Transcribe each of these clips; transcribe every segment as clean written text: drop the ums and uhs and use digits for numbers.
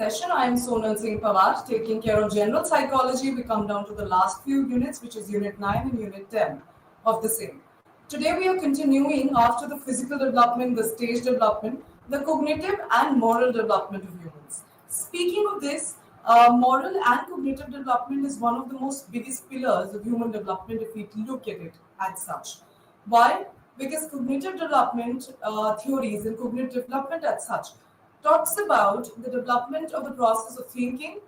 session. I am Sonal Singh Pawar, taking care of general psychology. We come down to the last few units, which is Unit 9 and Unit 10 of the same. Today, we are continuing after the physical development, the stage development, the cognitive and moral development of humans. Speaking of this, moral and cognitive development is one of the most biggest pillars of human development if we look at it as such. Why? Because cognitive development theories and cognitive development as such talks about the development of the process of thinking,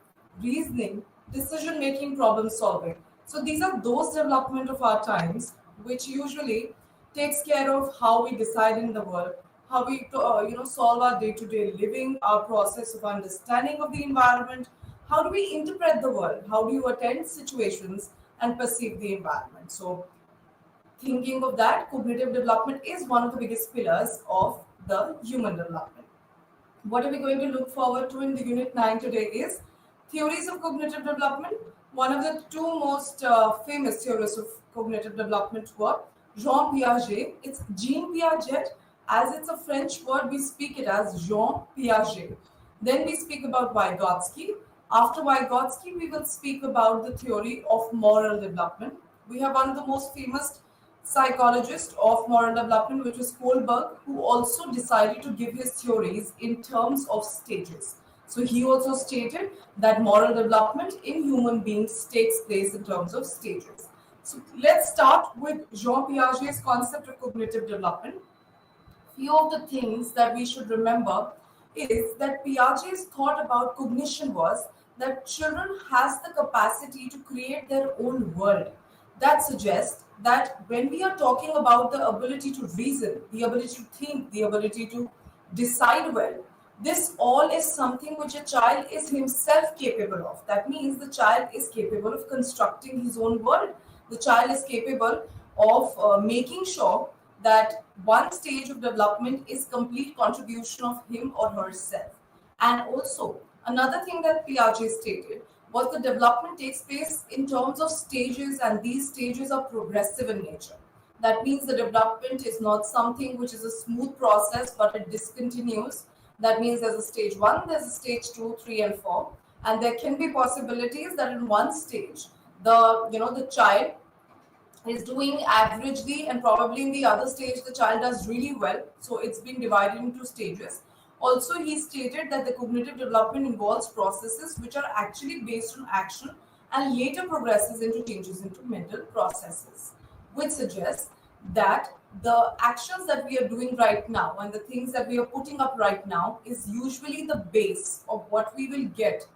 reasoning, decision making, problem solving. So these are those development of our times which usually takes care of how we decide in the world, how we solve our day to day living, our process of understanding of the environment, how do we interpret the world, how do you attend situations and perceive the environment. So thinking of that, cognitive development is one of the biggest pillars of the human development. What are we going to look forward to in the Unit 9 today is theories of cognitive development. One of the two most famous theories of cognitive development were Jean Piaget. It's Jean Piaget. As it's a French word, we speak it as Jean Piaget. Then we speak about Vygotsky. After Vygotsky, we will speak about the theory of moral development. We have one of the most famous psychologist of moral development, which was Kohlberg, who also decided to give his theories in terms of stages. So he also stated that moral development in human beings takes place in terms of stages. So let's start with Jean Piaget's concept of cognitive development. Few of the things that we should remember is that Piaget's thought about cognition was that children has the capacity to create their own world. That suggests that when we are talking about the ability to reason, the ability to think, the ability to decide well, this all is something which a child is himself capable of. That means the child is capable of constructing his own world. The child is capable of making sure that one stage of development is complete contribution of him or herself. And also, another thing that Piaget stated was the development takes place in terms of stages, and these stages are progressive in nature. That means the development is not something which is a smooth process, but it discontinues. That means there's a stage one, there's a stage two, three, and four, and there can be possibilities that in one stage, the child is doing averagely, and probably in the other stage the child does really well. So it's been divided into stages. Also, he stated that the cognitive development involves processes which are actually based on action and later progresses into changes into mental processes, which suggests that the actions that we are doing right now and the things that we are putting up right now is usually the base of what we will get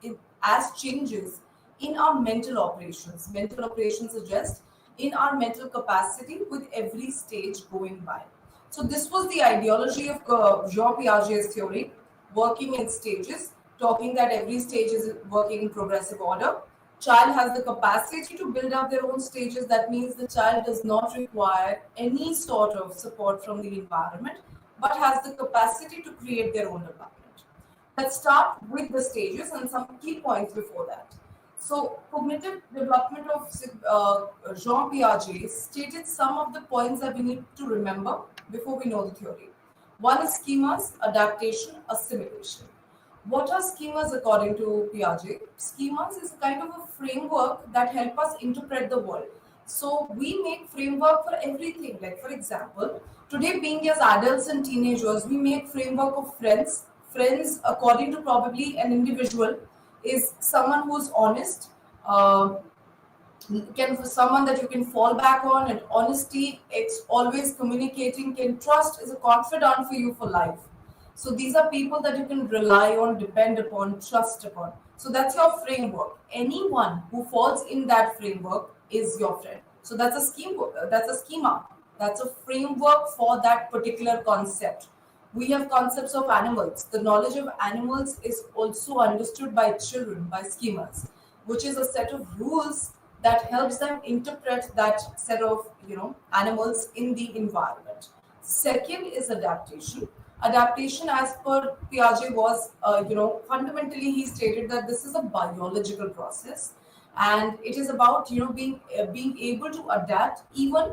as changes in our mental operations. Mental operations suggest in our mental capacity with every stage going by. So this was the ideology of Jean Piaget's theory, working in stages, talking that every stage is working in progressive order. Child has the capacity to build up their own stages. That means the child does not require any sort of support from the environment, but has the capacity to create their own development. Let's start with the stages and some key points before that. So, cognitive development of Jean Piaget stated some of the points that we need to remember before we know the theory. One is schemas, adaptation, assimilation. What are schemas according to Piaget? Schemas is a kind of a framework that help us interpret the world. So we make framework for everything. Like for example, today being as adults and teenagers, we make framework of friends. Friends, according to probably an individual, is someone who's honest, uh, can someone that you can fall back on, and honesty, it's always communicating, can trust, is a confidant for you for life. So these are people that you can rely on, depend upon, trust upon. So that's your framework. Anyone who falls in that framework is your friend. So that's a scheme, that's a schema, that's a framework for that particular concept. We have concepts of animals. The knowledge of animals is also understood by children by schemas, which is a set of rules that helps them interpret that set of animals in the environment. Second is adaptation. Adaptation, as per Piaget, was fundamentally he stated that this is a biological process, and it is about being able to adapt even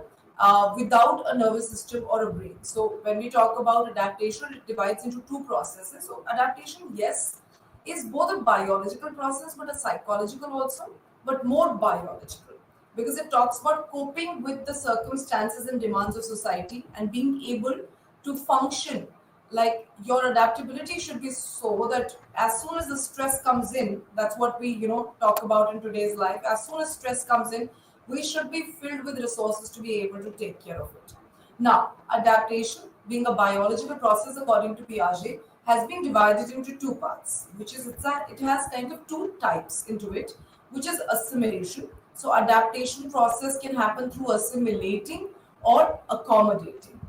without a nervous system or a brain. So when we talk about adaptation, it divides into two processes. So adaptation, yes, is both a biological process but a psychological also, but more biological because it talks about coping with the circumstances and demands of society and being able to function. Like your adaptability should be so that as soon as the stress comes in, that's what we talk about in today's life. As soon as stress comes in, we should be filled with resources to be able to take care of it. Now, adaptation, being a biological process according to Piaget, has been divided into two parts, which is it has kind of two types into it, which is assimilation. So, adaptation process can happen through assimilating or accommodating.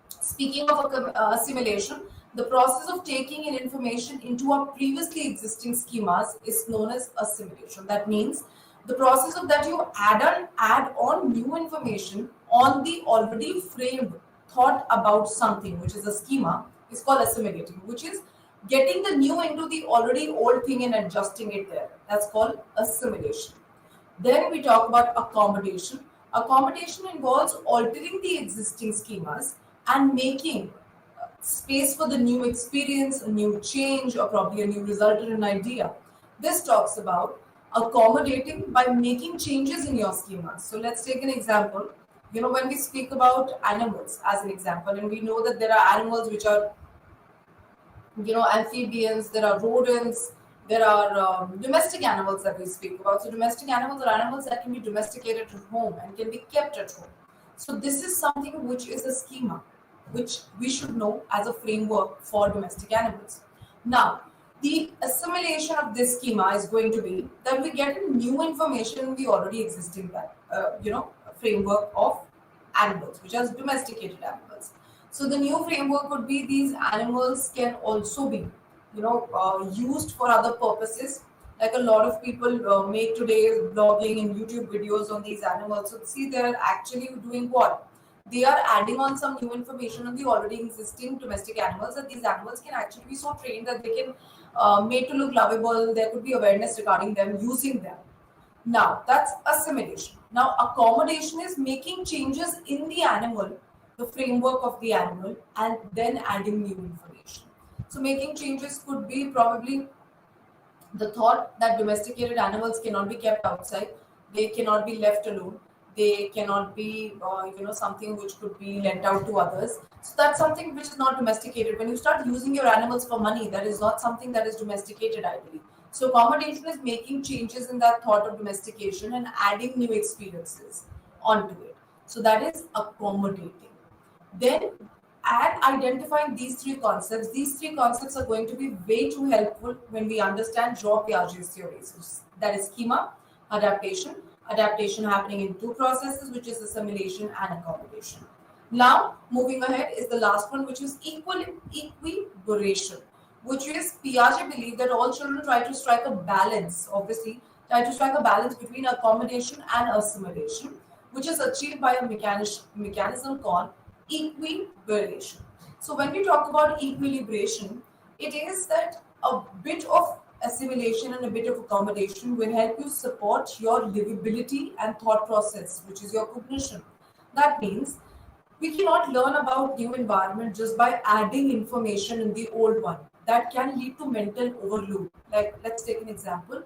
Speaking of assimilation, the process of taking in information into our previously existing schemas is known as assimilation. That means the process of that you add on new information on the already framed thought about something, which is a schema, is called assimilating, which is getting the new into the already old thing and adjusting it there. That's called assimilation. Then we talk about accommodation. Accommodation involves altering the existing schemas and making space for the new experience, a new change, or probably a new result or an idea. This talks about accommodating by making changes in your schema. So let's take an example. When we speak about animals as an example, and we know that there are animals which are amphibians, there are rodents, there are domestic animals that we speak about. So domestic animals are animals that can be domesticated at home and can be kept at home. So this is something which is a schema, which we should know as a framework for domestic animals. Now, the assimilation of this schema is going to be that we get new information in the already existing framework of animals, which are domesticated animals. So the new framework would be these animals can also be, used for other purposes. Like a lot of people make today blogging and YouTube videos on these animals. So see, they're actually doing what? They are adding on some new information on the already existing domestic animals, that these animals can actually be so trained that they can made to look lovable. There could be awareness regarding them, using them. Now, that's assimilation. Now, accommodation is making changes in the animal, the framework of the animal, and then adding new information. So, making changes could be probably the thought that domesticated animals cannot be kept outside, they cannot be left alone, they cannot be something which could be lent out to others. So that's something which is not domesticated. When you start using your animals for money, that is not something that is domesticated, I believe. So accommodation is making changes in that thought of domestication and adding new experiences onto it. So that is accommodating. Then and identifying these three concepts are going to be way too helpful when we understand Jean Piaget's theories. That is schema, adaptation happening in two processes, which is assimilation and accommodation. Now, moving ahead is the last one, which is equilibration, which is Piaget believed that all children try to strike a balance, between accommodation and assimilation, which is achieved by a mechanism called equilibration. So when we talk about equilibration, it is that a bit of assimilation and a bit of accommodation will help you support your livability and thought process, which is your cognition. That means we cannot learn about new environment just by adding information in the old one. That can lead to mental overload. Like, let's take an example.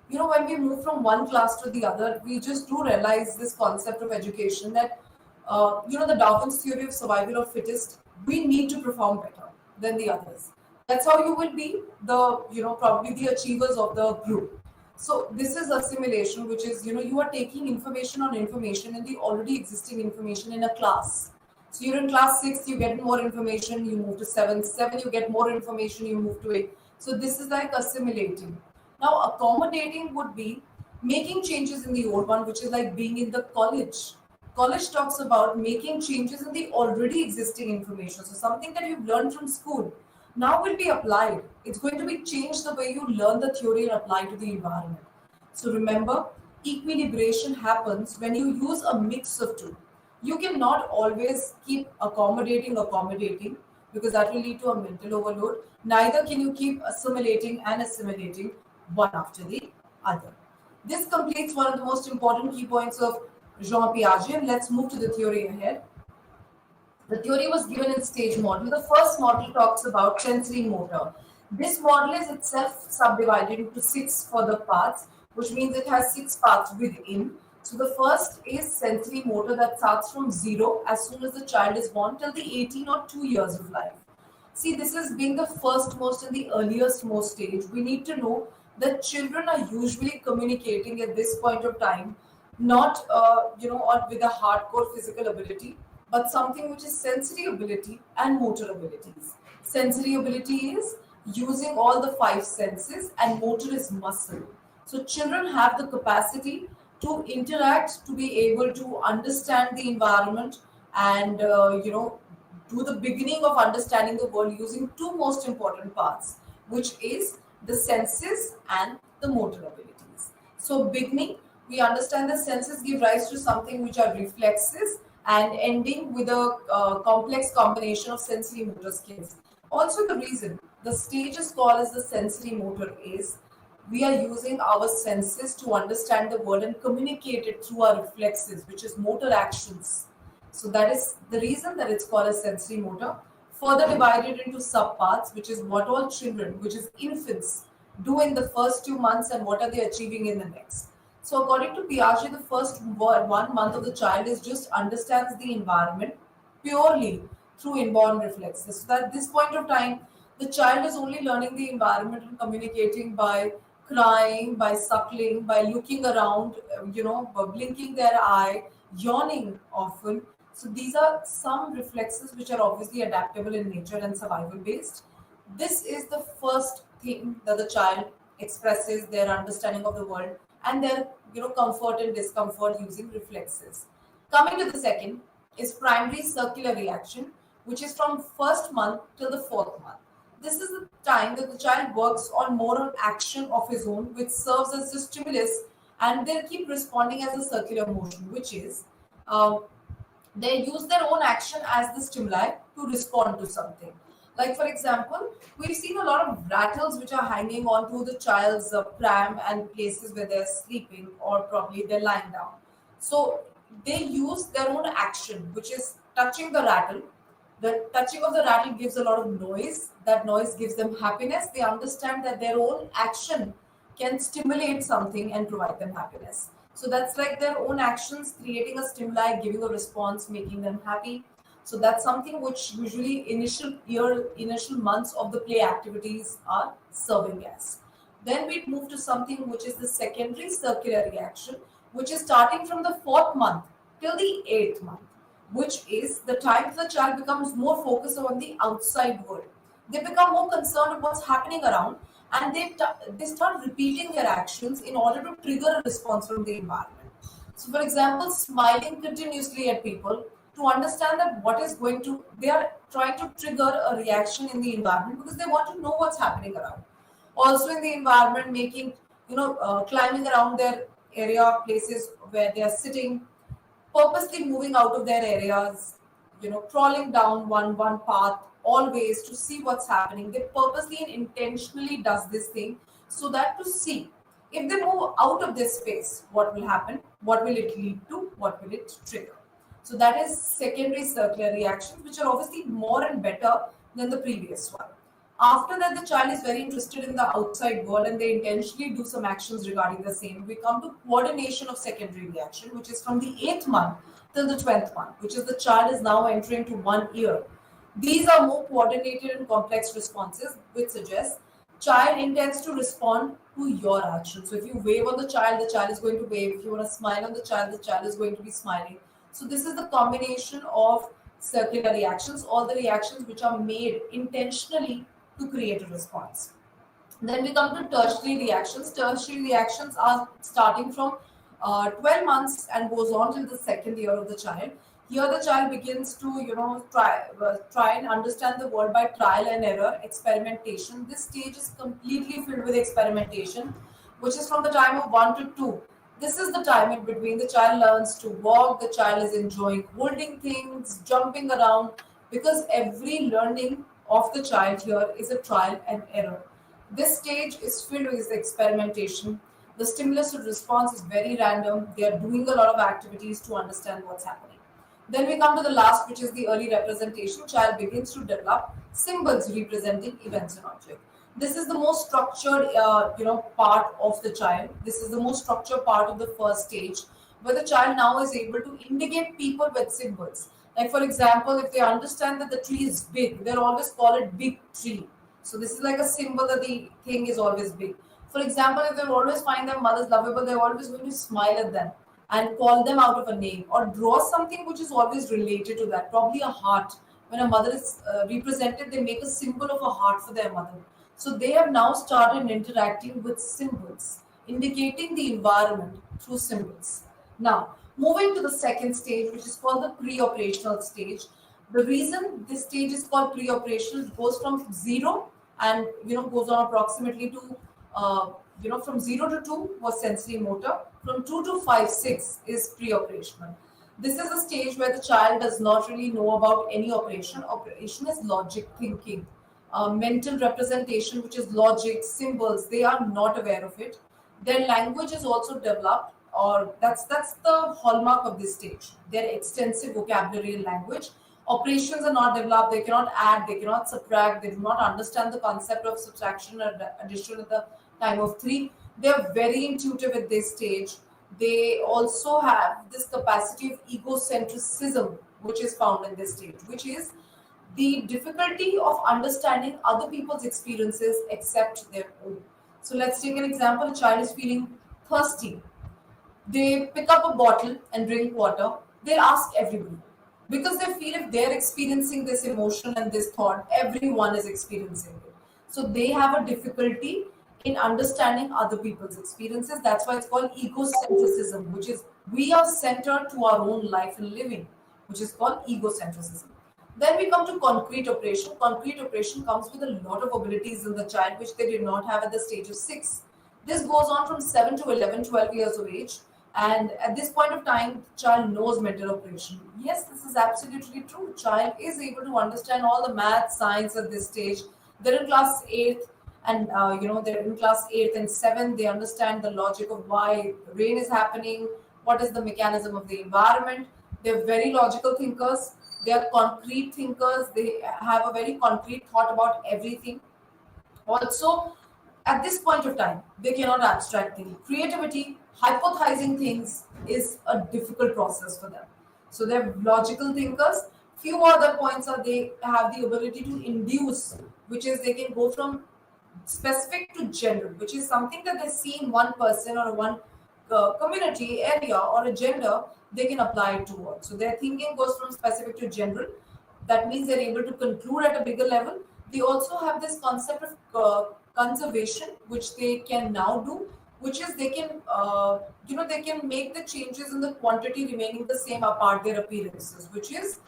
When we move from one class to the other, we just do realize this concept of education that the Darwin's theory of survival of fittest, we need to perform better than the others. That's how you will be probably the achievers of the group. So this is assimilation, which is, you are taking information on information in the already existing information in a class. So you're in class 6, you get more information, you move to 7, you get more information, you move to 8. So this is like assimilating. Now accommodating would be making changes in the old one, which is like being in the college. College talks about making changes in the already existing information. So something that you've learned from school now will be applied. It's going to be changed the way you learn the theory and apply to the environment. So remember, equilibration happens when you use a mix of two. You cannot always keep accommodating because that will lead to a mental overload. Neither can you keep assimilating one after the other. This completes one of the most important key points of Jean Piaget. Let's move to the theory ahead. The theory was given in stage model. The first model talks about sensory motor. This model is itself subdivided into six further parts, which means it has six parts within. So the first is sensory motor that starts from zero as soon as the child is born till the 18 or 2 years of life. See, this is being the first most and the earliest most stage. We need to know that children are usually communicating at this point of time, not or with a hardcore physical ability, but something which is sensory ability and motor abilities. Sensory ability is using all the five senses, and motor is muscle. So children have the capacity to interact, to be able to understand the environment, and do the beginning of understanding the world using two most important parts, which is the senses and the motor abilities. So, beginning, we understand the senses give rise to something which are reflexes, and ending with a complex combination of sensory motor skills. Also, the reason the stage is called as the sensory motor is we are using our senses to understand the world and communicate it through our reflexes, which is motor actions. So that is the reason that it's called a sensory motor. Further divided into subparts, which is what all children, which is infants, do in the first 2 months and what are they achieving in the next. So according to Piaget, the first 1 month of the child is just understands the environment purely through inborn reflexes. So that at this point of time, the child is only learning the environment and communicating by crying, by suckling, by looking around, by blinking their eye, yawning often. So these are some reflexes which are obviously adaptable in nature and survival based. This is the first thing that the child expresses their understanding of the world and their comfort and discomfort using reflexes. Coming to the second is primary circular reaction, which is from first month till the fourth month. This is the time that the child works on moral action of his own, which serves as the stimulus, and they keep responding as a circular motion, which is they use their own action as the stimuli to respond to something. Like, for example, we've seen a lot of rattles which are hanging onto the child's pram and places where they're sleeping or probably they're lying down. So they use their own action, which is touching the rattle. The touching of the rattle gives a lot of noise. That noise gives them happiness. They understand that their own action can stimulate something and provide them happiness. So that's like their own actions creating a stimuli, giving a response, making them happy. So that's something which usually initial months of the play activities are serving as. Then we move to something which is the secondary circular reaction, which is starting from the fourth month till the eighth month, which is the time the child becomes more focused on the outside world. They become more concerned with what's happening around, and they start repeating their actions in order to trigger a response from the environment. So, for example, smiling continuously at people to understand that what is going to, they are trying to trigger a reaction in the environment because they want to know what's happening around. Also, in the environment, making, climbing around their area, places where they are sitting, purposely moving out of their areas, crawling down one path always to see what's happening. They purposely and intentionally does this thing so that to see if they move out of this space, what will happen, what will it lead to, what will it trigger. So that is secondary circular reactions, which are obviously more and better than the previous one. After that, the child is very interested in the outside world and they intentionally do some actions regarding the same. We come to coordination of secondary reaction, which is from the 8th month till the 12th month, which is the child is now entering to 1 year. These are more coordinated and complex responses, which suggests child intends to respond to your action. So if you wave on the child is going to wave. If you want to smile on the child is going to be smiling. So this is the combination of circular reactions, all the reactions which are made intentionally to create a response. Then we come to tertiary reactions. Tertiary reactions are starting from 12 months and goes on till the second year of the child. Here the child begins to try and understand the world by trial and error, experimentation. This stage is completely filled with experimentation, which is from the time of 1 to 2. This is the time in between the child learns to walk, the child is enjoying holding things, jumping around, because every learning of the child here is a trial and error. This stage is filled with experimentation. The stimulus to response is very random. They are doing a lot of activities to understand what's happening. Then we come to the last, which is the early representation. Child begins to develop symbols representing events and objects. This is the most structured, part of the child. This is the most structured part of the first stage, where the child now is able to indicate people with symbols. Like for example, if they understand that the tree is big, they'll always call it big tree. So this is like a symbol that the thing is always big. For example, if they always find their mothers lovable, they're always going to smile at them and call them out of a name or draw something which is always related to that, probably a heart. When a mother is represented, they make a symbol of a heart for their mother. So they have now started interacting with symbols, indicating the environment through symbols. Now, moving to the second stage, which is called the pre-operational stage. The reason this stage is called pre-operational, it goes from zero and goes on approximately to from 0 to 2 was sensory motor. From 2 to 5, 6 is pre-operational. This is a stage where the child does not really know about any operation. Operation is logic thinking, mental representation, which is logic, symbols. They are not aware of it. Their language is also developed, or that's the hallmark of this stage. Their extensive vocabulary and language. Operations are not developed. They cannot add. They cannot subtract. They do not understand the concept of subtraction or addition at the time of 3. They are very intuitive at this stage. They also have this capacity of egocentrism, which is found in this stage, which is the difficulty of understanding other people's experiences except their own. So let's take an example. A child is feeling thirsty. They pick up a bottle and drink water. They'll ask everybody because they feel if they're experiencing this emotion and this thought, everyone is experiencing it. So they have a difficulty in understanding other people's experiences. That's why it's called egocentrism, which is we are centered to our own life and living, which is called egocentrism. Then we come to concrete operation. Concrete operation comes with a lot of abilities in the child which they did not have at the stage of 6. This goes on from 7 to 11, 12 years of age. And at this point of time, the child knows mental operation. Yes, this is absolutely true. Child is able to understand all the math, science at this stage. They're in class 8th and they're in class 8th and 7th. They understand the logic of why rain is happening, what is the mechanism of the environment. They're very logical thinkers. They are concrete thinkers. They have a very concrete thought about everything. Also, at this point of time, they cannot abstract things. Creativity, hypothesizing things is a difficult process for them. So they're logical thinkers. Few other points are they have the ability to induce, which is they can go from specific to general, which is something that they see in one person or one community area or a gender, they can apply it to all. So their thinking goes from specific to general. That means they're able to conclude at a bigger level. They also have this concept of conservation, which they can now do, which is they can, they can make the changes in the quantity remaining the same apart their appearances, which is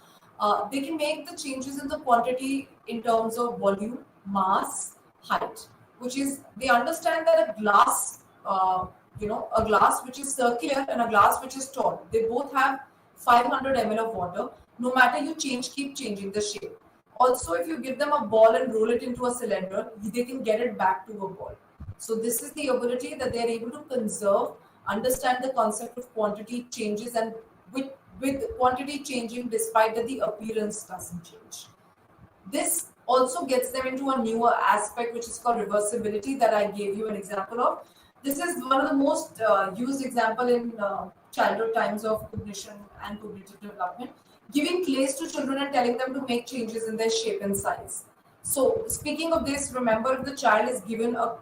they can make the changes in the quantity in terms of volume, mass, height, which is they understand that a glass, a glass which is circular and a glass which is tall, they both have 500 ml of water. No matter you keep changing the shape. Also, if you give them a ball and roll it into a cylinder, they can get it back to a ball. So this is the ability that they're able to conserve, understand the concept of quantity changes, and with quantity changing despite that the appearance doesn't change. This also gets them into a newer aspect which is called reversibility that I gave you an example of. This is one of the most used example in childhood times of cognition and cognitive development. Giving clays to children and telling them to make changes in their shape and size. So speaking of this, remember if the child is given a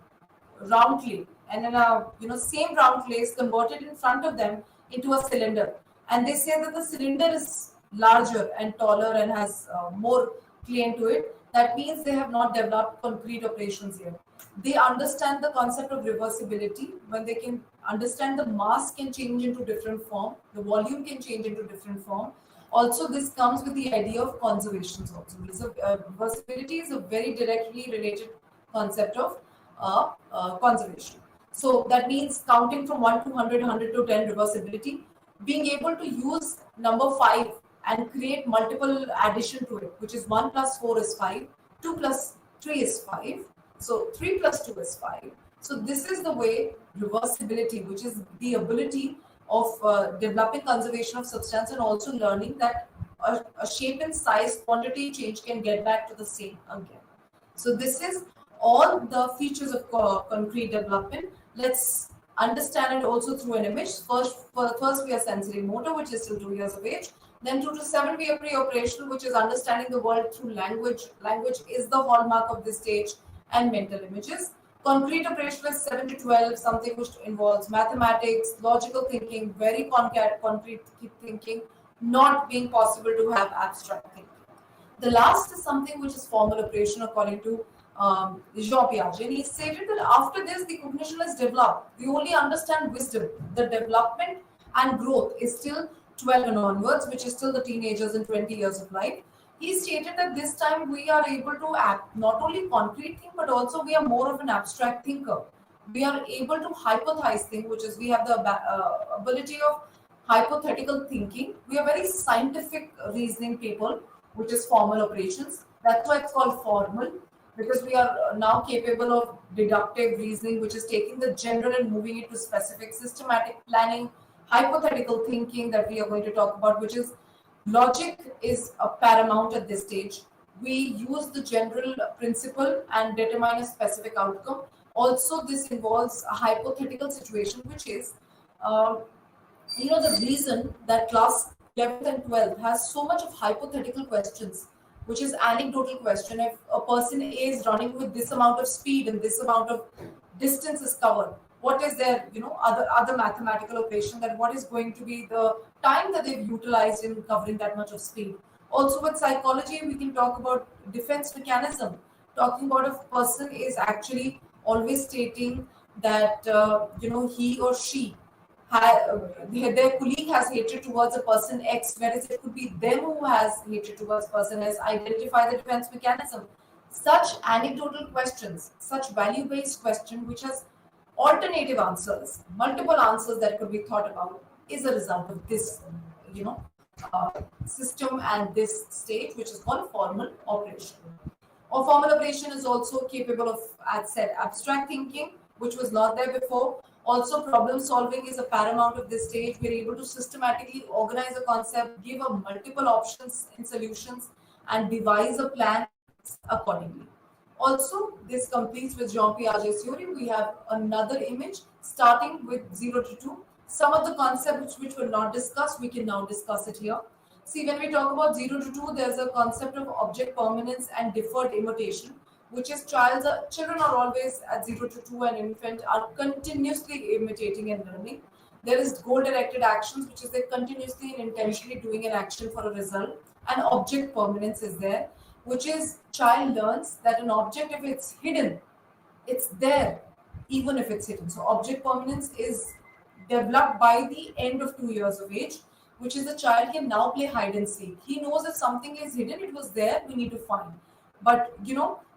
round clay and then a same round clay is converted in front of them into a cylinder, and they say that the cylinder is larger and taller and has more clay into it, that means they have not developed concrete operations yet. They understand the concept of reversibility when they can understand the mass can change into different form, the volume can change into different form. Also, this comes with the idea of conservations also. Reversibility is a very directly related concept of conservation. So that means counting from 1 to 100, 100 to 10 reversibility, being able to use number 5 and create multiple addition to it, which is 1 plus 4 is 5, 2 plus 3 is 5, so 3 plus 2 is 5. So this is the way reversibility, which is the ability of developing conservation of substance and also learning that a shape and size quantity change can get back to the same again. So this is all the features of concrete development. Let's understand it also through an image. First we are sensory motor, which is till 2 years of age. Then 2 to 7 we are pre-operational, which is understanding the world through language. Language is the hallmark of this stage, and mental images. Concrete operational is 7 to 12, something which involves mathematics, logical thinking, very concrete thinking, not being possible to have abstract thinking. The last is something which is formal operation according to Jean Piaget. And he stated that after this, the cognition is developed. We only understand wisdom. The development and growth is still 12 and onwards, which is still the teenagers and 20 years of life. He stated that this time we are able to act not only concrete thing, but also we are more of an abstract thinker. We are able to hypothesize things, which is we have the ability of hypothetical thinking. We are very scientific reasoning people, which is formal operations. That's why it's called formal, because we are now capable of deductive reasoning, which is taking the general and moving it to specific, systematic planning, hypothetical thinking that we are going to talk about, which is logic is a paramount at this stage. We use the general principle and determine a specific outcome. Also, this involves a hypothetical situation, which is, the reason that class 11th and 12th has so much of hypothetical questions, which is anecdotal question. If a person A is running with this amount of speed and this amount of distance is covered, what is their, other mathematical operation, that what is going to be the time that they've utilized in covering that much of speed. Also with psychology, we can talk about defense mechanism, talking about if a person is actually always stating that, he or she, their colleague has hatred towards a person X, whereas it could be them who has hatred towards person S. Identify the defense mechanism. Such anecdotal questions, such value-based question, which has alternative answers, multiple answers that could be thought about, is a result of this, system and this stage, which is called formal operation. Or formal operation is also capable of, as said, abstract thinking, which was not there before. Also, problem solving is a paramount of this stage. We're able to systematically organize a concept, give a multiple options and solutions, and devise a plan accordingly. Also, this completes with Jean Piaget's theory. We have another image starting with 0 to 2. Some of the concepts which were not discussed, we can now discuss it here. See, when we talk about 0 to 2, there's a concept of object permanence and deferred imitation, which is children are always at 0 to 2 and infant are continuously imitating and learning. There is goal-directed actions, which is they're continuously and intentionally doing an action for a result. And object permanence is there, which is child learns that an object, if it's hidden, it's there, even if it's hidden. So object permanence is developed by the end of 2 years of age, which is the child can now play hide and seek. He knows if something is hidden, it was there, we need to find. But,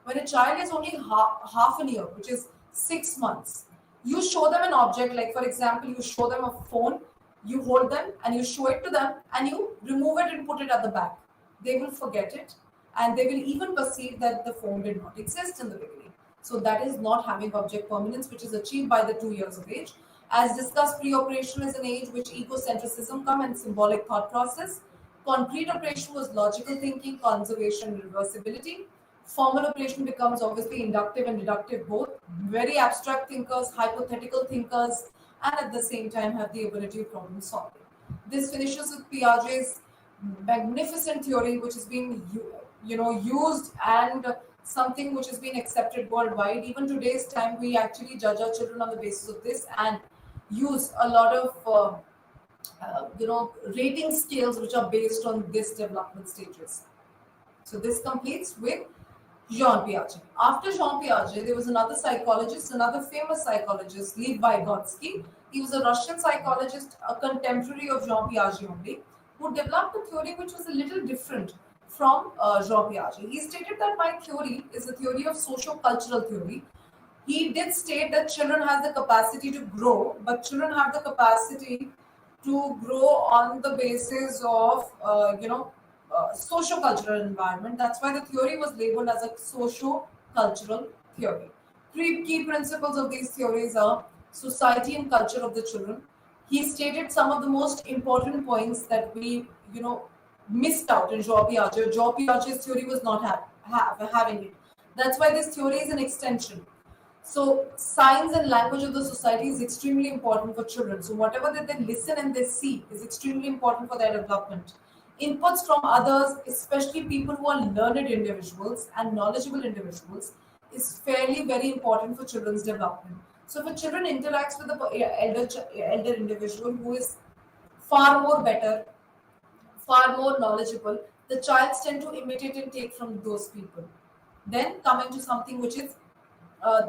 when a child is only half a year, which is 6 months, you show them an object, like for example, you show them a phone, you hold them and you show it to them and you remove it and put it at the back. They will forget it and they will even perceive that the phone did not exist in the beginning. So that is not having object permanence, which is achieved by the 2 years of age. As discussed, pre-operational is an age which egocentrism comes and symbolic thought process. Concrete operation was logical thinking, conservation, and reversibility. Formal operation becomes obviously inductive and deductive both. Very abstract thinkers, hypothetical thinkers, and at the same time have the ability of problem solving. This finishes with Piaget's magnificent theory, which is being used and something which has been accepted worldwide. Even today's time, we actually judge our children on the basis of this and use a lot of rating scales which are based on this development stages. So this completes with Jean Piaget. After Jean Piaget, there was another psychologist, another famous psychologist, Lev Vygotsky. He was a Russian psychologist, a contemporary of Jean Piaget only, who developed a theory which was a little different from Jean Piaget. He stated that my theory is a theory of socio-cultural theory. He did state that children have the capacity to grow, but children have the capacity to grow on the basis of, socio-cultural environment. That's why the theory was labeled as a socio-cultural theory. Three key principles of these theories are society and culture of the children. He stated some of the most important points that we, missed out in Jean Piaget. Jean Piaget's theory was not having it. That's why this theory is an extension. So signs and language of the society is extremely important for children. So whatever that they listen and they see is extremely important for their development. Inputs from others, especially people who are learned individuals and knowledgeable individuals, is fairly very important for children's development. So if a children interacts with the elder individual who is far more better, far more knowledgeable, the child tend to imitate and take from those people. Then coming to something which is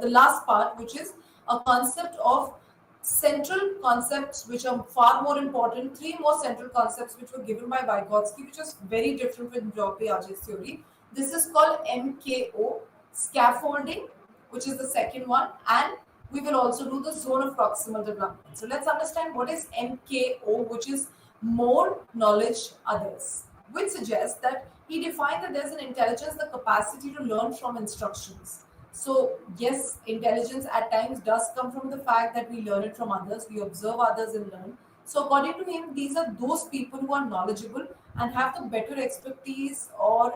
the last part, which is a concept of central concepts which are far more important. Three more central concepts which were given by Vygotsky, which is very different from Jean Piaget's theory. This is called MKO, scaffolding, which is the second one, and we will also do the zone of proximal development. So let's understand what is MKO, which is more knowledge others, which suggests that he defined that there's an intelligence, the capacity to learn from instructions. So yes, intelligence at times does come from the fact that we learn it from others, we observe others and learn. So according to him, these are those people who are knowledgeable and have the better expertise or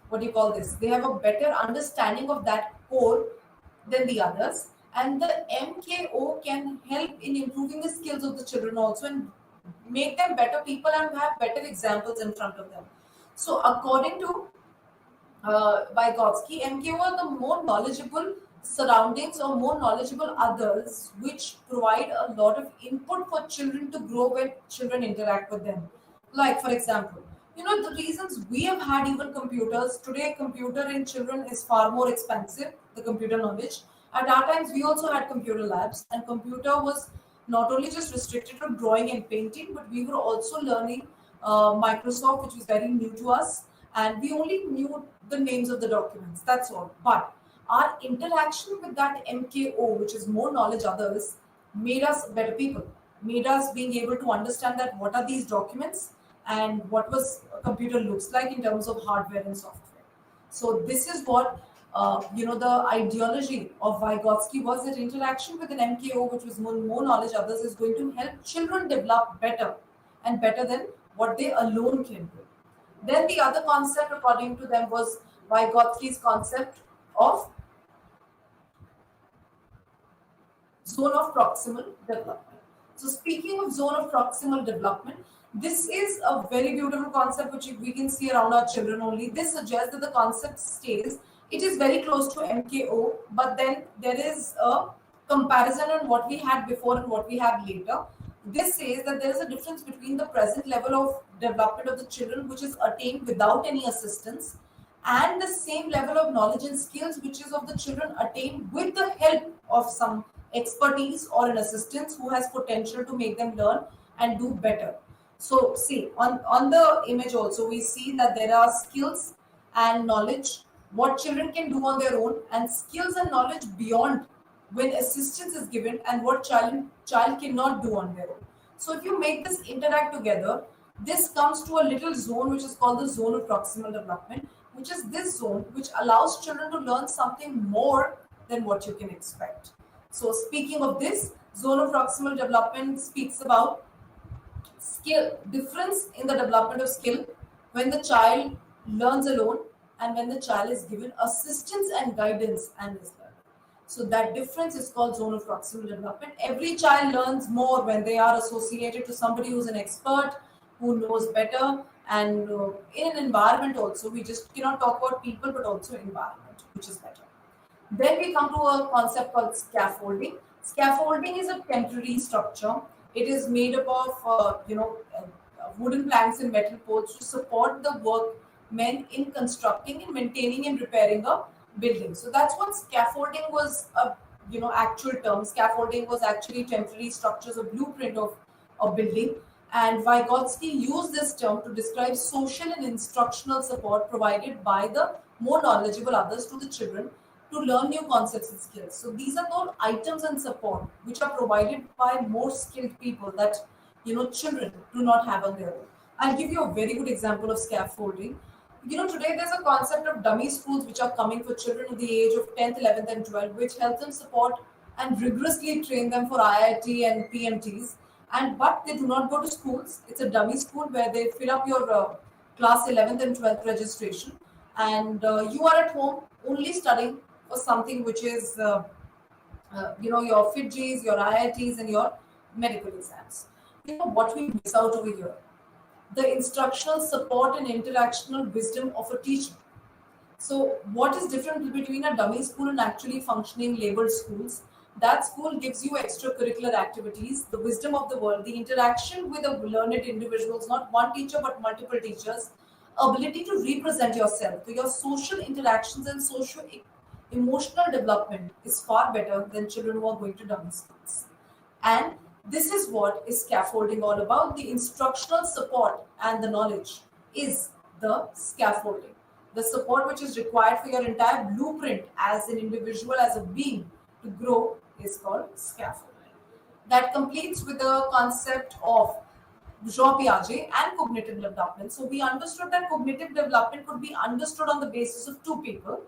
what do you call this? They have a better understanding of that core than the others. And the MKO can help in improving the skills of the children also and make them better people and have better examples in front of them. So according to Vygotsky, MKO are the more knowledgeable surroundings or more knowledgeable others which provide a lot of input for children to grow when children interact with them. Like, for example, the reasons we have had even computers today, computer in children is far more expensive, the computer knowledge. At our times, we also had computer labs, and computer was not only just restricted to drawing and painting, but we were also learning Microsoft, which was very new to us, and we only knew the names of the documents. That's all. But our interaction with that MKO, which is more knowledge others, made us better people, made us being able to understand that what are these documents and what was a computer looks like in terms of hardware and software. So this is what the ideology of Vygotsky was that interaction with an MKO, which was more knowledge others, is going to help children develop better and better than what they alone can do. Then the other concept, according to them, was Vygotsky's concept of zone of proximal development. So speaking of zone of proximal development, this is a very beautiful concept which we can see around our children only. This suggests that the concept stays, it is very close to MKO, but then there is a comparison on what we had before and what we have later. This says that there is a difference between the present level of development of the children, which is attained without any assistance, and the same level of knowledge and skills, which is of the children attained with the help of some expertise or an assistance who has potential to make them learn and do better. So see, on the image also, we see that there are skills and knowledge, what children can do on their own, and skills and knowledge beyond when assistance is given, and what child cannot do on their own. So if you make this interact together, this comes to a little zone which is called the zone of proximal development, which is this zone which allows children to learn something more than what you can expect. So speaking of this, zone of proximal development speaks about skill, difference in the development of skill when the child learns alone and when the child is given assistance and guidance and is learning. So that difference is called zone of proximal development. Every child learns more when they are associated to somebody who's an expert, who knows better, and in an environment also. We just cannot talk about people, but also environment, which is better. Then we come to a concept called scaffolding. Scaffolding is a temporary structure. It is made up of wooden planks and metal poles to support the workmen in constructing and maintaining and repairing a building. So that's what scaffolding was, a actual term. Scaffolding was actually temporary structures, a blueprint of a building. And Vygotsky used this term to describe social and instructional support provided by the more knowledgeable others to the children to learn new concepts and skills. So these are those items and support which are provided by more skilled people that children do not have on their own. I'll give you a very good example of scaffolding. Today there's a concept of dummy schools which are coming for children at the age of 10th, 11th, and 12th, which help them support and rigorously train them for IIT and PMTs. But they do not go to schools. It's a dummy school where they fill up your class 11th and 12th registration, and you are at home only studying for something which is your FITGs, your IITs, and your medical exams. You know what we miss out over here? The instructional support and interactional wisdom of a teacher. So, what is different between a dummy school and actually functioning labeled schools? That school gives you extracurricular activities, the wisdom of the world, the interaction with a learned individuals, not one teacher but multiple teachers, ability to represent yourself. So your social interactions and social emotional development is far better than children who are going to dummy schools. And this is what is scaffolding all about. The instructional support and the knowledge is the scaffolding. The support which is required for your entire blueprint as an individual, as a being to grow is called scaffolding. That completes with the concept of Jean Piaget and cognitive development. So we understood that cognitive development could be understood on the basis of two people.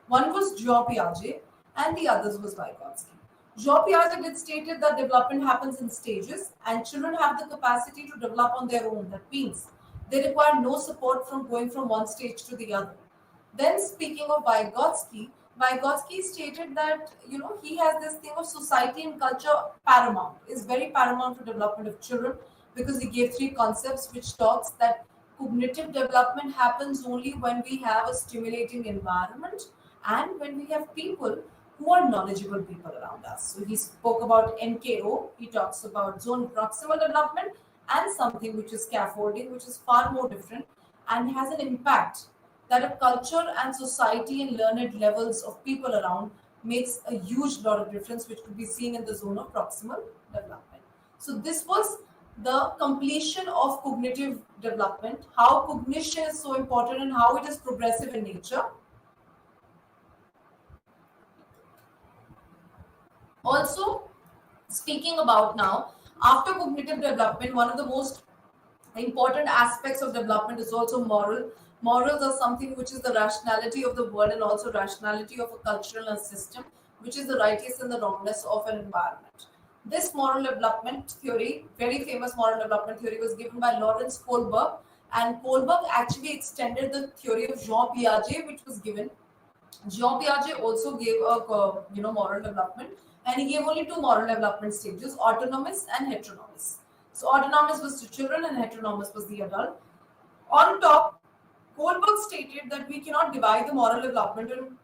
One was Jean Piaget and the others was Vygotsky. Jean Piaget had stated that development happens in stages and children have the capacity to develop on their own. That means they require no support from going from one stage to the other. Then speaking of Vygotsky, Vygotsky stated that he has this thing of society and culture paramount, is very paramount to development of children, because he gave three concepts which talks that cognitive development happens only when we have a stimulating environment and when we have people who are knowledgeable people around us. So he spoke about NKO, he talks about zone proximal development, and something which is scaffolding, which is far more different and has an impact that a culture and society and learned levels of people around makes a huge lot of difference, which could be seen in the zone of proximal development. So this was the completion of cognitive development, how cognition is so important and how it is progressive in nature. Also, speaking about now, after cognitive development, one of the most important aspects of development is also moral. Morals are something which is the rationality of the world and also rationality of a cultural system, which is the rightness and the wrongness of an environment. This moral development theory, very famous moral development theory, was given by Lawrence Kohlberg, and Kohlberg actually extended the theory of Jean Piaget, which was given. Jean Piaget also gave a moral development, and he gave only two moral development stages: autonomous and heteronomous. So autonomous was to children and heteronomous was the adult. On top, Kohlberg stated that we cannot divide the moral development on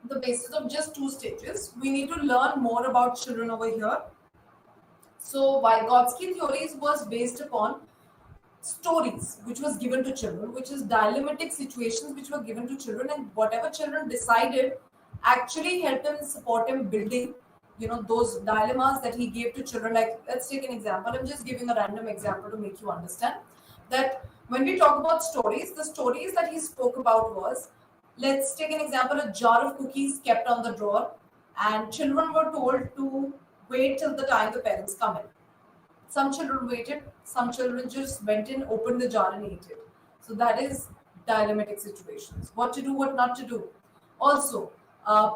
the basis of just two stages. We need to learn more about children over here. So Vygotsky theories was based upon stories which was given to children, which is dilemmatic situations which were given to children, and whatever children decided actually helped them support him building those dilemmas that he gave to children. Like, let's take an example. I'm just giving a random example to make you understand that when we talk about stories, the stories that he spoke about was, let's take an example, a jar of cookies kept on the drawer, and children were told to wait till the time the parents come in. Some children waited, some children just went in, opened the jar and ate it. So that is dilemmatic situations. What to do, what not to do. Also,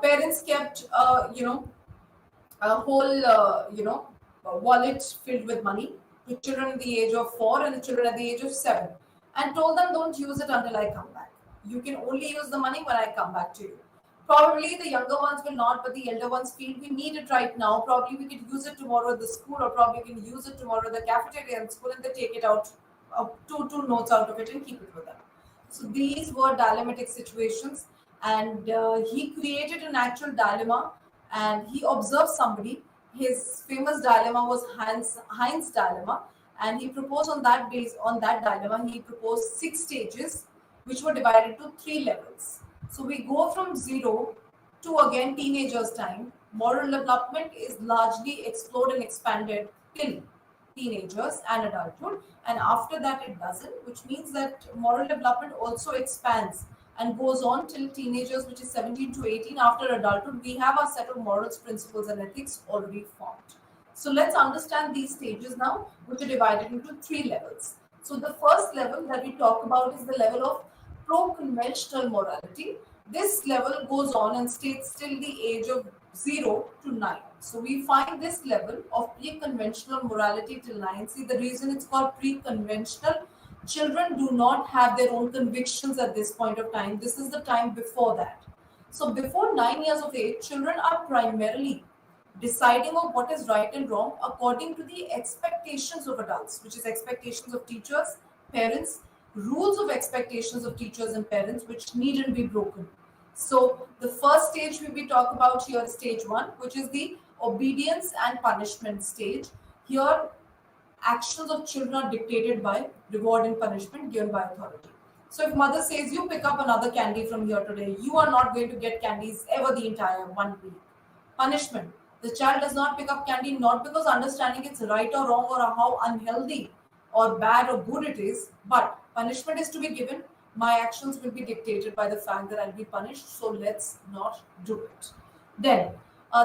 parents kept, a whole, wallet filled with money to children at the age of 4 and the children at the age of 7, and told them, don't use it until I come back. You can only use the money when I come back to you. Probably the younger ones will not, but the elder ones feel we need it right now. Probably we can use it tomorrow at the school, or probably we can use it tomorrow at the cafeteria at school, and they take it out, two notes out of it and keep it with them. So these were dilemmatic situations, and he created an actual dilemma, and he observed somebody. His famous dilemma was Heinz dilemma, and he proposed on that dilemma, he proposed 6 stages, which were divided to 3 levels. So we go from 0 to again teenagers' time. Moral development is largely explored and expanded till teenagers and adulthood, and after that it doesn't, which means that moral development also expands and goes on till teenagers, which is 17 to 18. After adulthood, we have a set of morals, principles, and ethics already formed. So let's understand these stages now, which are divided into 3 levels. So the first level that we talk about is the level of pro-conventional morality. This level goes on and stays till the age of 0 to 9. So we find this level of pre-conventional morality till 9. See, the reason it's called pre-conventional, Children do not have their own convictions at this point of time. This is the time before that. So before 9 years of age, children are primarily deciding on what is right and wrong according to the expectations of adults, which is expectations of teachers, parents, rules of expectations of teachers and parents, which needn't be broken. So the first stage we talk about here is stage one, which is the obedience and punishment stage. Here, actions of children are dictated by reward and punishment given by authority. So if mother says you pick up another candy from here today, you are not going to get candies ever the entire 1 week. Punishment. The child does not pick up candy not because understanding it's right or wrong or how unhealthy or bad or good it is, but punishment is to be given. My actions will be dictated by the fact that I'll be punished, so let's not do it. Then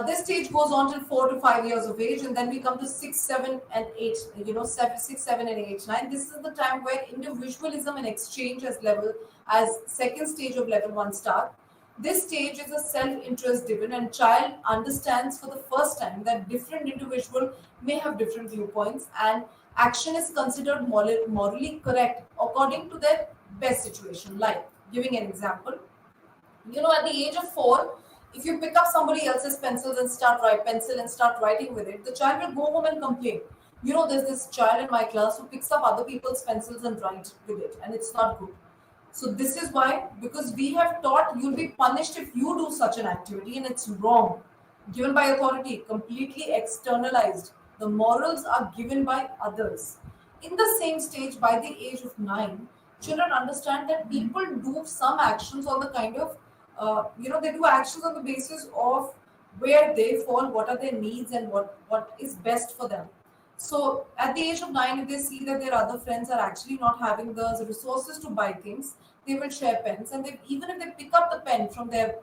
this stage goes on till 4 to 5 years of age, and then we come to 6, 7, and 8. Seven, 6, 7, and 8, 9. This is the time where individualism and exchange as level as second stage of level one start. This stage is a self-interest driven, and child understands for the first time that different individual may have different viewpoints, and action is considered morally correct according to their best situation. Like giving an example, at the age of 4, if you pick up somebody else's pencil and start writing with it, the child will go home and complain. There's this child in my class who picks up other people's pencils and writes with it, and it's not good. So this is why, because we have taught you'll be punished if you do such an activity, and it's wrong. Given by authority, completely externalized. The morals are given by others. In the same stage, by the age of 9, children understand that people do some actions on the kind of, they do actions on the basis of where they fall, what are their needs, and what is best for them. So at the age of 9, if they see that their other friends are actually not having the resources to buy things, they will share pens, and even if they pick up the pen from their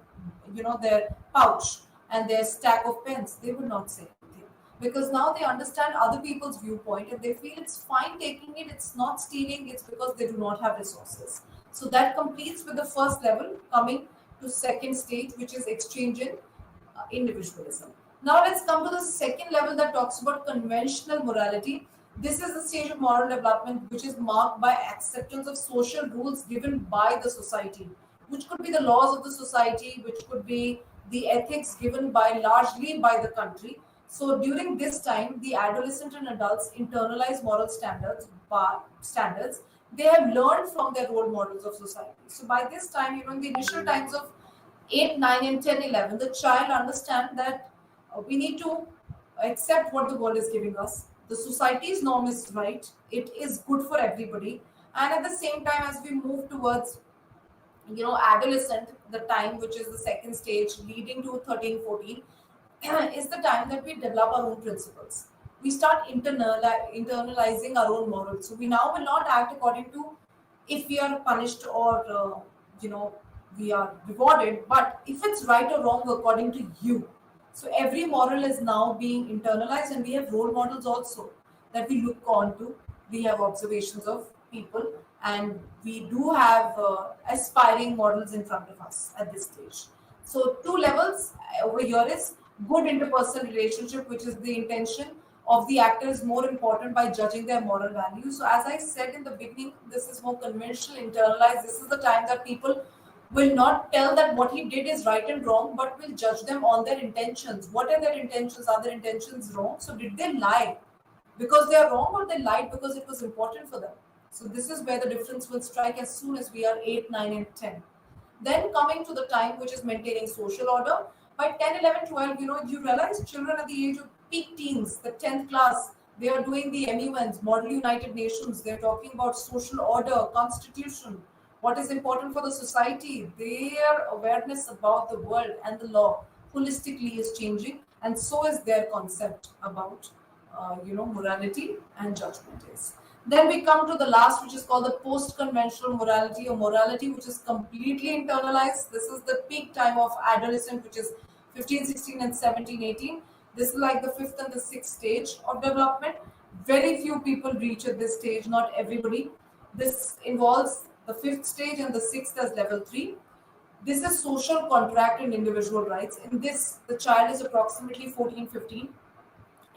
pouch and their stack of pens, they will not say anything, because now they understand other people's viewpoint and they feel it's fine taking it. It's not stealing. It's because they do not have resources. So that completes with the first level, coming to second stage, which is exchange in individualism. Now let's come to the second level that talks about conventional morality. This is the stage of moral development which is marked by acceptance of social rules given by the society, which could be the laws of the society, which could be the ethics given largely by the country. So during this time, the adolescent and adults internalize moral standards they have learned from their role models of society. So by this time, in the initial times of 8, 9, and 10, 11, the child understand that we need to accept what the world is giving us. The society's norm is right. It is good for everybody. And at the same time, as we move towards, adolescent, the time which is the second stage leading to 13, 14, is the time that we develop our own principles. We start internalizing our own morals. So we now will not act according to if we are punished or, we are rewarded, but if it's right or wrong according to you. So every moral is now being internalized, and we have role models also that we look on to. We have observations of people, and we do have aspiring models in front of us at this stage. So 2 levels over here is good interpersonal relationship, which is the intention of the actor is more important by judging their moral values. So as I said in the beginning, this is more conventional, internalized. This is the time that people will not tell that what he did is right and wrong, but will judge them on their intentions. What are their intentions? Are their intentions wrong? So did they lie because they are wrong, or they lied because it was important for them? So this is where the difference will strike as soon as we are 8, 9, and 10. Then coming to the time which is maintaining social order, by 10, 11, 12, you realize children at the age of peak teens, the 10th class, they are doing the MUNs, Model United Nations. They're talking about social order, constitution, what is important for the society. Their awareness about the world and the law holistically is changing, and so is their concept about, morality and judgment is. Then we come to the last, which is called the post-conventional morality, or morality which is completely internalized. This is the peak time of adolescent, which is 15, 16, and 17, 18. This is like the 5th and the 6th stage of development. Very few people reach at this stage, not everybody. This involves the 5th stage and the 6th as level 3. This is social contract and individual rights. In this, the child is approximately 14, 15.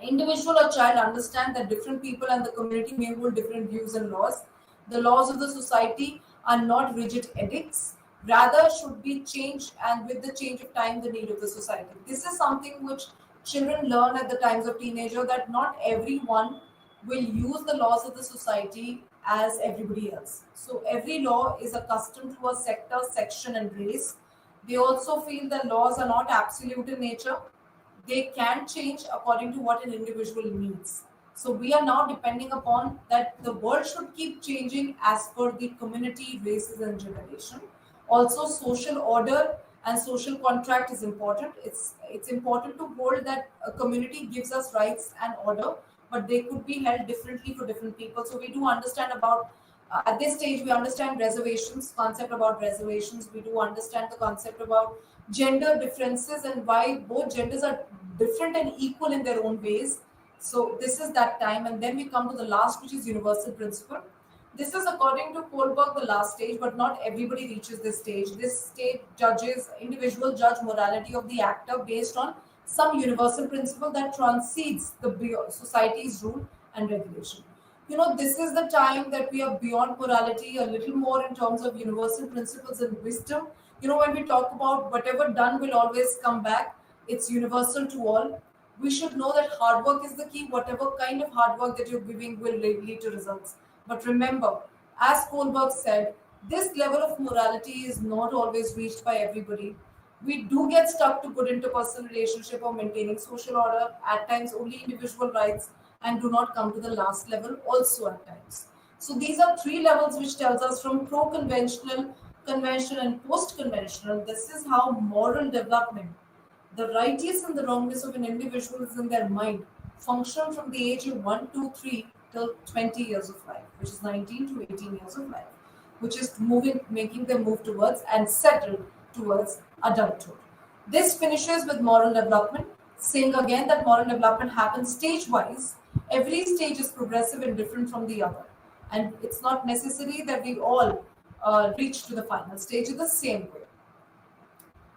Individual or child understand that different people and the community may hold different views and laws. The laws of the society are not rigid edicts, rather should be changed, and with the change of time, the need of the society. This is something which children learn at the times of teenager, that not everyone will use the laws of the society as everybody else. So every law is accustomed to a sector, section, and race. They also feel that laws are not absolute in nature. They can change according to what an individual needs. So we are now depending upon that the world should keep changing as per the community, races, and generation. Also, social order and social contract is important. It's important to hold that a community gives us rights and order, but they could be held differently for different people. So we do understand about at this stage we understand reservations, concept about reservations. We do understand the concept about gender differences and why both genders are different and equal in their own ways. So this is that time, and then we come to the last, which is universal principle. This is according to Kohlberg the last stage, but not everybody reaches this stage. This stage judges individual judge morality of the actor based on some universal principle that transcends the society's rule and regulation. This is the time that we are beyond morality, a little more in terms of universal principles and wisdom. When we talk about whatever done will always come back, it's universal to all. We should know that hard work is the key. Whatever kind of hard work that you're giving will lead to results. But remember, as Kohlberg said, this level of morality is not always reached by everybody. We do get stuck to good interpersonal relationship or maintaining social order, at times only individual rights, and do not come to the last level also at times. So these are three levels which tells us from pro-conventional, conventional, and post-conventional. This is how moral development, the righteous and the wrongness of an individual is in their mind, function from the age of 1 to 3 till 20 years of life, which is 19 to 18 years of life, which is making them move towards and settle towards adulthood. This finishes with moral development, saying again that moral development happens stage wise. Every stage is progressive and different from the other. And it's not necessary that we all reach to the final stage in the same way.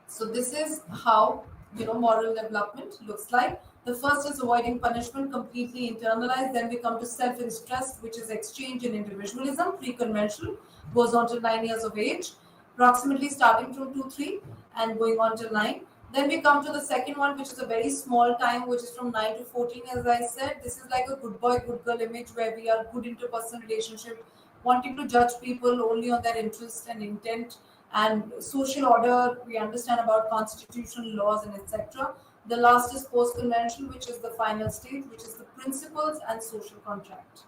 So this is how moral development looks like. The first is avoiding punishment, completely internalized. Then we come to self-interest, which is exchange and individualism. Pre-conventional goes on till 9 years of age, approximately starting from 2-3 and going on till 9. Then we come to the second one, which is a very small time, which is from 9 to 14. As I said, this is like a good boy, good girl image where we are good interpersonal relationship, wanting to judge people only on their interest and intent, and social order. We understand about constitutional laws and etc. The last is post-conventional, which is the final stage, which is the principles and social contract.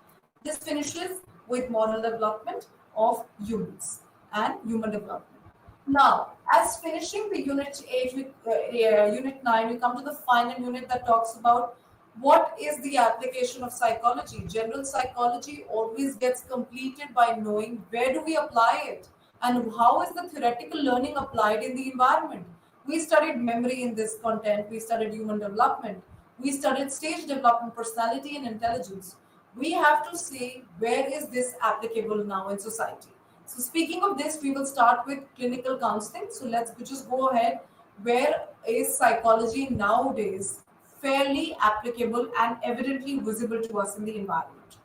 This finishes with moral development of humans and human development. Now, as finishing the unit 8, unit 9, we come to the final unit that talks about what is the application of psychology. General psychology always gets completed by knowing where do we apply it and how is the theoretical learning applied in the environment. We studied memory in this content, we studied human development, we studied stage development, personality, and intelligence. We have to see where is this applicable now in society. So speaking of this, we will start with clinical counseling. So let's just go ahead. Where is psychology nowadays fairly applicable and evidently visible to us in the environment?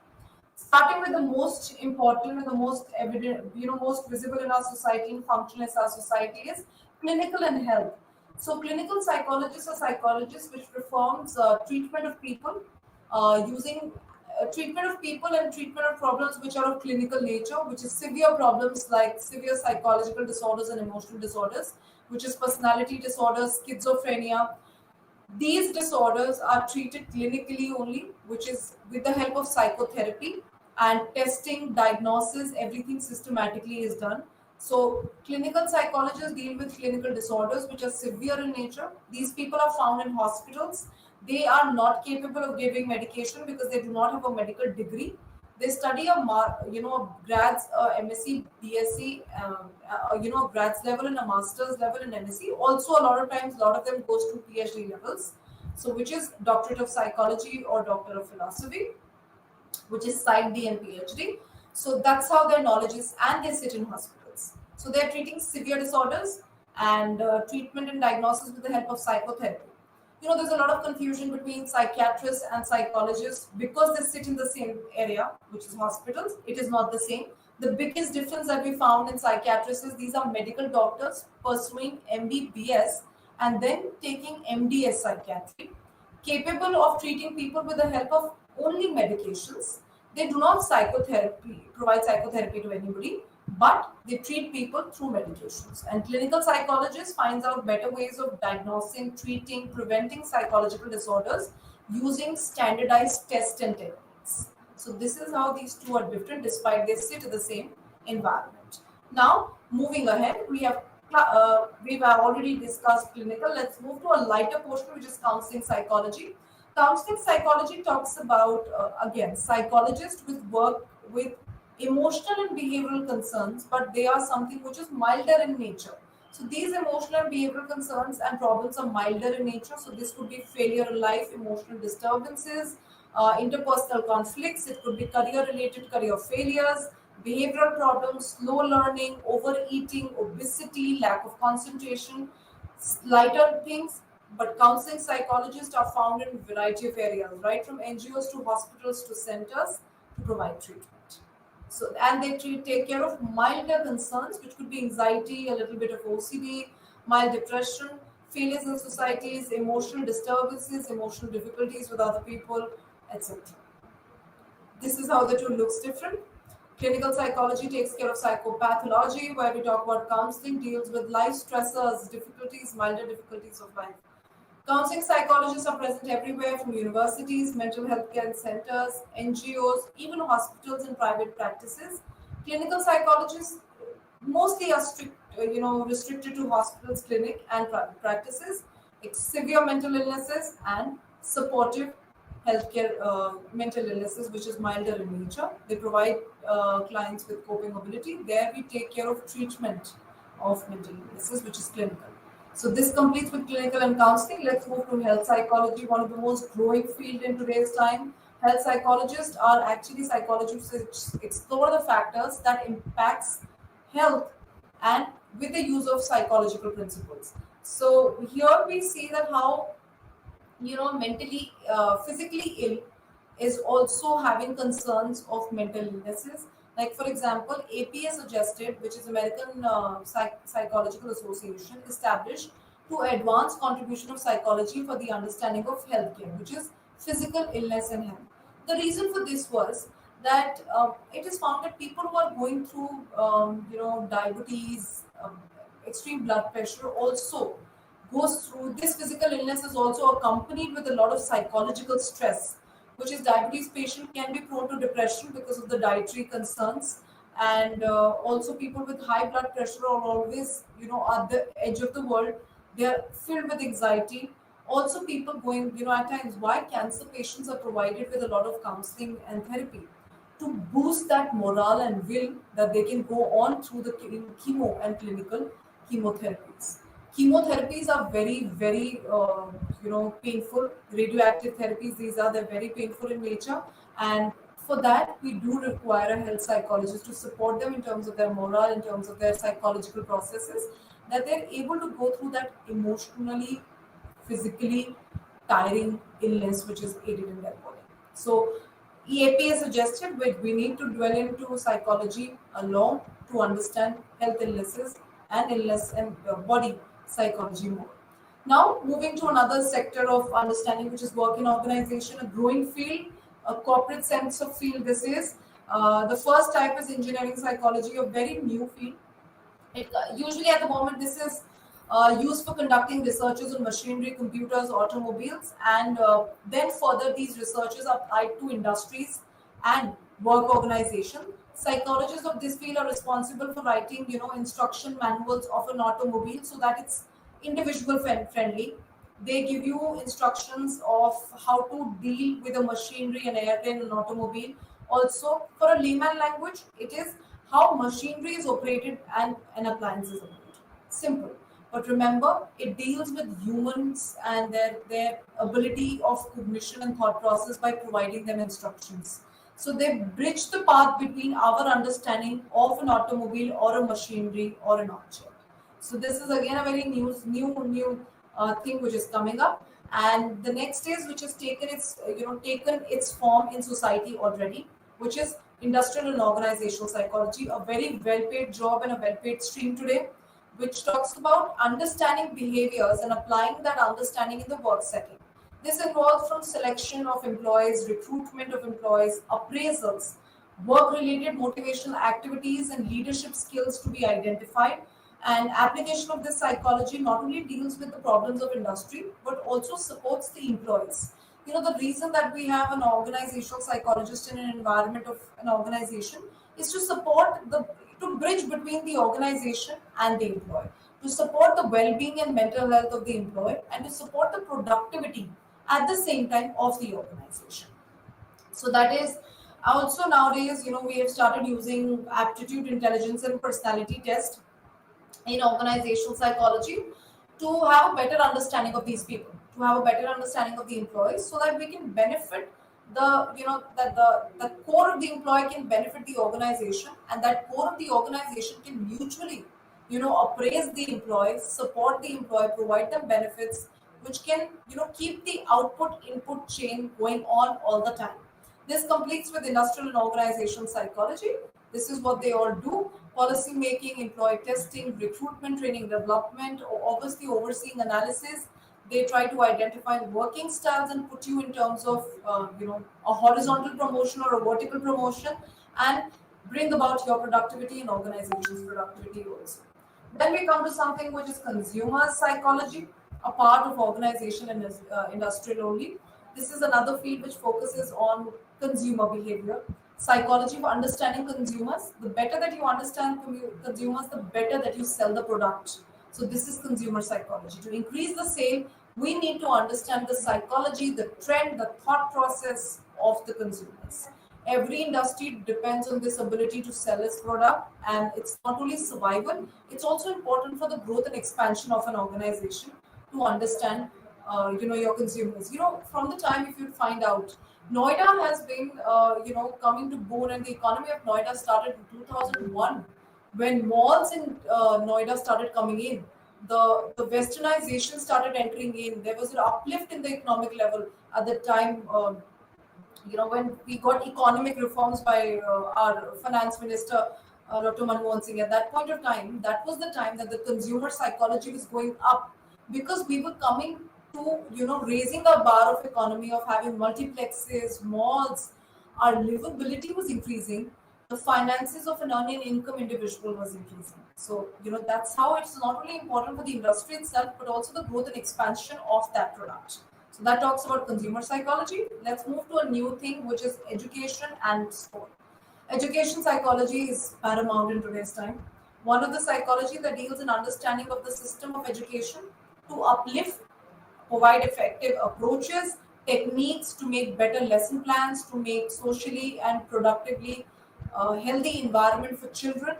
Starting with the most important and the most evident, most visible in our society and function as our society is clinical and health. So clinical psychologists are psychologists which performs treatment of people using treatment of people and treatment of problems which are of clinical nature, which is severe problems like severe psychological disorders and emotional disorders, which is personality disorders, schizophrenia. These disorders are treated clinically only, which is with the help of psychotherapy and testing, diagnosis, everything systematically is done. So clinical psychologists deal with clinical disorders which are severe in nature. These people are found in hospitals. They are not capable of giving medication because they do not have a medical degree. They study grads, MSc, BSc, grads level and a master's level in MSc. Also, a lot of times, a lot of them goes to PhD levels. So, which is Doctorate of Psychology or Doctor of Philosophy, which is Psych D and PhD. So that's how their knowledge is, and they sit in hospitals. So they're treating severe disorders and treatment and diagnosis with the help of psychotherapy. There's a lot of confusion between psychiatrists and psychologists because they sit in the same area, which is hospitals. It is not the same. The biggest difference that we found in psychiatrists is these are medical doctors pursuing MBBS and then taking MDS psychiatry, capable of treating people with the help of only medications. They do not provide psychotherapy to anybody, but they treat people through medications. And clinical psychologists finds out better ways of diagnosing, treating, preventing psychological disorders using standardized tests and techniques. So this is how these two are different despite they sit in the same environment. Now, moving ahead, we've already discussed clinical. Let's move to a lighter portion, which is counseling psychology. Counseling psychology talks about, again, psychologists with work with emotional and behavioral concerns, but they are something which is milder in nature. So these emotional and behavioral concerns and problems are milder in nature. So this could be failure in life, emotional disturbances, interpersonal conflicts. It could be career-related career failures, behavioral problems, slow learning, overeating, obesity, lack of concentration, lighter things. But counseling psychologists are found in a variety of areas, right from NGOs to hospitals to centers to provide treatment. So, and they take care of milder concerns, which could be anxiety, a little bit of OCD, mild depression, failures in societies, emotional disturbances, emotional difficulties with other people, etc. This is how the two looks different. Clinical psychology takes care of psychopathology, where we talk about counseling, deals with life stressors, difficulties, milder difficulties of life. Counseling psychologists are present everywhere from universities, mental health care centers, NGOs, even hospitals and private practices. Clinical psychologists mostly are restricted to hospitals, clinic, and private practices. It's severe mental illnesses and supportive healthcare mental illnesses, which is milder in nature. They provide clients with coping ability. There we take care of treatment of mental illnesses, which is clinical. So this completes with clinical and counseling. Let's move to health psychology, one of the most growing field in today's time. Health psychologists are actually psychologists which explore the factors that impacts health and with the use of psychological principles. So here we see that how mentally physically ill is also having concerns of mental illnesses. Like for example, APA suggested, which is American Psychological Association, established to advance contribution of psychology for the understanding of healthcare, which is physical illness and health. The reason for this was that it is found that people who are going through diabetes, extreme blood pressure also goes through this physical illness is also accompanied with a lot of psychological stress, which is diabetes patient can be prone to depression because of the dietary concerns, and also people with high blood pressure are always at the edge of the world. They are filled with anxiety. Also people going at times why cancer patients are provided with a lot of counseling and therapy to boost that morale and will that they can go on through the chemo and clinical chemotherapies. Chemotherapies are very, very, painful. Radioactive therapies, these are, they're very painful in nature. And for that, we do require a health psychologist to support them in terms of their morale, in terms of their psychological processes, that they're able to go through that emotionally, physically tiring illness which is aided in their body. So EAPA suggested we need to dwell into psychology alone to understand health illnesses and illness and body psychology more. Now, moving to another sector of understanding, which is work in organization, a growing field, a corporate sense of field. This is the first type is engineering psychology, a very new field. Usually at the moment, this is used for conducting researches on machinery, computers, automobiles, and then further these researches are applied to industries and work organization. Psychologists of this field are responsible for writing, instruction manuals of an automobile so that it's individual friendly. They give you instructions of how to deal with a machinery, an airplane, an automobile. Also, for a layman language, it is how machinery is operated and an appliance is operated. Simple. But remember, it deals with humans and their ability of cognition and thought process by providing them instructions. So they bridge the path between our understanding of an automobile or a machinery or an object. So this is again a very new thing which is coming up. And the next is which has taken its taken its form in society already, which is Industrial and Organizational Psychology, a very well-paid job and a well-paid stream today, which talks about understanding behaviors and applying that understanding in the work setting. This involves from selection of employees, recruitment of employees, appraisals, work-related motivational activities, and leadership skills to be identified. And application of this psychology not only deals with the problems of industry, but also supports the employees. The reason that we have an organizational psychologist in an environment of an organization is to support to bridge between the organization and the employee, to support the well-being and mental health of the employee, and to support the productivity at the same time of the organization. So that is also nowadays, we have started using aptitude, intelligence, and personality test in organizational psychology to have a better understanding of these people, to have a better understanding of the employees, so that we can benefit that the core of the employee can benefit the organization, and that core of the organization can mutually appraise the employees, support the employee, provide them benefits, which can keep the output input chain going on all the time. This completes with industrial and organizational psychology. This is what they all do: policy making, employee testing, recruitment, training, development, or obviously overseeing analysis. They try to identify working styles and put you in terms of a horizontal promotion or a vertical promotion, and bring about your productivity and organization's productivity also. Then we come to something which is consumer psychology, a part of organization and industrial only. This is another field which focuses on consumer behavior, psychology for understanding consumers. The better that you understand consumers, the better that you sell the product. So this is consumer psychology. To increase the sale, we need to understand the psychology, the trend, the thought process of the consumers. Every industry depends on this ability to sell its product, and it's not only survival, it's also important for the growth and expansion of an organization to understand your consumers. From the time, if you find out, Noida has been coming to boom, and the economy of Noida started in 2001 when malls in Noida started coming in. The westernization started entering in. There was an uplift in the economic level at the time. When we got economic reforms by our finance minister, Dr. Manmohan Singh, at that point of time, that was the time that the consumer psychology was going up, because we were coming to, raising our bar of economy, of having multiplexes, malls. Our livability was increasing. The finances of an earning income individual was increasing. So, that's how it's not only important for the industry itself, but also the growth and expansion of that product. So that talks about consumer psychology. Let's move to a new thing, which is education and sport. Education psychology is paramount in today's time. One of the psychology that deals in understanding of the system of education to uplift, provide effective approaches, techniques to make better lesson plans, to make socially and productively healthy environment for children.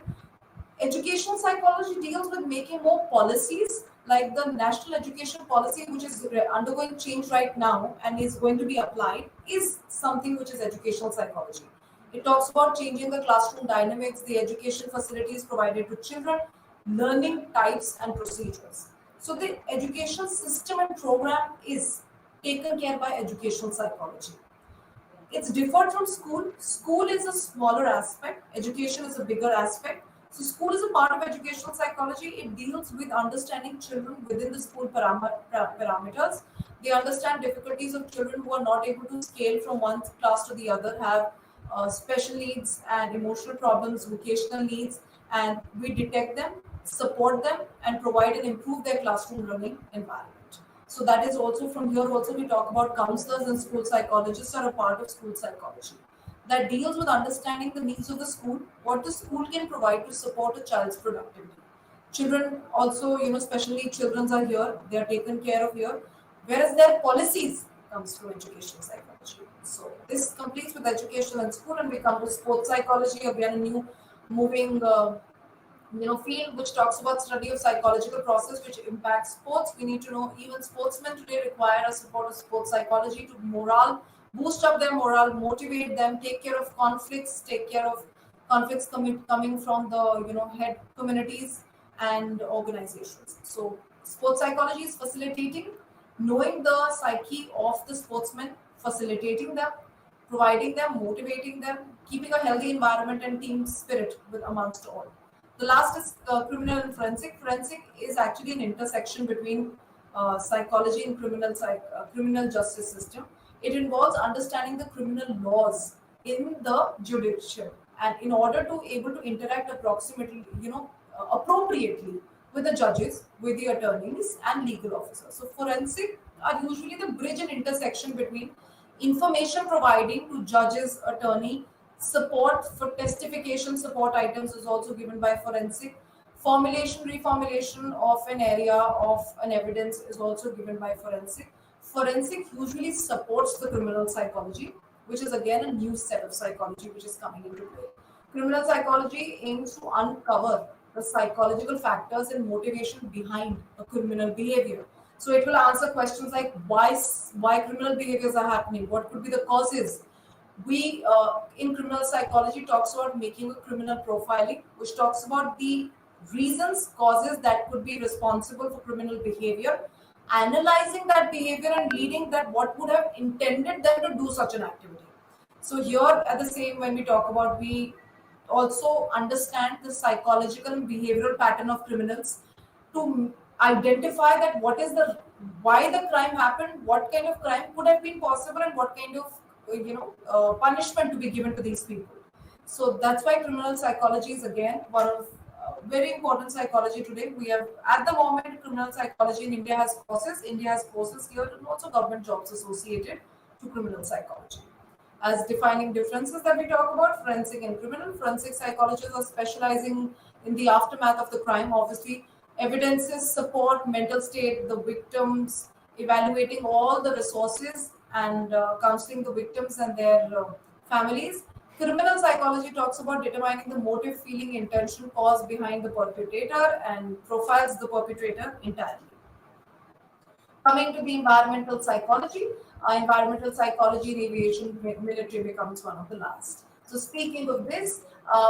Educational psychology deals with making more policies, like the national education policy, which is undergoing change right now and is going to be applied, is something which is educational psychology. It talks about changing the classroom dynamics, the education facilities provided to children, learning types and procedures. So the education system and program is taken care by educational psychology. It's different from school. School is a smaller aspect, education is a bigger aspect. So school is a part of educational psychology. It deals with understanding children within the school parameters. They understand difficulties of children who are not able to scale from one class to the other, have special needs and emotional problems, vocational needs, and we detect them, support them, and provide and improve their classroom learning environment. So that is also, from here also we talk about counselors and school psychologists are a part of school psychology that deals with understanding the needs of the school, what the school can provide to support a child's productivity. Children also, especially children are here, they are taken care of here, whereas their policies comes from educational psychology. So this completes with education and school, and we come to sports psychology, again a new moving field which talks about study of psychological process which impacts sports. We need to know even sportsmen today require a support of sports psychology to morale, boost up their morale, motivate them, take care of conflicts, take care of conflicts coming from the head communities and organizations. So sports psychology is facilitating, knowing the psyche of the sportsman, facilitating them, providing them, motivating them, keeping a healthy environment and team spirit with amongst all. The last is criminal and forensic. Forensic is actually an intersection between psychology and criminal justice system. It involves understanding the criminal laws in the judicial, and in order to able to interact approximately, appropriately with the judges, with the attorneys and legal officers. So forensic are usually the bridge and intersection between information providing to judges, attorney, support for testification support items is also given by forensic. Formulation, reformulation of an area of an evidence is also given by forensic. Forensic usually supports the criminal psychology, which is again a new set of psychology which is coming into play. Criminal psychology aims to uncover the psychological factors and motivation behind a criminal behavior. So it will answer questions like why criminal behaviors are happening, what could be the causes. We in criminal psychology talks about making a criminal profiling, which talks about the reasons, causes that could be responsible for criminal behavior, analyzing that behavior and leading that what would have intended them to do such an activity. So here at the same, when we talk about, we also understand the psychological and behavioral pattern of criminals to identify that what is the why the crime happened, what kind of crime could have been possible, and what kind of punishment to be given to these people. So that's why criminal psychology is again one of very important psychology today. We have at the moment criminal psychology in India has courses. India has courses here and also government jobs associated to criminal psychology. As defining differences that we talk about, forensic and criminal. Forensic psychologists are specializing in the aftermath of the crime. Obviously, evidences, support, mental state, the victims, evaluating all the resources and counseling the victims and their families. Criminal psychology talks about determining the motive, feeling, intention, cause behind the perpetrator and profiles the perpetrator entirely. Coming to the environmental psychology in aviation, military becomes one of the last. So speaking of this,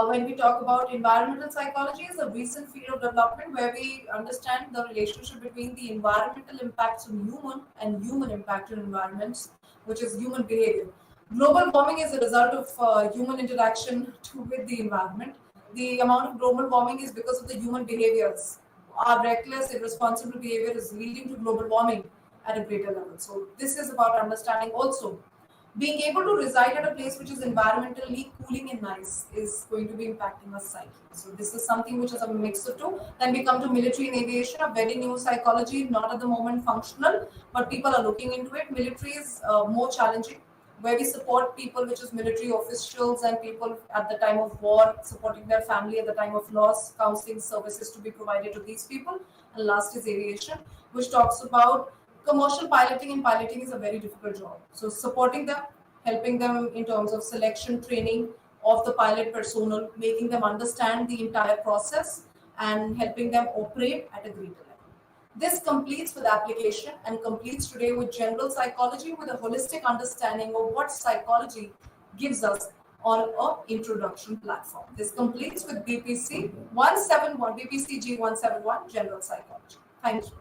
when we talk about environmental psychology, is a recent field of development where we understand the relationship between the environmental impacts on human and human impact on environments, which is human behavior. Global warming is a result of human interaction with the environment. The amount of global warming is because of the human behaviors. Our reckless, irresponsible behavior is leading to global warming at a greater level. So this is about understanding also. Being able to reside at a place which is environmentally cooling and nice is going to be impacting our psyche. So this is something which is a mix of two. Then we come to military and aviation, a very new psychology, not at the moment functional, but people are looking into it. Military is more challenging, where we support people, which is military officials and people at the time of war, supporting their family at the time of loss, counseling services to be provided to these people. And last is aviation, which talks about commercial piloting, and piloting is a very difficult job. So supporting them, helping them in terms of selection, training of the pilot personnel, making them understand the entire process and helping them operate at a greater level. This completes with application and completes today with general psychology with a holistic understanding of what psychology gives us on a introduction platform. This completes with BPC 171, BPCG 171, general psychology. Thank you.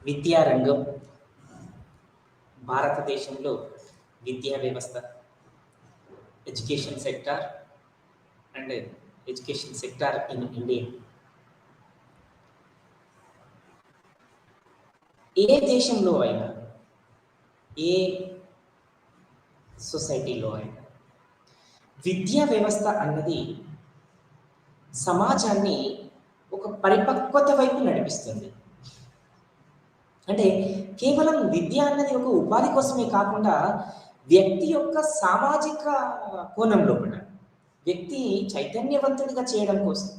విద్యారంగం భారతదేశంలో విద్యా వ్యవస్థ, education sector and education sector in India. ఏ దేశంలో అయినా, ఏ సొసైటీలో అయినా విద్యా వ్యవస్థ అన్నది సమాజాన్ని ఒక పరిపక్వత వైపు నడిపిస్తుంది. అంటే కేవలం విద్య అన్నది ఒక ఉపాధి కోసమే కాకుండా వ్యక్తి యొక్క సామాజిక కోణంలో కూడా వ్యక్తి చైతన్యవంతుడిగా చేయడం కోసం,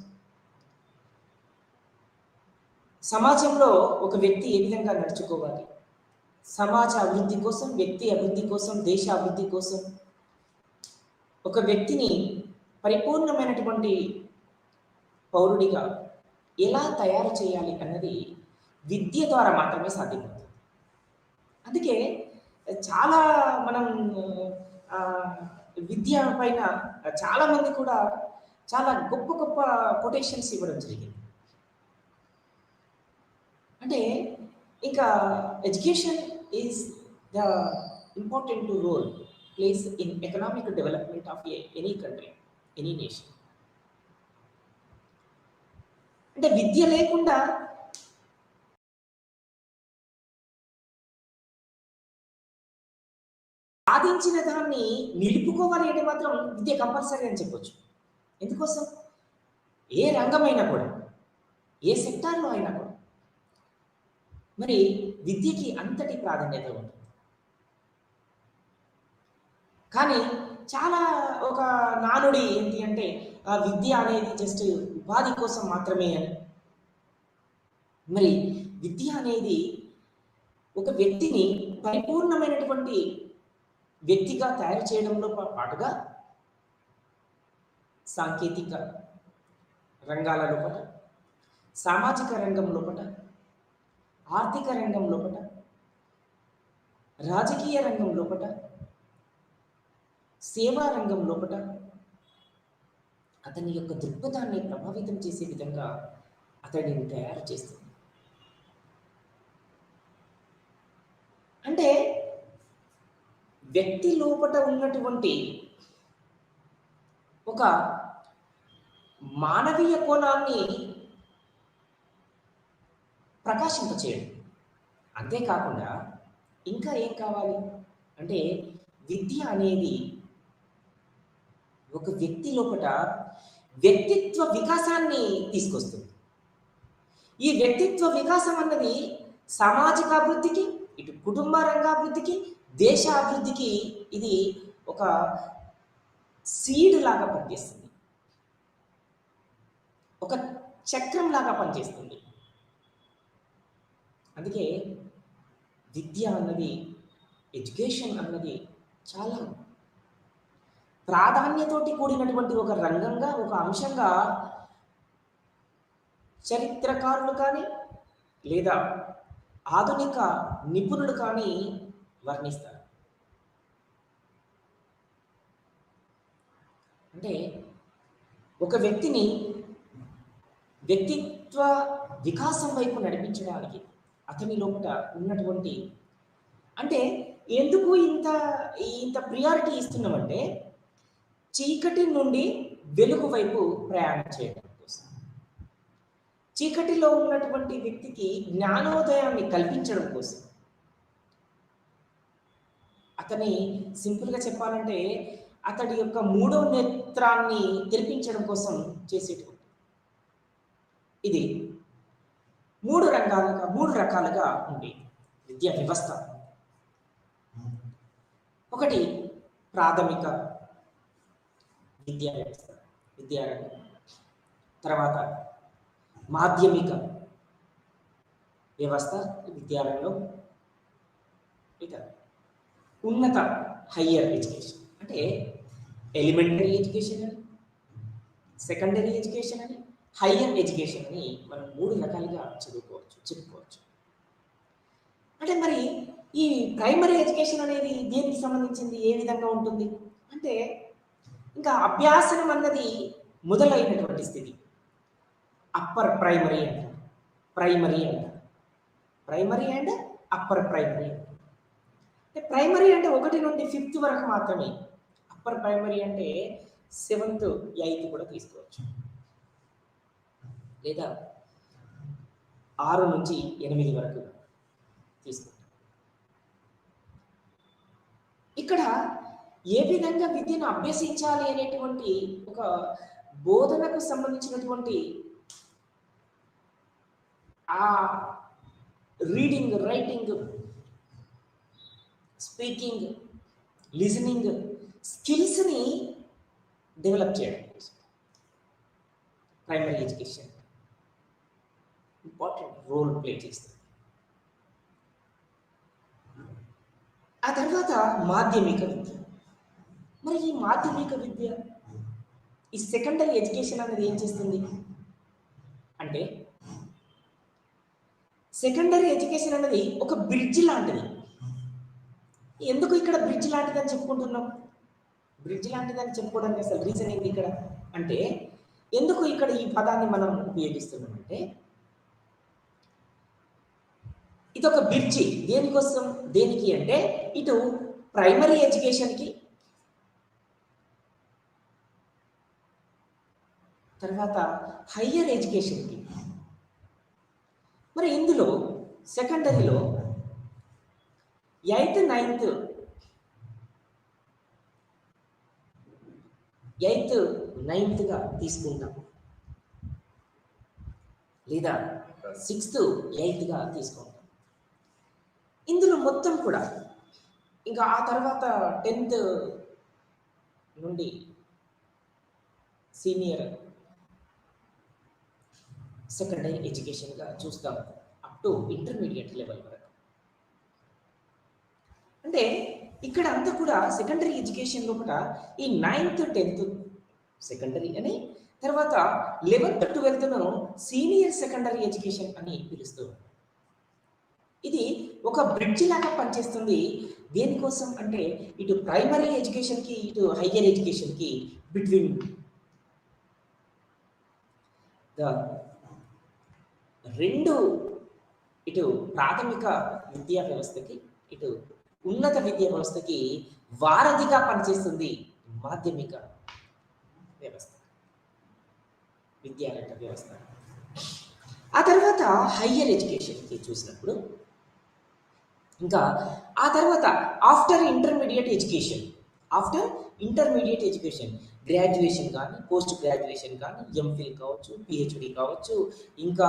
సమాజంలో ఒక వ్యక్తి ఏ విధంగా నడుచుకోవాలి, సమాజ అభివృద్ధి కోసం, వ్యక్తి అభివృద్ధి కోసం, దేశ అభివృద్ధి కోసం ఒక వ్యక్తిని పరిపూర్ణమైనటువంటి పౌరుడిగా ఎలా తయారు చేయాలి అన్నది విద్య ద్వారా మాత్రమే సాధ్యమవుతుంది. అందుకే చాలా మనం విద్య పైన చాలామంది కూడా చాలా గొప్ప గొప్ప కొటేషన్స్ ఇవ్వడం జరిగింది. అంటే ఇంకా education is the important role plays in economic development of any country, any nation. అంటే విద్య లేకుండా సాధించిన దాన్ని నిలుపుకోవాలి అంటే మాత్రం విద్య కంపల్సరీ అని చెప్పొచ్చు. ఎందుకోసం? ఏ రంగమైనా కూడా, ఏ సెక్టార్లో అయినా కూడా మరి విద్యకి అంతటి ప్రాధాన్యత ఉంటుంది. కానీ చాలా ఒక నానుడి ఏంటి అంటే విద్య అనేది జస్ట్ ఉపాధి కోసం మాత్రమే అని. మరి విద్య అనేది ఒక వ్యక్తిని పరిపూర్ణమైనటువంటి వ్యక్తిగా తయారు చేయడంలో పాటుగా సాంకేతిక రంగాల లోపల, సామాజిక రంగం లోపల, ఆర్థిక రంగం లోపల, రాజకీయ రంగం లోపల, సేవా రంగం లోపల అతని యొక్క దృక్పథాన్ని ప్రభావితం చేసే విధంగా అతడిని తయారు చేస్తుంది. అంటే వ్యక్తి లోపల ఉన్నటువంటి ఒక మానవీయ కోణాన్ని ప్రకాశింపచేయడం. అంతేకాకుండా ఇంకా ఏం కావాలి అంటే విద్య అనేది ఒక వ్యక్తి లోపల వ్యక్తిత్వ వికాసాన్ని తీసుకొస్తుంది. ఈ వ్యక్తిత్వ వికాసం అన్నది సామాజిక అభివృద్ధికి, ఇటు కుటుంబ రంగాభివృద్ధికి, దేశ అభివృద్ధికి ఇది ఒక సీడ్ లాగా పనిచేస్తుంది, ఒక చక్రం లాగా పనిచేస్తుంది. అందుకే విద్య అన్నది, ఎడ్యుకేషన్ అన్నది చాలా ప్రాధాన్యతోటి కూడినటువంటి ఒక రంగంగా, ఒక అంశంగా చరిత్రకారులు కానీ లేదా ఆధునిక నిపుణులు కానీ వర్ణిస్తారు. అంటే ఒక వ్యక్తిని వ్యక్తిత్వ వికాసం వైపు నడిపించడానికి అతని లోపల ఉన్నటువంటి, అంటే ఎందుకు ఇంత ప్రియారిటీ ఇస్తున్నామంటే చీకటి నుండి వెలుగు వైపు ప్రయాణం చేయడం కోసం, చీకటిలో ఉన్నటువంటి వ్యక్తికి జ్ఞానోదయాన్ని కల్పించడం కోసం, అతని సింపుల్గా చెప్పాలంటే అతడి యొక్క మూడో నేత్రాన్ని తెరిపించడం కోసం చేసేటువంటి ఇది మూడు రకాలుగా ఉంది విద్యా వ్యవస్థ. ఒకటి ప్రాథమిక విద్యా వ్యవస్థ, విద్యారంగం. తర్వాత మాధ్యమిక వ్యవస్థ, విద్యారంగం. ఇక ఉన్నత హయ్యర్ ఎడ్యుకేషన్, అంటే ఎలిమెంటరీ ఎడ్యుకేషన్ అని, సెకండరీ ఎడ్యుకేషన్ అని, హయ్యర్ ఎడ్యుకేషన్ అని మనం మూడు రకాలుగా చెప్పుకోవచ్చు. అంటే మరి ఈ ప్రైమరీ ఎడ్యుకేషన్ అనేది దేనికి సంబంధించింది, ఏ విధంగా ఉంటుంది అంటే ఇంకా అభ్యాసనం అన్నది మొదలైనటువంటి స్థితి అప్పర్ ప్రైమరీ అంటారు, ప్రైమరీ అంటారు. Primary and upper primary. అంటే ప్రైమరీ అంటే 1 నుండి 5th వరకు మాత్రమే. అప్పర్ ప్రైమరీ అంటే 7th 8th కూడా తీసుకోవచ్చు, లేదా 6 నుంచి 8 వరకు తీసుకోవచ్చు. ఇక్కడ ఏ విధంగా విద్యను అభ్యసించాలి అనేటువంటి ఒక బోధనకు సంబంధించినటువంటి ఆ రీడింగ్, రైటింగ్, స్పీకింగ్, లిజనింగ్ స్కిల్స్ని డెవలప్ చేయడం primary education important role play చేస్తుంది. ఆ తర్వాత మాధ్యమిక విద్య. మరి ఈ మాధ్యమిక విద్య, ఈ సెకండరీ ఎడ్యుకేషన్ అనేది ఏం చేస్తుంది అంటే, సెకండరీ ఎడ్యుకేషన్ అనేది ఒక బ్రిడ్జ్ లాంటిది. ఎందుకు ఇక్కడ బ్రిడ్జ్ లాంటిది అని చెప్పుకుంటున్నాం? బ్రిడ్జ్ లాంటిది అని చెప్పుకోవడానికి అసలు రీజన్ ఏంటి ఇక్కడ అంటే, ఎందుకు ఇక్కడ ఈ పదాన్ని మనం ఉపయోగిస్తున్నాం అంటే, ఇది ఒక బ్రిడ్జి. దేనికోసం? దేనికి అంటే, ఇటు ప్రైమరీ ఎడ్యుకేషన్కి, తర్వాత హయ్యర్ ఎడ్యుకేషన్కి. మరి ఇందులో సెకండరీలో 8th 9th తీసుకుంటాం, లేదా 6th 8th తీసుకుంటాం. ఇందులో మొత్తం కూడా ఇంకా ఆ తర్వాత 10th నుండి సీనియర్ సెకండరీ ఎడ్యుకేషన్గా చూస్తాం, అప్ టు ఇంటర్మీడియట్ లెవెల్ వరకు. అంటే ఇక్కడ అంతా కూడా సెకండరీ ఎడ్యుకేషన్ లోపల ఈ 9th 10th సెకండరీ అని, తర్వాత 11th 12th senior secondary education అని పిలుస్తూ, ఇది ఒక బ్రిడ్జ్ లాగా పనిచేస్తుంది. దేనికోసం అంటే, ఇటు ప్రైమరీ ఎడ్యుకేషన్కి, ఇటు హయ్యర్ ఎడ్యుకేషన్కి బిట్వీన్ ద రెండు, ఇటు ప్రాథమిక విద్యా వ్యవస్థకి, ఇటు ఉన్నత విద్యా వ్యవస్థకి వారధిగా పనిచేస్తుంది మాధ్యమిక వ్యవస్థ, విద్యారంగ వ్యవస్థ. ఆ తర్వాత హయ్యర్ ఎడ్యుకేషన్కి చూసినప్పుడు, ఇంకా ఆ తర్వాత ఆఫ్టర్ ఇంటర్మీడియట్ ఎడ్యుకేషన్, గ్రాడ్యుయేషన్ కానీ, పోస్ట్ గ్రాడ్యుయేషన్ కానీ, ఎంఫిల్ కావచ్చు, పిహెచ్డి కావచ్చు, ఇంకా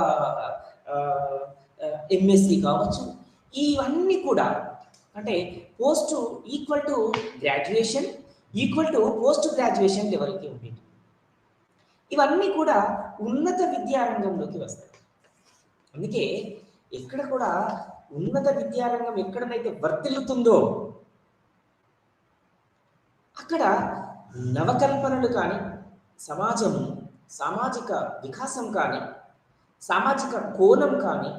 ఎంఎస్సి కావచ్చు, ఇవన్నీ కూడా అంటే post equal to graduation equal to post graduation లెవెల్కి ఉంటుంది. ఇవన్నీ కూడా ఉన్నత విద్యారంగంలోకి వస్తాయి. అందుకే ఎక్కడ కూడా ఉన్నత విద్యారంగం ఎక్కడనైతే వర్తిల్లుతుందో అక్కడ నవకల్పనలు కానీ, సమాజము, సామాజిక వికాసం కానీ, సామాజిక కోణం కానీ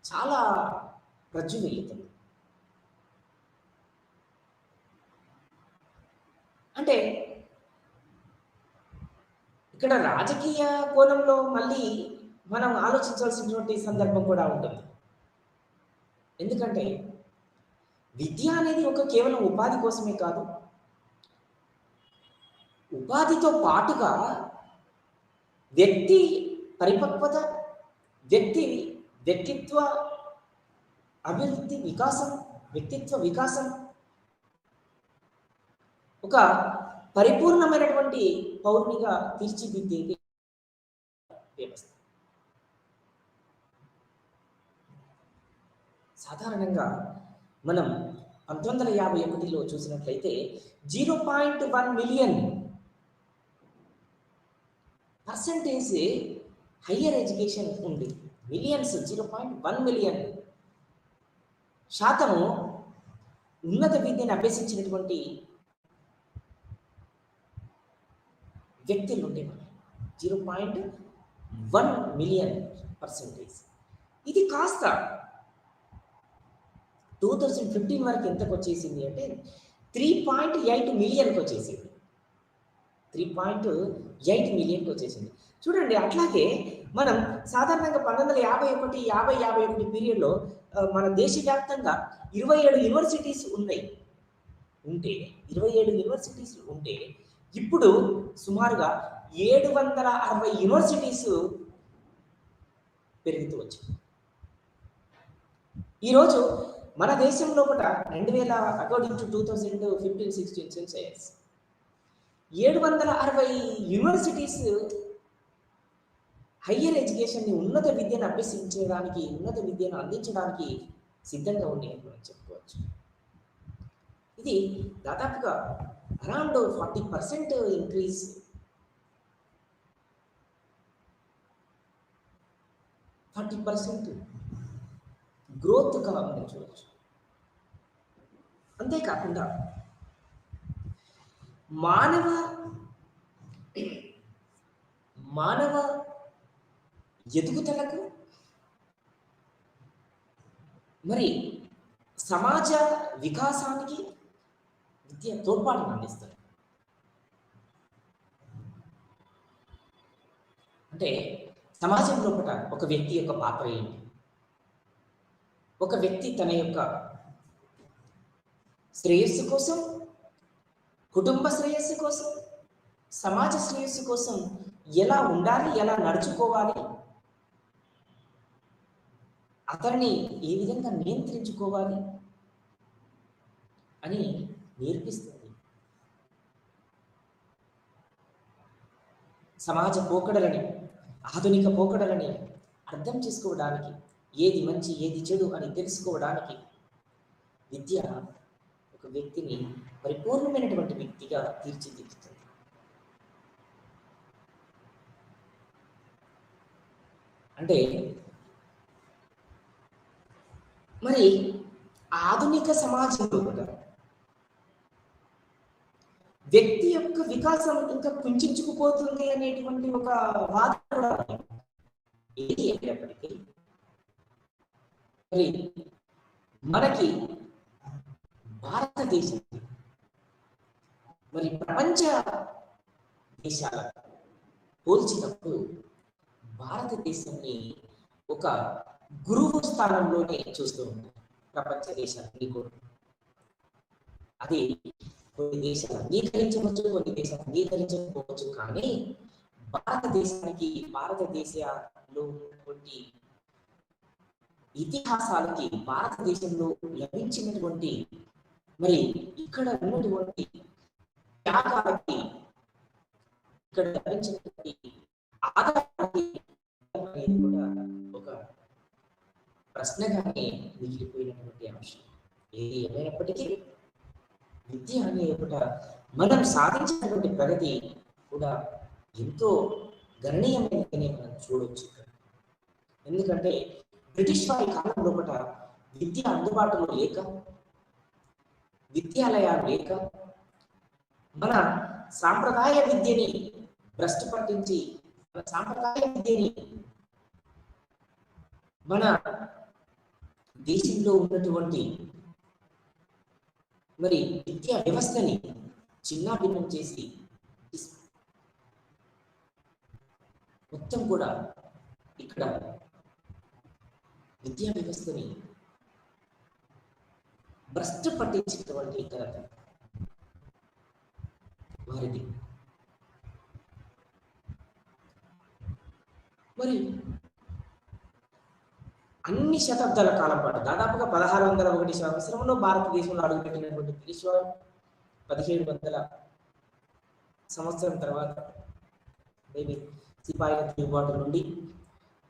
చాలా ప్రజ్వలితుంది. అంటే ఇక్కడ రాజకీయ కోణంలో మళ్ళీ మనం ఆలోచించాల్సినటువంటి సందర్భం కూడా ఉంటుంది. ఎందుకంటే విద్య అనేది ఒక కేవలం ఉపాధి కోసమే కాదు, ఉపాధితో పాటుగా వ్యక్తి పరిపక్వత, వ్యక్తిత్వ అభివృద్ధి, వ్యక్తిత్వ వికాసం, ఒక పరిపూర్ణమైనటువంటి పౌరునిగా తీర్చిదిద్దేది వ్యవస్థ. సాధారణంగా మనం 1951లో చూసినట్లయితే 0.1 మిలియన్ పర్సెంటేజ్ హయ్యర్ ఎడ్యుకేషన్ ఉంది. మిలియన్స్, 0.1 మిలియన్ శాతము ఉన్నత విద్యను అభ్యసించినటువంటి వ్యక్తులు ఉండేవారు. 0.1 మిలియన్ పర్సెంటేజ్. ఇది కాస్త 2015 వరకు ఎంతకు వచ్చేసింది అంటే 3.8 మిలియన్కి వచ్చేసింది. 3.8 మిలియన్కి వచ్చేసింది. చూడండి అట్లాగే మనం సాధారణంగా 1951, 51 పీరియడ్‌లో మన దేశవ్యాప్తంగా 27 యూనివర్సిటీస్ ఉన్నాయి. ఉంటే 27 యూనివర్సిటీస్ ఉంటే ఇప్పుడు సుమారుగా 760 యూనివర్సిటీస్ పెరుగుతూ వచ్చాయి. ఈరోజు మన దేశం లోపల 2000 according to 2015-16 census 760 universities higher ఎడ్యుకేషన్ని ఉన్నత విద్యను అభ్యసించడానికి, ఉన్నత విద్యను అందించడానికి సిద్ధంగా ఉన్నాయని మనం చెప్పుకోవచ్చు. ఇది దాదాపుగా అరౌండ్ 40% ఇంక్రీజ్. 40% గ్రోత్‌గా మనం చూడొచ్చు. అంతేకాకుండా మానవ మానవ ఎదుగుదలకు మరి సమాజ వికాసానికి విద్య తోడ్పాటును అందిస్తుంది. అంటే సమాజం లోపల ఒక వ్యక్తి యొక్క పాత్ర ఏంటి? ఒక వ్యక్తి తన యొక్క శ్రేయస్సు కోసం, కుటుంబ శ్రేయస్సు కోసం, సమాజ శ్రేయస్సు కోసం ఎలా ఉండాలి, ఎలా నడుచుకోవాలి, అతన్ని ఏ విధంగా నియంత్రించుకోవాలి అని నేర్పిస్తుంది. సమాజ పోకడలని, ఆధునిక పోకడలని అర్థం చేసుకోవడానికి, ఏది మంచి ఏది చెడు అని తెలుసుకోవడానికి విద్య ఒక వ్యక్తిని పరిపూర్ణమైనటువంటి వ్యక్తిగా తీర్చిదిద్దుతుంది. అంటే మరి ఆధునిక సమాజంలో కూడా వ్యక్తి యొక్క వికాసం ఇంకా కుంచుకుపోతుంది అనేటువంటి ఒక వాదన కూడా ఏది అయినప్పటికీ మరి మనకి భారతదేశం మరి ప్రపంచ దేశాల పోల్చినప్పుడు భారతదేశాన్ని ఒక గురువు స్థానంలోనే చూస్తూ ఉంటాం ప్రపంచ దేశాలన్నీ కూడా. అది కొన్ని దేశాలు అంగీకరించవచ్చు, కొన్ని దేశాలు అంగీకరించకపోవచ్చు. కానీ భారతదేశంలో ఉన్నటువంటి ఇతిహాసాలకి, భారతదేశంలో లభించినటువంటి మరి ఇక్కడ ఉన్నటువంటి త్యాగాలకి, ఇక్కడ లభించినటువంటి ఆధారాలకి కూడా ఒక ప్రశ్నగానే మిగిలిపోయినటువంటి అంశం. ఏది ఏమైనప్పటికీ విద్య అనే కూడా మనం సాధించినటువంటి ప్రగతి కూడా ఎంతో గణనీయమైనదని మనం చూడవచ్చు. ఎందుకంటే బ్రిటిష్ వారి కాలంలో కూడా విద్య అందుబాటులో లేక, విద్యాలయాలు లేక, మన సాంప్రదాయ విద్యని భ్రష్టు పట్టించి, మన సాంప్రదాయ విద్యని మన దేశంలో ఉన్నటువంటి మరి విద్యా వ్యవస్థని చిన్నాభిన్నం చేసి మొత్తం కూడా ఇక్కడ విద్యా వ్యవస్థని భ్రష్టు పట్టించినటువంటి ఘనత వారిది. మరి అన్ని శతాబ్దాల కాలం పాటు దాదాపుగా 1601 సంవత్సరంలో భారతదేశంలో అడుగుపెట్టినటువంటి బ్రిటిష్ వారు 1700 సంవత్సరం తర్వాత మేబీ సిపాయిల తిరుగుబాటు నుండి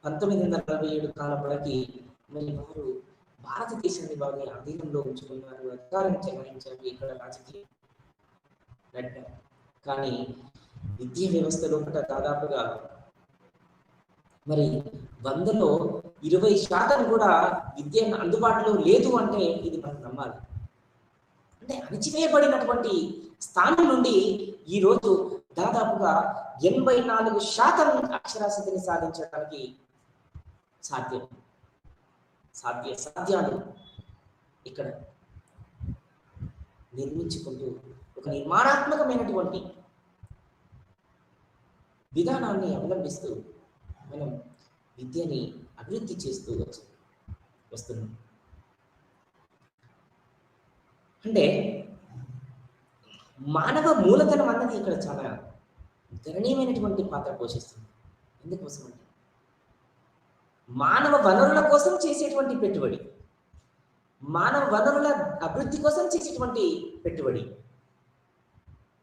1947 కాలం వరకు మరి వారు భారతదేశాన్ని వారి అధీనంలో ఉంచుకున్నారు, అధికారం చెలాయించారు, ఇక్కడ రాజకీయ నడిపారు. కానీ విద్యా వ్యవస్థలో కూడా దాదాపుగా మరి 100లో 20% కూడా విద్య అందుబాటులో లేదు అంటే ఇది మనం నమ్మాలి. అంటే అణచివేయబడినటువంటి స్థానం నుండి ఈరోజు దాదాపుగా 84% అక్షరాస్యతని సాధించడానికి సాధ్యాలు ఇక్కడ నిర్మించుకుంటూ ఒక నిర్మాణాత్మకమైనటువంటి విధానాన్ని అవలంబిస్తూ మనం విద్యని అభివృద్ధి చేస్తూ వస్తున్నాం. అంటే మానవ మూలధనం అన్నది ఇక్కడ చాలా గణనీయమైనటువంటి పాత్ర పోషిస్తుంది. ఎందుకోసం అంటే మానవ వనరుల కోసం చేసేటువంటి పెట్టుబడి, మానవ వనరుల అభివృద్ధి కోసం చేసేటువంటి పెట్టుబడి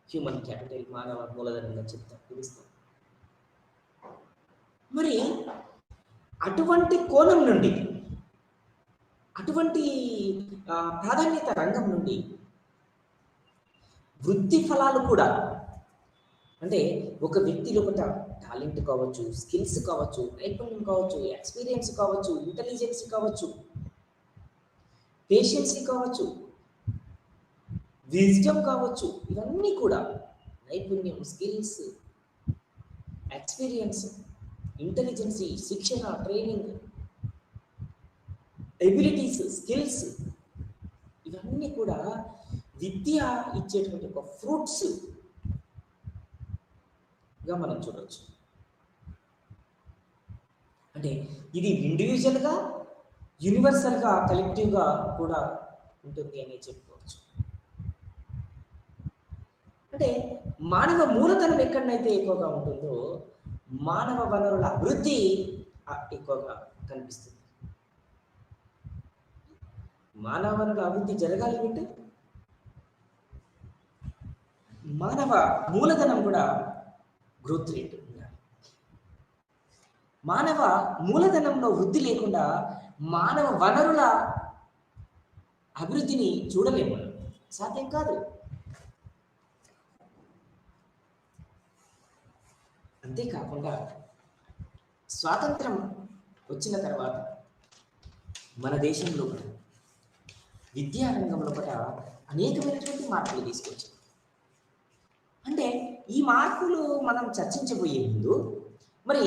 హ్యూమన్ క్యాపిటల్, మానవ మూలధనంగా పిలుస్తాం. మరి అటువంటి కోణం నుండి, అటువంటి ప్రాధాన్యత రంగం నుండి వృత్తి ఫలాలు కూడా, అంటే ఒక వ్యక్తి లోపల టాలెంట్ కావచ్చు, స్కిల్స్ కావచ్చు, నైపుణ్యం కావచ్చు, ఎక్స్పీరియన్స్ కావచ్చు, ఇంటెలిజెన్స్ కావచ్చు, పేషెన్సీ కావచ్చు, విజ్డమ్ కావచ్చు, ఇవన్నీ కూడా నైపుణ్యం, స్కిల్స్, ఎక్స్పీరియన్స్, ఇంటెలిజెన్సీ, శిక్షణ, ట్రైనింగ్, ఎబిలిటీస్, స్కిల్స్, ఇవన్నీ కూడా విద్య ఇచ్చేటువంటి ఒక ఫ్రూట్స్ గా మనం చూడవచ్చు. అంటే ఇది ఇండివిజువల్గా, యూనివర్సల్గా, కలెక్టివ్గా కూడా ఉంటుంది అని చెప్పుకోవచ్చు. అంటే మానవ మూలధనం ఎక్కడైతే ఎక్కువగా ఉంటుందో మానవ వనరుల అభివృద్ధి ఎక్కువగా కనిపిస్తుంది. మానవ వనరుల అభివృద్ధి జరగాలి అంటే మానవ మూలధనం కూడా గ్రోత్ రేట్ ఉండాలి. మానవ మూలధనంలో వృద్ధి లేకుండా మానవ వనరుల అభివృద్ధిని చూడలేము, సాధ్యం కాదు. అంతేకాకుండా స్వాతంత్రం వచ్చిన తర్వాత మన దేశంలో విద్యారంగంలో కూడా అనేకమైనటువంటి మార్పులు తీసుకొచ్చాయి. అంటే ఈ మార్పులు మనం చర్చించబోయే ముందు మరి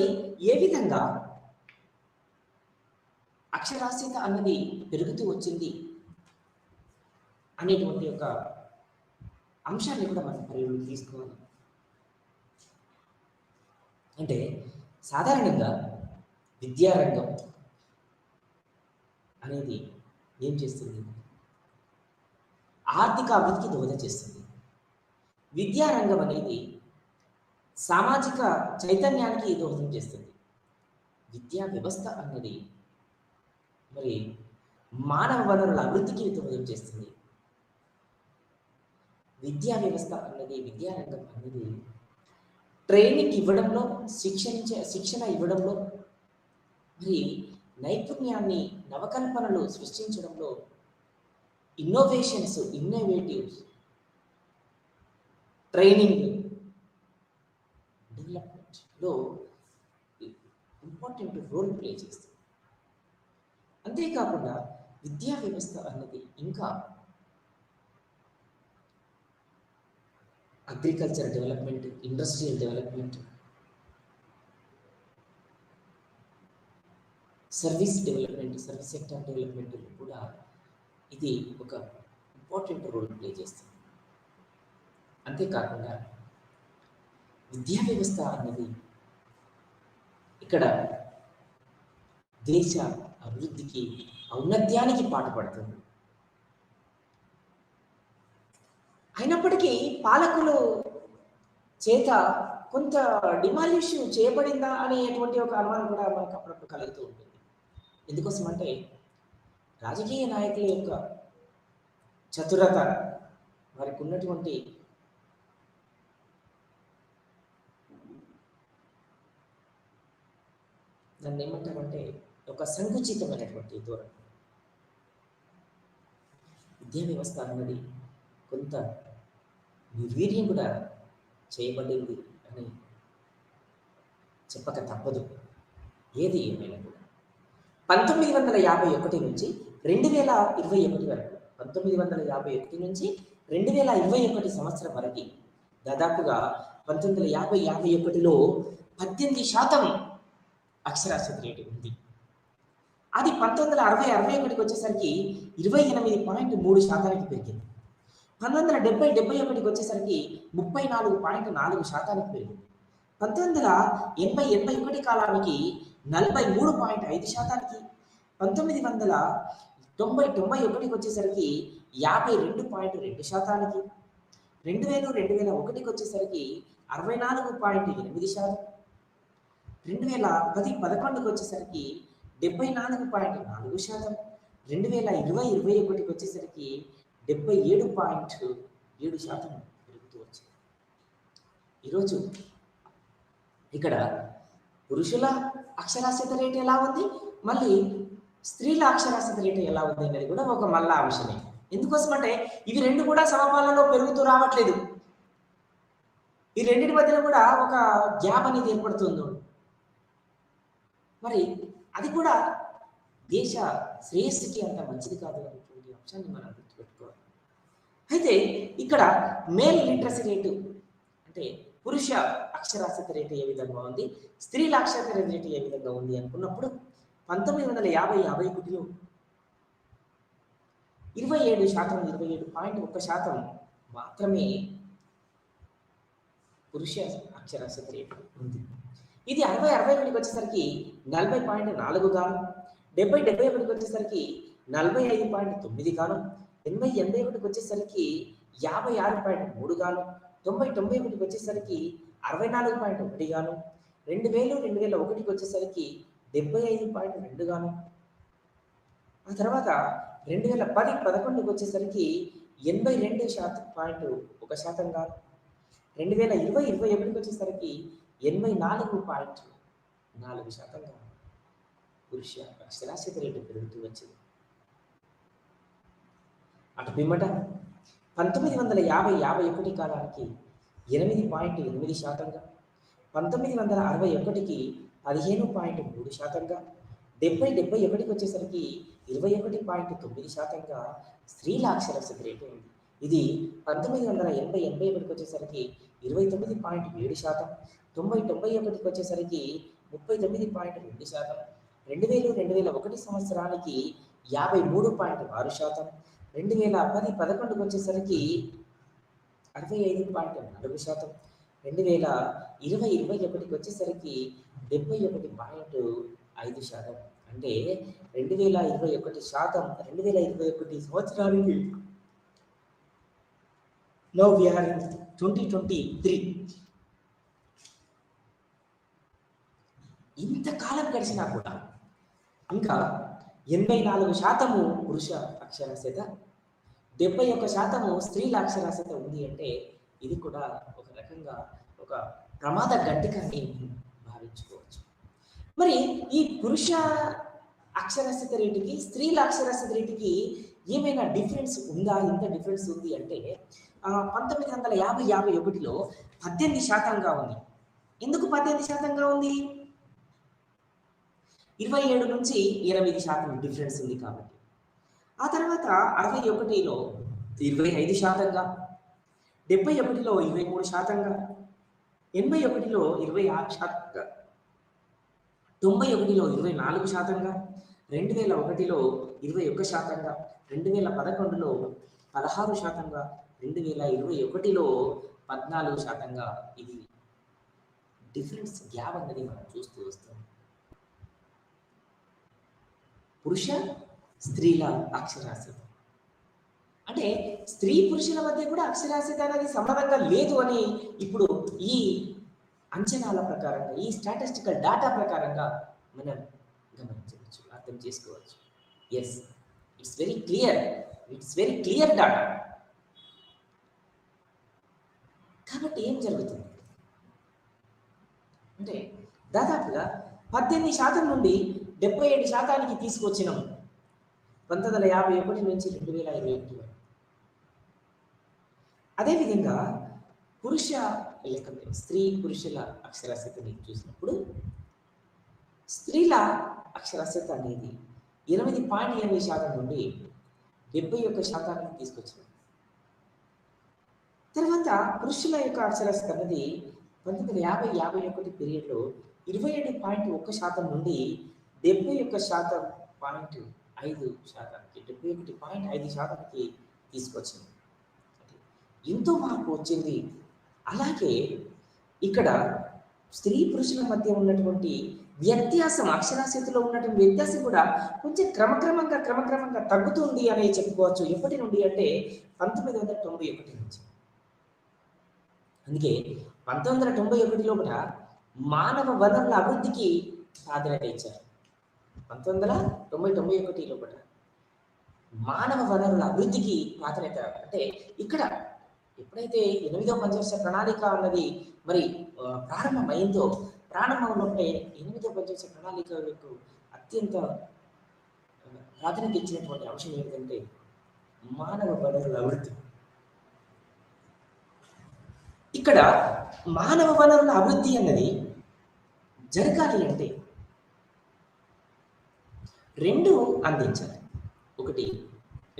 ఏ విధంగా అక్షరాస్యత అన్నది పెరుగుతూ వచ్చింది అనేటువంటి ఒక అంశాన్ని కూడా మనం పరిగణలోకి తీసుకోవాలి. అంటే సాధారణంగా విద్యారంగం అనేది ఏం చేస్తుంది? ఆర్థిక అభివృద్ధికి దోహదం చేస్తుంది. విద్యారంగం అనేది సామాజిక చైతన్యానికి దోహదం చేస్తుంది. విద్యా వ్యవస్థ అన్నది మరి మానవ వనరుల అభివృద్ధికి దోహదం చేస్తుంది. విద్యా వ్యవస్థ అన్నది, విద్యారంగం అన్నది ట్రైనింగ్ ఇవ్వడంలో, శిక్షణ ఇవ్వడంలో, మరి నైపుణ్యాన్ని, నవకల్పనలు సృష్టించడంలో, ఇన్నోవేషన్స్, ఇన్నోవేటివ్స్, ట్రైనింగ్, డెవలప్మెంట్లో ఇంపార్టెంట్ రోల్ ప్లే చేస్తుంది. అంతేకాకుండా విద్యా వ్యవస్థ అన్నది ఇంకా agriculture development, industrial development, service development, service sector development కూడా ఇది ఒక ఇంపార్టెంట్ రోల్ ప్లే చేస్తుంది. అంతేకాకుండా విద్యా వ్యవస్థ అన్నది ఇక్కడ దేశ అభివృద్ధికి, ఔన్నత్యానికి పాటుపడుతుంది. అయినప్పటికీ పాలకులు చేత కొంత డిమాలిష్యూ చేయబడిందా అనేటువంటి ఒక అనుమానం కూడా మనకు అప్పుడప్పుడు కలుగుతూ ఉంటుంది. ఎందుకోసం అంటే రాజకీయ నాయకుల యొక్క చతురత, వారికి ఉన్నటువంటి దాన్ని ఏమంటారంటే ఒక సంకుచితమైనటువంటి ధోరణి. విద్యా వ్యవస్థ అన్నది కొంత నిర్వీర్యం కూడా చేయబడింది అని చెప్పక తప్పదు. ఏది ఏమైనా కూడా 1951 నుంచి 2021 వరకు, 1951 నుంచి 2021 సంవత్సరం వరకు దాదాపుగా 1950-51లో 18% అక్షరాస్యత రేటు ఉంది. అది 1960-61 వచ్చేసరికి 28.3% పెరిగింది. 1970-71 వచ్చేసరికి 34.4% పెరిగింది. 1981 కాలానికి 43.5%, 1991 వచ్చేసరికి 52.2%, 2001 వచ్చేసరికి 64.8%, 2010-11 వచ్చేసరికి 74.4%, 2020-21 వచ్చేసరికి 77.7% పెరుగుతూ వచ్చింది. ఈరోజు ఇక్కడ పురుషుల అక్షరాస్యత రేటు ఎలా ఉంది, మళ్ళీ స్త్రీల అక్షరాస్యత రేటు ఎలా ఉంది అనేది కూడా ఒక మళ్ళా అంశమే. ఎందుకోసం అంటే ఇవి రెండు కూడా సమపాలలో పెరుగుతూ రావట్లేదు. ఈ రెండింటి మధ్యలో కూడా ఒక గ్యాప్ అనేది ఏర్పడుతుంది. మరి అది కూడా దేశ శ్రేయస్సుకి అంత మంచిది కాదు అనేటువంటి అంశాన్ని మనం గుర్తుపెట్టుకోవాలి. అయితే ఇక్కడ మేల్ లిటరసీ రేటు అంటే పురుష అక్షరాస్యత రేటు ఏ విధంగా ఉంది, స్త్రీల అక్షరాస్యత రేటు ఏ విధంగా ఉంది అనుకున్నప్పుడు 1950-51లో 27.1% మాత్రమే పురుష అక్షరాస్యత రేటు ఉంది. ఇది 60-61కి వచ్చేసరికి 40.4 గాను, 70-71కి వచ్చేసరికి 45.9 గాను, 80-81కి వచ్చేసరికి 56.3 గాను, 90-91కి వచ్చేసరికి 64.1 గాను, 2000-2001కి వచ్చేసరికి 75.2 గాను, ఆ తర్వాత 2010-11కి వచ్చేసరికి 82.1% గాను, 2020-21కి వచ్చేసరికి 84.4% గాను పురుష అక్షరాస్యత రేటు పెరుగుతూ వచ్చింది. అటు పిమ్మట 1950-51 కాలానికి 8.8%గా, 1961కి 15.3%గా, 70-71కి వచ్చేసరికి 21.9%గా స్త్రీల అక్షరాస్యత రేటు ఉంది. ఇది 1980-81కి వచ్చేసరికి 29.7%, 90-91కి వచ్చేసరికి 39.2%, 2000-2001 సంవత్సరానికి 53.6%, 2010-11కి వచ్చేసరికి 65.4%, 2020-21కి వచ్చేసరికి 71.5%. అంటే 2021 సంవత్సరానికి నౌ వి ఆర్ ఇన్ 2023. ఇంతకాలం గడిచినా కూడా ఇంకా 84% పురుష అక్షరాస్యత, 71% స్త్రీల అక్షరాస్యత ఉంది అంటే ఇది కూడా ఒక రకంగా ఒక ప్రమాద గట్టికని భావించుకోవచ్చు. మరి ఈ పురుష అక్షరాస్యత రేటుకి స్త్రీల అక్షరాస్యత రేటుకి ఏమైనా డిఫరెన్స్ ఉందా? ఎంత డిఫరెన్స్ ఉంది అంటే 1950-51లో 18%గా ఉంది. ఎందుకు 18%గా ఉంది? 27 నుంచి 8% డిఫరెన్స్ ఉంది కాబట్టి. ఆ తర్వాత 61లో 25%గా, 71లో 23%గా, 81లో 26%గా, 91లో 24%గా, 2001లో 21%గా, 2011లో 16%గా, 2021లో 14%గా ఇది డిఫరెన్స్ గ్యాప్ అనేది మనం చూస్తూ వస్తాం. పురుష స్త్రీల అక్షరాస్యత అంటే స్త్రీ పురుషుల మధ్య కూడా అక్షరాస్యత అనేది సమానంగా లేదు అని ఇప్పుడు ఈ అంచనాల ప్రకారంగా, ఈ స్టాటిస్టికల్ డేటా ప్రకారంగా మనం గమనించవచ్చు, అర్థం చేసుకోవచ్చు. Yes, it's very clear data. కాబట్టి ఏం జరుగుతుంది అంటే దాదాపుగా 18% నుండి 77%కి తీసుకొచ్చినాం 1951 నుంచి 2021 వరకు. అదేవిధంగా స్త్రీ పురుషుల అక్షరాస్యతని చూసినప్పుడు స్త్రీల అక్షరాస్యత అనేది 8.8% నుండి 71%కి తీసుకొచ్చినాం. తర్వాత పురుషుల యొక్క అక్షరాస్యత అనేది 1950-51 పీరియడ్లో 27.1% నుండి 71.5%కి తీసుకొచ్చింది. ఎంతో మార్పు వచ్చింది. అలాగే ఇక్కడ స్త్రీ పురుషుల మధ్య ఉన్నటువంటి వ్యత్యాసం, అక్షరాస్యతలో ఉన్నటువంటి వ్యత్యాసం కూడా కొంచెం క్రమక్రమంగా తగ్గుతుంది అని చెప్పుకోవచ్చు. ఎప్పటి నుండి అంటే 1991 నుంచి. అందుకే 1991 లోపల మానవ వనరుల అభివృద్ధికి ప్రాధాన్యత ఇచ్చారు. 1991 లోపల మానవ వనరుల అభివృద్ధికి ప్రాధాన్యత అంటే ఇక్కడ ఎప్పుడైతే 8వ పంచవర్ష ప్రణాళిక అన్నది మరి ప్రారంభమైందో, ప్రారంభంలోనే 8వ పంచవర్ష ప్రణాళికలకు అత్యంత ప్రాధాన్యత ఇచ్చినటువంటి అంశం ఏంటంటే మానవ వనరుల అభివృద్ధి. ఇక్కడ మానవ వనరుల అభివృద్ధి అన్నది జరగాలి అంటే 2 అందించాలి. 1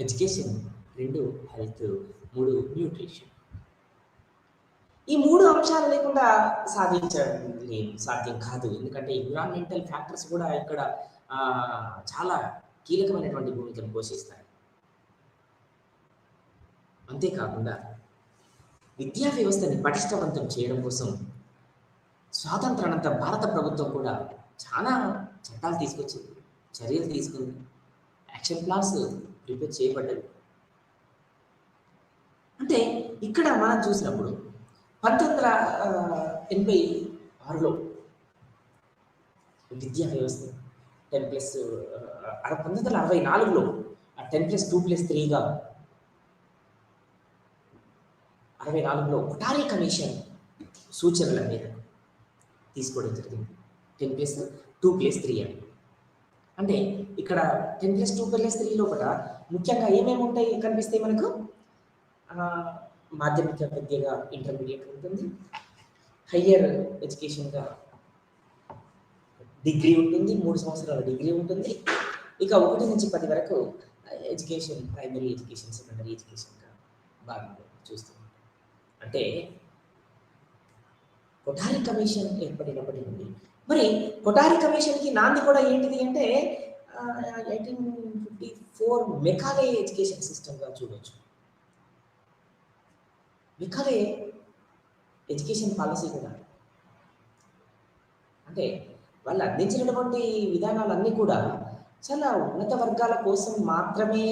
ఎడ్యుకేషన్, 2 హెల్త్, 3 న్యూట్రిషన్. ఈ 3 అంశాలు లేకుండా సాధ్యం కాదు. ఎందుకంటే ఎన్విరాన్మెంటల్ ఫ్యాక్టర్స్ కూడా ఇక్కడ చాలా కీలకమైనటువంటి భూమికను పోషిస్తాయి. అంతేకాకుండా విద్యా వ్యవస్థని పటిష్టవంతం చేయడం కోసం స్వాతంత్రానంతరం భారత ప్రభుత్వం కూడా చాలా చట్టాలు తీసుకొచ్చింది, చర్యలు తీసుకుంది, యాక్షన్ ప్లాన్స్ ప్రిపేర్ చేయబడ్డది. అంటే ఇక్కడ మనం చూసినప్పుడు 1986లో విద్యా వ్యవస్థ 1964లో 10+2+3గా 64లో కొఠారి కమిషన్ సూచనల మీద తీసుకోవడం జరిగింది. 10+2+3 అని. అంటే ఇక్కడ 10+2+3 లోపల ముఖ్యంగా ఏమేమి ఉంటాయి కనిపిస్తాయి మనకు? మాధ్యమిక విద్యగా ఇంటర్మీడియట్ ఉంటుంది, హయ్యర్ ఎడ్యుకేషన్గా డిగ్రీ ఉంటుంది, 3 సంవత్సరాల డిగ్రీ ఉంటుంది. ఇక 1 నుంచి 10 వరకు ఎడ్యుకేషన్, ప్రైమరీ ఎడ్యుకేషన్, సెకండరీ ఎడ్యుకేషన్గా భాగంగా చూస్తున్నాం. అంటే కొఠారి కమిషన్ ఏర్పడినప్పటి నుండి మరి కొఠారి కమిషన్కి నాంది కూడా ఏంటిది అంటే 1854 మెకాలే ఎడ్యుకేషన్ సిస్టమ్గా చూడవచ్చు. మెకాలే ఎడ్యుకేషన్ పాలసీ కూడా అంటే వాళ్ళు అందించినటువంటి విధానాలన్నీ కూడా చాలా ఉన్నత వర్గాల కోసం మాత్రమే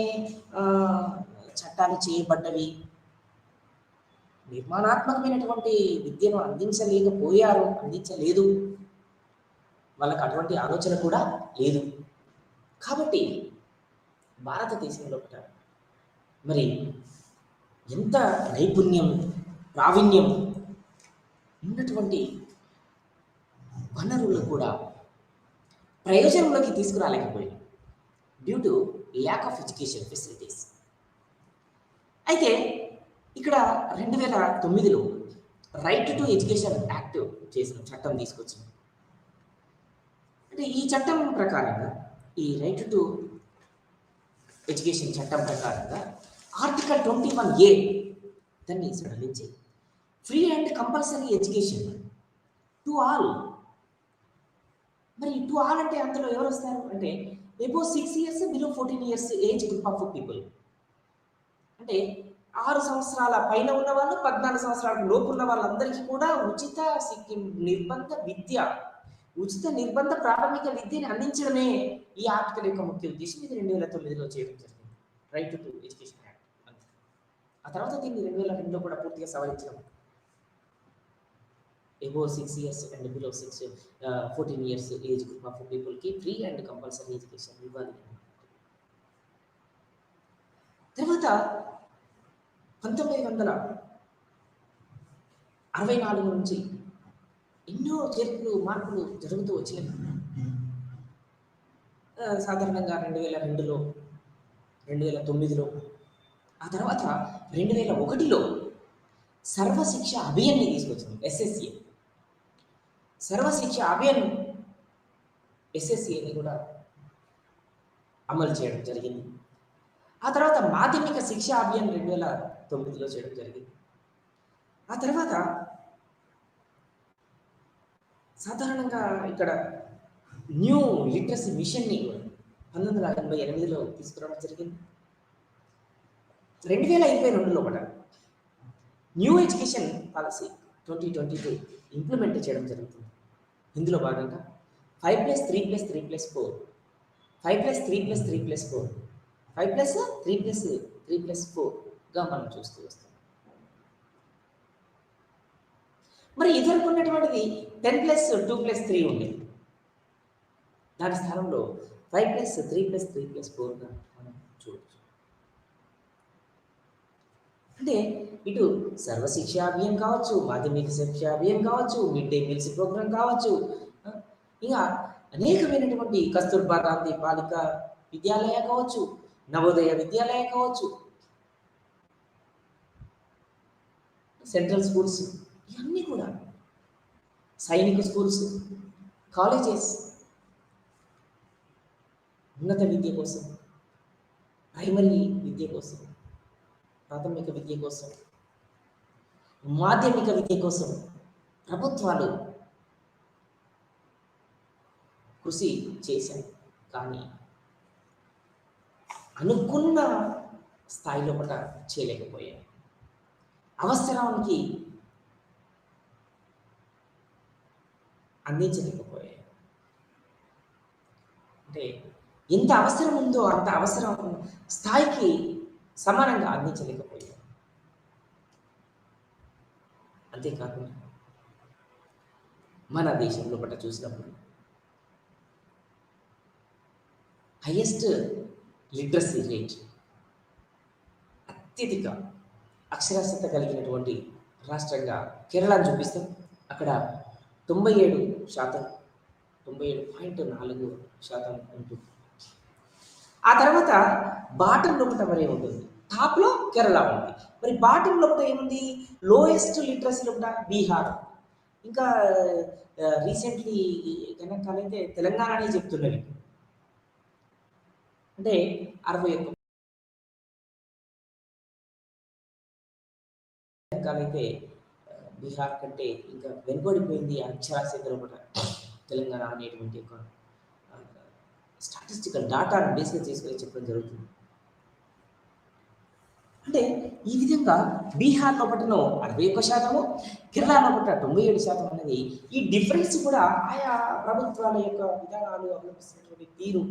చట్టాలు చేయబడ్డవి. నిర్మాణాత్మకమైనటువంటి విద్యను అందించలేదు. వాళ్ళకి అటువంటి ఆలోచన కూడా లేదు. కాబట్టి భారతదేశంలో మరి ఎంత నైపుణ్యం, ప్రావీణ్యం ఉన్నటువంటి వనరులు కూడా ప్రయోజనంలోకి తీసుకురాలేకపోయింది due to lack of education facilities. అయితే ఇక్కడ 2009లో రైట్ టు ఎడ్యుకేషన్ యాక్ట్ చేసిన చట్టం తీసుకొచ్చింది. అంటే ఈ చట్టం ప్రకారంగా, ఈ రైట్ టు ఎడ్యుకేషన్ చట్టం ప్రకారంగా ఆర్టికల్ 21A దాన్ని సడలించి free and compulsory education to all. మరి టు ఆల్ అంటే అందులో ఎవరు వస్తారు అంటే above 6 years, below 14 years age group of people. అంటే 6 సంవత్సరాల పైన ఉన్న వాళ్ళు, 14 సంవత్సరాల లోపు ఉన్న వాళ్ళందరికీ కూడా ఉచిత నిర్బంధ ప్రాథమిక విద్యని అందించడమే ఈ ఆర్టికల్ యొక్క ముఖ్య ఉద్దేశం. ఇది 2009లో చేయడం జరిగింది, రైట్ టు ఎడ్యుకేషన్ యాక్ట్. ఆ తర్వాత దీన్ని 2002లో కూడా పూర్తిగా సవరించడం. Above 6 years and below 14 years age group of పీపుల్కి ఫ్రీ అండ్ కంపల్సరీ ఎడ్యుకేషన్ ఇవ్వాలి. తర్వాత 1964 నుంచి ఎన్నో మార్పులు జరుగుతూ వచ్చినాయి. సాధారణంగా 2002లో, 2009లో, ఆ తర్వాత 2001లో సర్వశిక్ష అభియాన్ని తీసుకొచ్చింది, SSA. సర్వశిక్ష అభియాన్ SSAని కూడా అమలు చేయడం జరిగింది. ఆ తర్వాత మాధ్యమిక శిక్ష అభియాన్ 2009లో చేయడం జరిగింది. ఆ తర్వాత సాధారణంగా ఇక్కడ న్యూ లిటరసీ మిషన్ని 1988లో తీసుకురావడం జరిగింది. 2022లో కూడా న్యూ ఎడ్యుకేషన్ పాలసీ 2022 ఇంప్లిమెంట్ చేయడం జరుగుతుంది. ఇందులో భాగంగా 5+3+3+4, 5+3+3+4, 5+3+3+4గా మనం చూస్తూ వస్తాం. మరి ఇదివరకు ఉన్నటువంటిది 10+2+3 ఉండేది. దాని స్థానంలో 5+3+3+4గా మనం చూడవచ్చు. అంటే ఇటు సర్వశిక్ష అభియాన్ కావచ్చు, మాధ్యమిక శిక్ష అభియాన్ కావచ్చు, మిడ్ డే మీల్స్ ప్రోగ్రాం కావచ్చు, ఇంకా అనేకమైనటువంటి కస్తూర్బా గాంధీ బాలిక విద్యాలయ కావచ్చు, నవోదయ విద్యాలయ కావచ్చు, సెంట్రల్ స్కూల్స్, ఇవన్నీ కూడా సైనిక స్కూల్స్, కాలేజెస్, ఉన్నత విద్య కోసం, ప్రైమరీ విద్య కోసం, ప్రాథమిక విద్య కోసం, మాధ్యమిక విద్య కోసం ప్రభుత్వాలు కృషి చేశాయి. కానీ అనుకున్న స్థాయిలో కూడా చేయలేకపోయాయి. అవసరానికి అందించలేకపోయాయి. అంటే ఎంత అవసరం ఉందో అంత అవసరం స్థాయికి సమానంగా అందించలేకపోయాయి. అంతేకాకుండా మన దేశంలో పట్ల చూసినప్పుడు హైయెస్ట్ లిటరసీ రేట్, అత్యధిక అక్షరాస్యత కలిగినటువంటి రాష్ట్రంగా కేరళను చూపిస్తాం. అక్కడ 97%, 97.4% ఉంటుంది. ఆ తర్వాత బాటం లోపల మరి ఉంటుంది, టాప్లో కేరళ ఉంది. మరి బాటం లోపల ఏముంది? లోయెస్ట్ లిటరసీ లోపల బీహార్, ఇంకా రీసెంట్లీ కనుకైతే తెలంగాణనే చెప్తున్నవి. అంటే 61 అయితే బీహార్ కంటే ఇంకా వెనుకబడిపోయింది అక్షరాస్యతలో కూడా తెలంగాణ అనేటువంటి ఒక స్టాటిస్టికల్ డాటాను బేస్గా చేసుకొని చెప్పడం జరుగుతుంది. అంటే ఈ విధంగా బీహార్ లోపటను 61%, కేరళ లోపల 97% అనేది ఈ డిఫరెన్స్ కూడా ఆయా ప్రభుత్వాల యొక్క విధానాలు అవలంబిస్తున్నటువంటి తీరు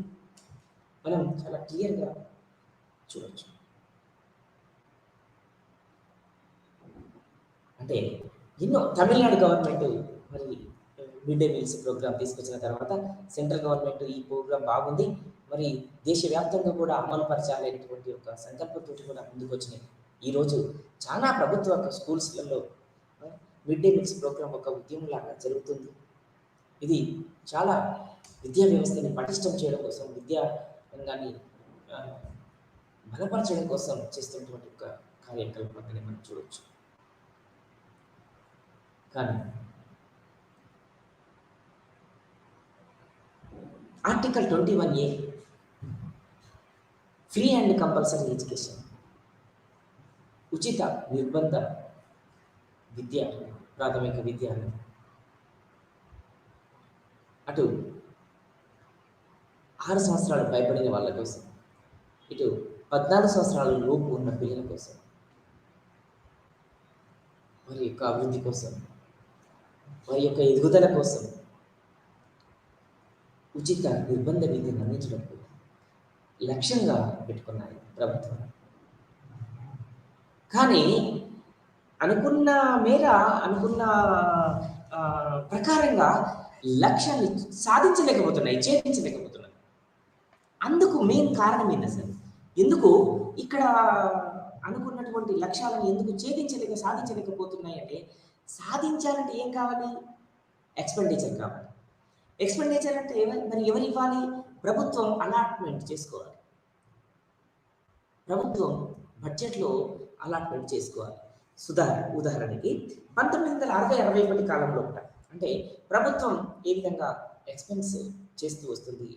మనం చాలా క్లియర్గా చూడవచ్చు. అంటే ఎన్నో తమిళనాడు గవర్నమెంట్ మరి మిడ్ డే మీల్స్ ప్రోగ్రామ్ తీసుకొచ్చిన తర్వాత సెంట్రల్ గవర్నమెంట్ ఈ ప్రోగ్రాం బాగుంది, మరి దేశవ్యాప్తంగా కూడా అమలు పరచాలనేటువంటి ఒక సంకల్పంతో కూడా ముందుకు వచ్చినాయి. ఈరోజు చాలా ప్రభుత్వ స్కూల్స్లలో మిడ్ డే మీల్స్ ప్రోగ్రాం ఒక ఉద్యమంలాగా జరుగుతుంది. ఇది చాలా విద్యా వ్యవస్థని పటిష్టం చేయడం కోసం, విద్యా రంగాన్ని బలపరచడం కోసం చేస్తున్నటువంటి ఒక కార్యకలాపాన్ని మనం చూడవచ్చు. కానీ article 21A free and compulsory education, ఉచిత నిర్బంధ విద్య, ప్రాథమిక విద్య, అటు 6 సంవత్సరాలు పైబడిన వాళ్ళ కోసం, ఇటు 14 సంవత్సరాల లోపు ఉన్న పిల్లల కోసం, వారి యొక్క అభివృద్ధి కోసం, వారి యొక్క ఎదుగుదల కోసం ఉచిత నిర్బంధ విద్యను అందించడం లక్ష్యంగా పెట్టుకున్నాయి ప్రభుత్వం. కానీ అనుకున్న మేర, అనుకున్న ప్రకారంగా లక్ష్యాన్ని సాధించలేకపోతున్నాయి, ఛేదించలేకపోతున్నాయి. అందుకు మెయిన్ కారణం ఏంటి సార్? ఎందుకు ఇక్కడ అనుకున్నటువంటి లక్ష్యాలను ఎందుకు సాధించలేకపోతున్నాయి అంటే, సాధించాలంటే ఏం కావాలి? ఎక్స్పెండిచర్ కావాలి. ఎక్స్పెండిచర్ అంటే మరి ఎవరు ఇవ్వాలి? ప్రభుత్వం అలాట్మెంట్ చేసుకోవాలి. ప్రభుత్వం బడ్జెట్లో అలాట్మెంట్ చేసుకోవాలి. ఉదాహరణకి 1960-61 కాలంలో అంటే ప్రభుత్వం ఏ విధంగా ఎక్స్పెన్స్ చేస్తూ వస్తుంది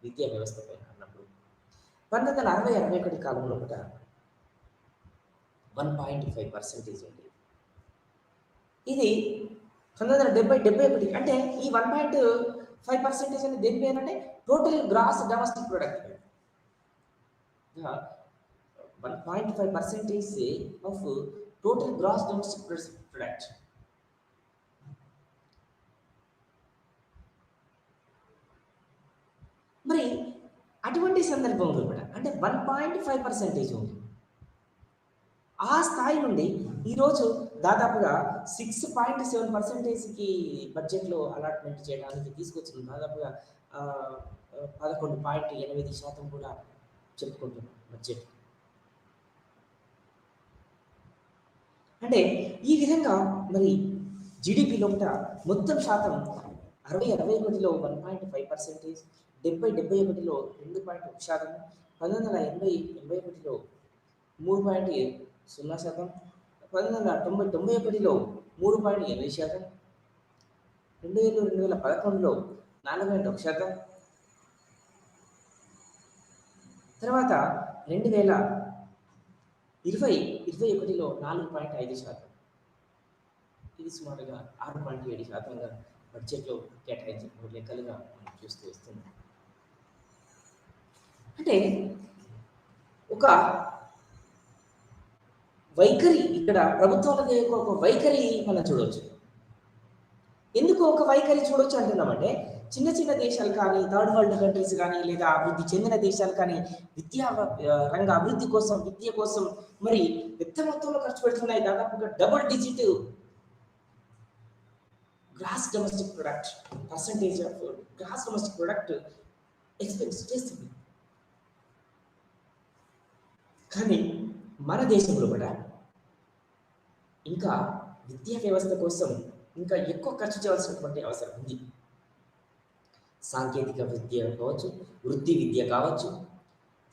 విద్యా వ్యవస్థ పైన అన్నప్పుడు, 1960-61 కాలంలో 1.5% ఉంది. ఇది 1970-71 అంటే ఈ 1.5% అనేది దేనిపైన అంటే total gross domestic product. 1.5% of total gross domestic product. మరి అటువంటి సందర్భంలో కూడా అంటే 1.5% ఉంది. ఆ స్థాయి నుండి ఈరోజు దాదాపుగా 6.7%కి బడ్జెట్‌లో అలాట్‌మెంట్ చేయడానికి తీసుకొచ్చిన దాదాపుగా 11.8% కూడా చెప్పుకుంటున్నాం బడ్జెట్. అంటే ఈ విధంగా మరి జీడీపీ లోపల మొత్తం శాతం 61లో 1.5%, 71లో 2.1%, 1980-81లో 3.0%, 1990-91లో 3.8%, 2000-2011లో 4.1%, తర్వాత 2020-21లో 4.5%. ఇది సుమారుగా 6.7%గా బడ్జెట్‌లో కేటాయించిన లెక్కలుగా మనం చూస్తూ వస్తున్నాం. అంటే ఒక వైఖరి ఇక్కడ ప్రభుత్వాల ఒక వైఖరి మనం చూడవచ్చు. ఎందుకు ఒక వైఖరి చూడొచ్చు అంటున్నామంటే చిన్న చిన్న దేశాలు కానీ, థర్డ్ వరల్డ్ కంట్రీస్ కానీ, లేదా అభివృద్ధి చెందిన దేశాలు కానీ రంగ అభివృద్ధి కోసం, విద్య కోసం మరి పెద్ద మొత్తంలో ఖర్చు పెడుతున్నాయి. దాదాపుగా double digit gross domestic product percentage of gross domestic product expense చేస్తుంది. కానీ మన దేశంలో కూడా ఇంకా విద్యా వ్యవస్థ కోసం ఇంకా ఎక్కువ ఖర్చు చేయాల్సినటువంటి అవసరం ఉంది. సాంకేతిక విద్య కావచ్చు, వృత్తి విద్య కావచ్చు,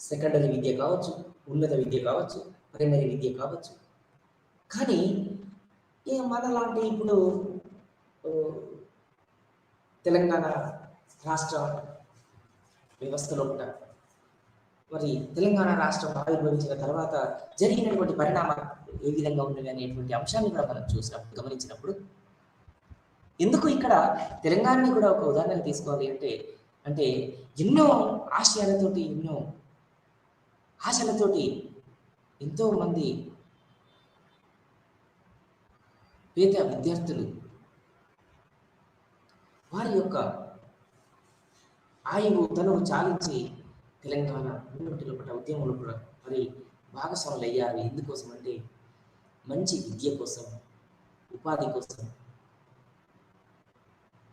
సెకండరీ విద్య కావచ్చు, ఉన్నత విద్య కావచ్చు, ప్రైమరీ విద్య కావచ్చు. కానీ మనలాంటి ఇప్పుడు తెలంగాణ రాష్ట్ర వ్యవస్థలో కూడా మరి తెలంగాణ రాష్ట్రం ఆవిర్భవించిన తర్వాత జరిగినటువంటి పరిణామాలు ఏ విధంగా ఉన్నవి అనేటువంటి అంశాన్ని కూడా మనం చూసినప్పుడు గమనించినప్పుడు ఎందుకు ఇక్కడ తెలంగాణని కూడా ఒక ఉదాహరణ తీసుకోవాలి అంటే ఎన్నో ఆశలతోటి ఎంతో మంది పేద విద్యార్థులు వారి యొక్క ఆయువు తను చాలించి తెలంగాణ ఉన్నటిలో కూడా ఉద్యమంలో కూడా మరి భాగస్వాములు అయ్యారు. ఎందుకోసం అంటే మంచి విద్య కోసం, ఉపాధి కోసం,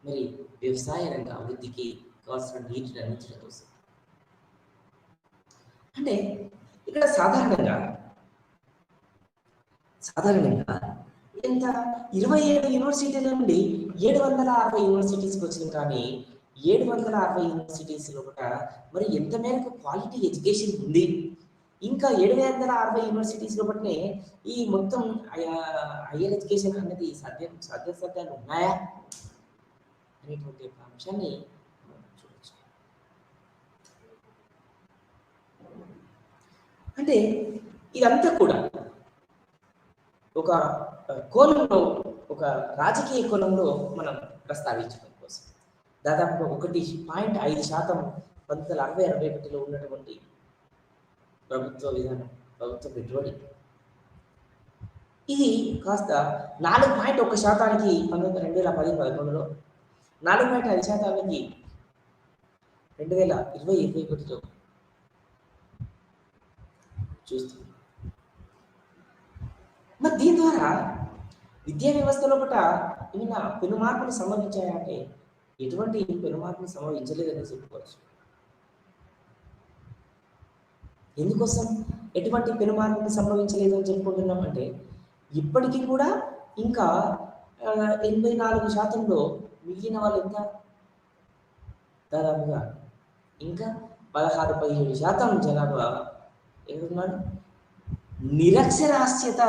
మరి వ్యవసాయ రంగ అభివృద్ధికి కావాల్సిన నీటిని అందించడం కోసం. అంటే ఇక్కడ సాధారణంగా ఎంత 27 యూనివర్సిటీల నుండి 760 యూనివర్సిటీస్కి వచ్చింది. కానీ 760 యూనివర్సిటీస్లో కూడా మరి ఎంత మేరకు క్వాలిటీ ఎడ్యుకేషన్ ఉంది, ఇంకా 760 యూనివర్సిటీస్లో బట్టే ఈ మొత్తం హైయర్ ఎడ్యుకేషన్ అనేది సాధ్యాలు ఉన్నాయా అనేటువంటి అంశాన్ని చూడవచ్చు. అంటే ఇదంతా కూడా ఒక కోణంలో, ఒక రాజకీయ కోణంలో మనం ప్రస్తావించడం కోసం దాదాపుగా 1.5% 1960-61లో ఉన్నటువంటి ప్రభుత్వ విధానం, ప్రభుత్వ పెట్టుబడి ఇది కాస్త 4.1%కి 2010-11లో, 4.5%కి 2020-21లో చూస్తుంది. మరి దీని ద్వారా విద్యా వ్యవస్థలో కూడా ఏమైనా పెను మార్పులు సంభవించాయంటే ఎటువంటి పెను మార్పులు సంభవించలేదని చెప్పుకోవచ్చు. ఎందుకోసం ఎటువంటి పెను మార్పులు సంభవించలేదని చెప్పుకుంటున్నామంటే ఇప్పటికీ కూడా ఇంకా 84%లో మిగిలిన వాళ్ళు ఎంత దాదాపుగా ఇంకా 16-17% జనాభా ఏమన్నారు నిరక్షరాస్యత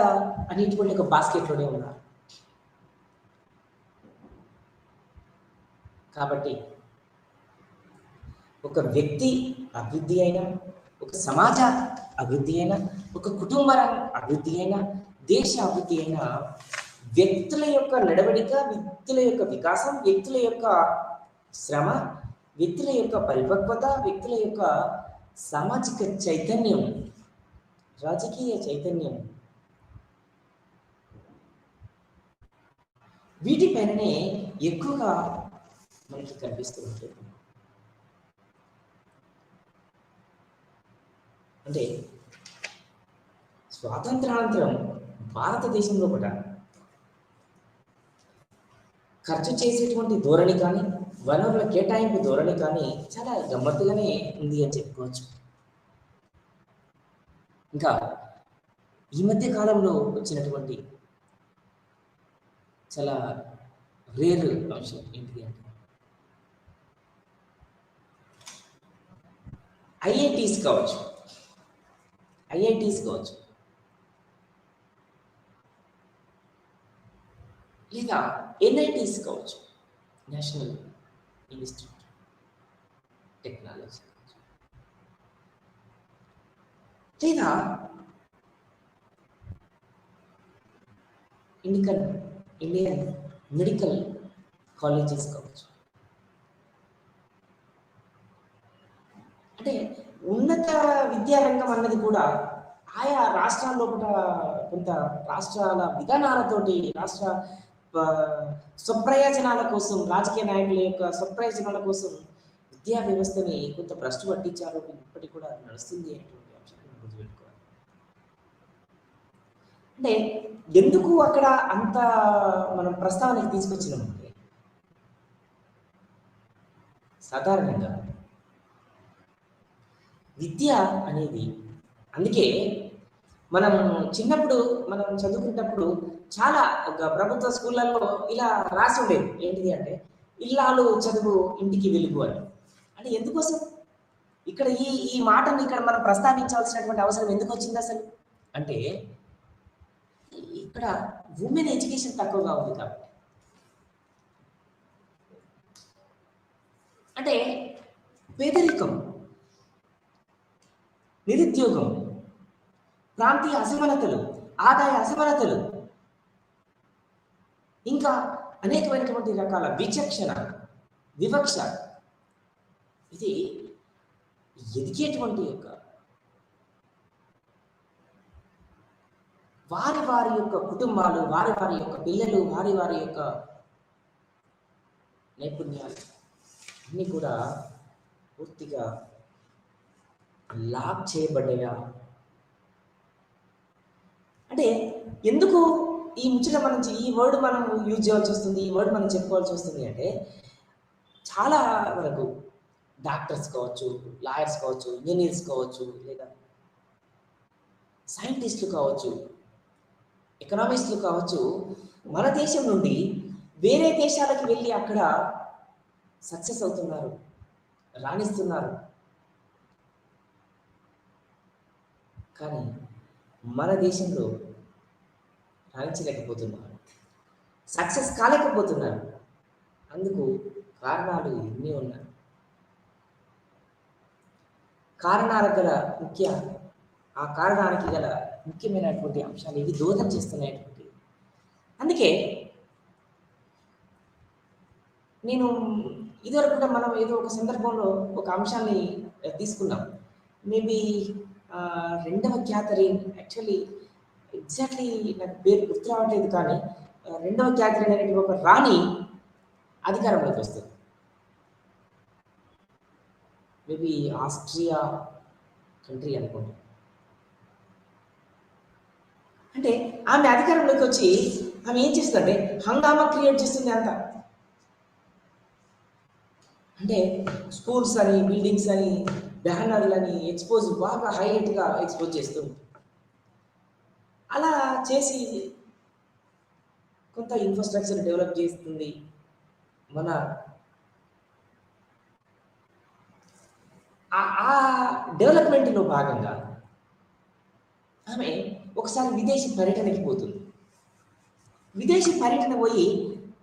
అనేటువంటి ఒక బాస్కెట్లోనే ఉన్నారు. కాబట్టి ఒక వ్యక్తి అభివృద్ధి అయినా, ఒక సమాజ అభివృద్ధి అయినా, ఒక కుటుంబ అభివృద్ధి అయినా, దేశ అభివృద్ధి అయినా వ్యక్తుల యొక్క నడవడిక, వ్యక్తుల యొక్క వికాసం, వ్యక్తుల యొక్క శ్రమ, వ్యక్తుల యొక్క పరిపక్వత, వ్యక్తుల యొక్క సామాజిక చైతన్యం, రాజకీయ చైతన్యం వీటిపైననే ఎక్కువగా మనకి కనిపిస్తూ ఉంటుంది. అంటే స్వాతంత్రానంతరం భారతదేశంలో కూడా ఖర్చు చేసేటువంటి ధోరణి కానీ, వనరుల కేటాయింపు ధోరణి కానీ చాలా గమ్మత్తుగానే ఉంది అని చెప్పుకోవచ్చు. ఇంకా ఈ మధ్య కాలంలో వచ్చినటువంటి చాలా రేర్ అంశం ఏంటిది అంటే ఐఐటీస్ కావచ్చు, లేదా ఎన్ఐటీస్ కావచ్చు, నేషనల్ ఇన్స్టిట్యూట్ టెక్నాలజీ కావచ్చు, లేదా ఇండియన్ మెడికల్ కాలేజెస్ కావచ్చు. అంటే ఉన్నత విద్యారంగం అన్నది కూడా ఆయా రాష్ట్రాల్లో కూడా కొంత రాష్ట్రాల విధానాలతోటి, రాష్ట్ర స్వప్రయోజనాల కోసం, రాజకీయ నాయకుల యొక్క స్వప్రయోజనాల కోసం విద్యా వ్యవస్థని కొంత భ్రష్టు పట్టించారు. ఇప్పటికి కూడా నడుస్తుంది అనేటువంటి అంశాన్ని గుర్తుపెట్టుకోవాలి. అంటే ఎందుకు అక్కడ అంత మనం ప్రస్తావనకి తీసుకొచ్చినామంటే, సాధారణంగా విద్య అనేది, అందుకే మనం చిన్నప్పుడు మనం చదువుకునేటప్పుడు చాలా ప్రభుత్వ స్కూళ్ళల్లో ఇలా రాసి ఉండేది. ఏంటిది అంటే, ఇల్లాలు చదువు ఇంటికి వెలుగు అని. అంటే ఎందుకోసం ఇక్కడ ఈ మాటను ఇక్కడ మనం ప్రస్తావించాల్సినటువంటి అవసరం ఎందుకు వచ్చింది అసలు అంటే, ఇక్కడ ఉమెన్ ఎడ్యుకేషన్ తక్కువగా ఉంది కాబట్టి. అంటే పేదరికం, నిరుద్యోగం, ప్రాంతీయ అసమానతలు, ఆదాయ అసమానతలు, ఇంకా అనేకమైనటువంటి రకాల వివక్ష, ఇది ఎదిగేటువంటి యొక్క వారి యొక్క కుటుంబాలు, వారి యొక్క పిల్లలు, వారి యొక్క నైపుణ్యాలు అన్నీ కూడా పూర్తిగా లాక్ చేయబడ్డాయా? అంటే ఎందుకు ఈ ముచ్చట మనం ఈ వర్డ్ మనం యూజ్ చేయాల్సి వస్తుంది, ఈ వర్డ్ మనం చెప్పుకోవాల్సి వస్తుంది అంటే, చాలా వరకు డాక్టర్స్ కావచ్చు, లాయర్స్ కావచ్చు, ఇంజనీర్స్ కావచ్చు, లేదా సైంటిస్టులు కావచ్చు, ఎకనామిస్టులు కావచ్చు, మన దేశం నుండి వేరే దేశాలకు వెళ్ళి అక్కడ సక్సెస్ అవుతున్నారు, రాణిస్తున్నారు. కానీ మన దేశంలో రాణించలేకపోతున్నారు, సక్సెస్ కాలేకపోతున్నారు. అందుకు కారణాలు ఎన్ని ఉన్నాయి. కారణాలకు గల ఆ కారణానికి గల ముఖ్యమైనటువంటి అంశాలు ఇవి దోహదం చేస్తున్నటువంటి. అందుకే నేను ఇదివరకు కూడా మనం ఏదో ఒక సందర్భంలో ఒక అంశాన్ని తీసుకున్నాం. మేబీ రెండవ క్యాథరిన్, యాక్చువల్లీ ఎగ్జాక్ట్లీ నాకు పేరు గుర్తు రావట్లేదు, కానీ రెండవ క్యాథరిన్ అనేటువంటి ఒక రాణి అధికారంలోకి వస్తుంది. మేబీ ఆస్ట్రియా కంట్రీ అనుకుంటా. అంటే ఆమె అధికారంలోకి వచ్చి ఆమె ఏం చేస్తుందంటే హంగామా క్రియేట్ చేస్తుంది అంతా. అంటే స్కూల్స్ అని, బిల్డింగ్స్ అని, బ్యానర్లని ఎక్స్పోజ్ బాగా హైలైట్గా ఎక్స్పోజ్ చేస్తుంది. అలా చేసి కొంత ఇన్ఫ్రాస్ట్రక్చర్ డెవలప్ చేస్తుంది. మన ఆ డెవలప్మెంట్లో భాగంగా ఆమె ఒకసారి విదేశీ పర్యటనకి పోతుంది. విదేశీ పర్యటన పోయి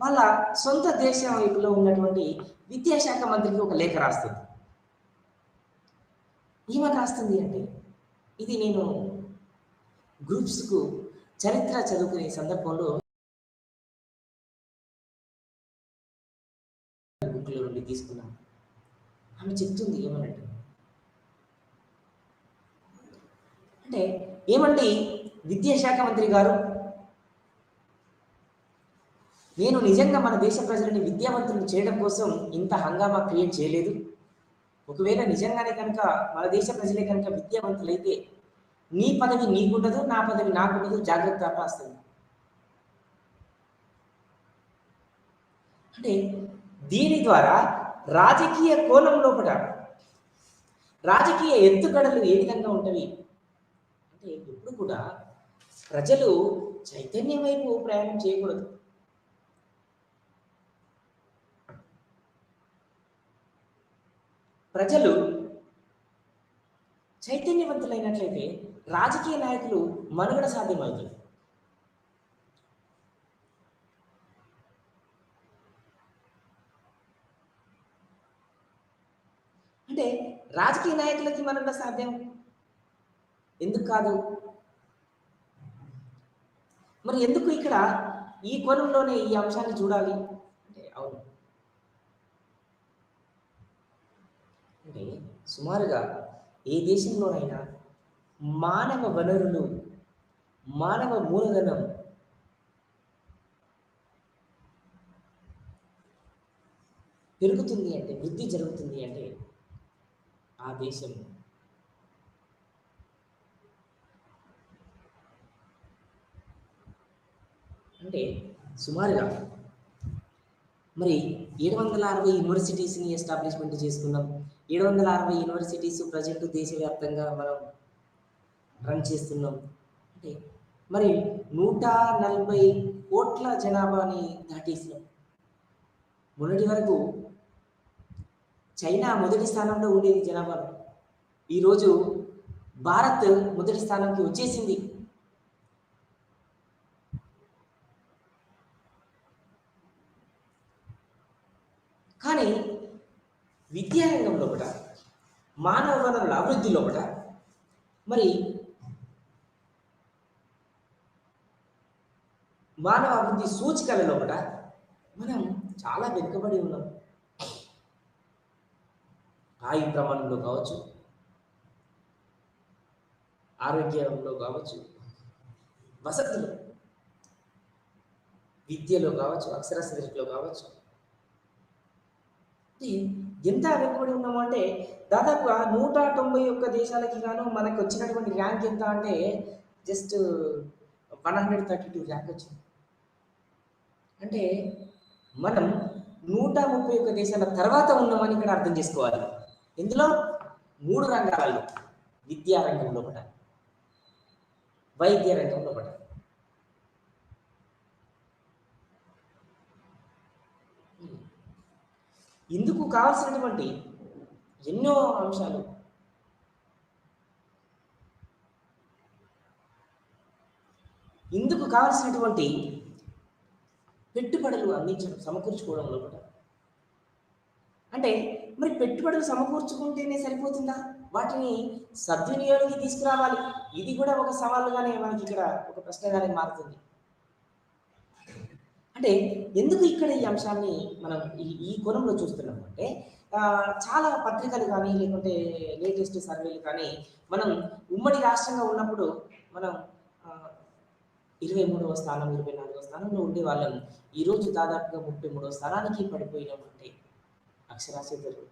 వాళ్ళ సొంత దేశంలో ఉన్నటువంటి విద్యాశాఖ మంత్రికి ఒక లేఖ రాస్తుంది. ఏమని రాస్తుంది అంటే, ఇది నేను గ్రూప్స్కు చరిత్ర చదువుకునే సందర్భంలో బుక్లో నుండి తీసుకున్నాను. ఆమె చెప్తుంది ఏమండి విద్యాశాఖ మంత్రి గారు, నేను నిజంగా మన దేశ ప్రజలని విద్యావంతులను చేయడం కోసం ఇంత హంగామా క్రియేట్ చేయలేదు. ఒకవేళ నిజంగానే కనుక మన దేశ ప్రజలే కనుక విద్యావంతులైతే నీ పదవి నీకుండదు, నా పదవి నాకుండదు, జాగ్రత్త రాస్తుంది. అంటే దీని ద్వారా రాజకీయ కోణం లోపల రాజకీయ ఎత్తుగడలు ఏ విధంగా ఉంటవి అంటే ఎప్పుడు కూడా ప్రజలు చైతన్యం వైపు ప్రయాణం చేయకూడదు. ప్రజలు చైతన్యవంతులైనట్లయితే రాజకీయ నాయకులు మనుగడ సాధ్యమవుతుంది. అంటే రాజకీయ నాయకులకి మనుగడ సాధ్యం ఎందుకు కాదు? మరి ఎందుకు ఇక్కడ ఈ కోణంలోనే ఈ అంశాన్ని చూడాలి అంటే అవును, అంటే సుమారుగా ఏ దేశంలోనైనా మానవ వనరులు, మానవ మూలధనం పెరుగుతుంది అంటే, వృద్ధి జరుగుతుంది అంటే ఆ దేశం అంటే సుమారుగా మరి 760 యూనివర్సిటీస్ని ఎస్టాబ్లిష్మెంట్ చేసుకున్నాం. 760 యూనివర్సిటీస్ ప్రజెంట్ దేశవ్యాప్తంగా మనం రన్ చేస్తున్నాం. అంటే మరి 140 కోట్ల జనాభాని దాటేసినాం. మొన్నటి వరకు చైనా మొదటి స్థానంలో ఉండేది జనాభాలో, ఈరోజు భారత్ మొదటి స్థానంకి వచ్చేసింది. కానీ విద్యారంగంలో కూడా, మానవ వనరుల అభివృద్ధిలో కూడా, మరి మానవ అభివృద్ధి సూచికలలో కూడా మనం చాలా వెనుకబడి ఉన్నాం. ఆయు ప్రమాణంలో కావచ్చు, ఆరోగ్యంలో కావచ్చు, వసతులు, విద్యలో కావచ్చు, అక్షరాస్యతలో కావచ్చు, ఎంత వెనుకబడి ఉన్నాము అంటే దాదాపుగా 191 దేశాలకి గాను మనకు వచ్చినటువంటి ర్యాంక్ ఎంత అంటే జస్ట్ 132 ర్యాంక్ వచ్చింది. అంటే మనం 131 దేశాల తర్వాత ఉన్నామని ఇక్కడ అర్థం చేసుకోవాలి. ఇందులో 3 రంగాలలో, విద్యా రంగంలో కూడా, వైద్య రంగంలో కూడా. ఇందుకు కావాల్సినటువంటి ఎన్నో అంశాలు, ఇందుకు కావాల్సినటువంటి పెట్టుబడులు అందించడం, సమకూర్చుకోవడంలో కూడా. అంటే మరి పెట్టుబడులు సమకూర్చుకుంటేనే సరిపోతుందా? వాటిని సద్వినియోగానికి తీసుకురావాలి. ఇది కూడా ఒక సవాలుగానే మనకి ఇక్కడ ఒక ప్రశ్నగానే మారుతుంది. అంటే ఎందుకు ఇక్కడ ఈ అంశాన్ని మనం ఈ కోణంలో చూస్తున్నాం అంటే చాలా పత్రికలు కానీ లేకుంటే లేటెస్ట్ సర్వేలు కానీ మనం ఉమ్మడి రాష్ట్రంగా ఉన్నప్పుడు మనం 23వ స్థానం, 24వ స్థానంలో ఉండే వాళ్ళం ఈరోజు దాదాపుగా 33వ స్థానానికి పడిపోయినామంటే అక్షరాస్యతలు.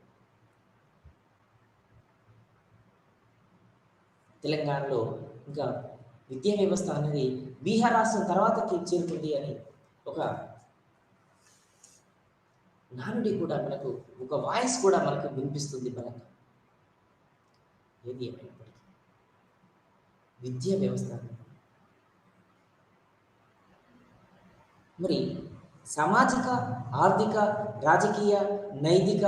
తెలంగాణలో ఇంకా విద్యా వ్యవస్థ అనేది బీహార్ రాష్ట్రం తర్వాతకి చేరుకుంది అని ఒక నానుడి కూడా మనకు, ఒక వాయిస్ కూడా మనకు వినిపిస్తుంది బలంగా. ఏది ఏమైనప్పటికీ విద్యా వ్యవస్థ మరి సామాజిక, ఆర్థిక, రాజకీయ, నైతిక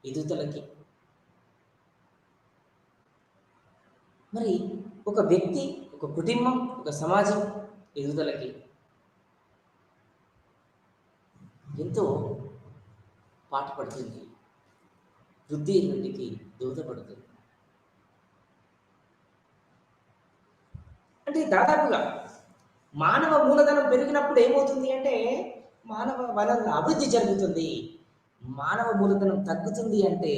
ఎదుగుదలకి, మరి ఒక వ్యక్తి, ఒక కుటుంబం, ఒక సమాజం ఎదుగుదలకి ఎంతో పాటుపడుతుంది, వృద్ధి వృద్ధికి దోహదపడుతుంది. అంటే దాదాపుగా మానవ మూలధనం పెరిగినప్పుడు ఏమవుతుంది అంటే మానవ వనరుల అభివృద్ధి జరుగుతుంది. మానవ మూలధనం తగ్గుతుంది అంటే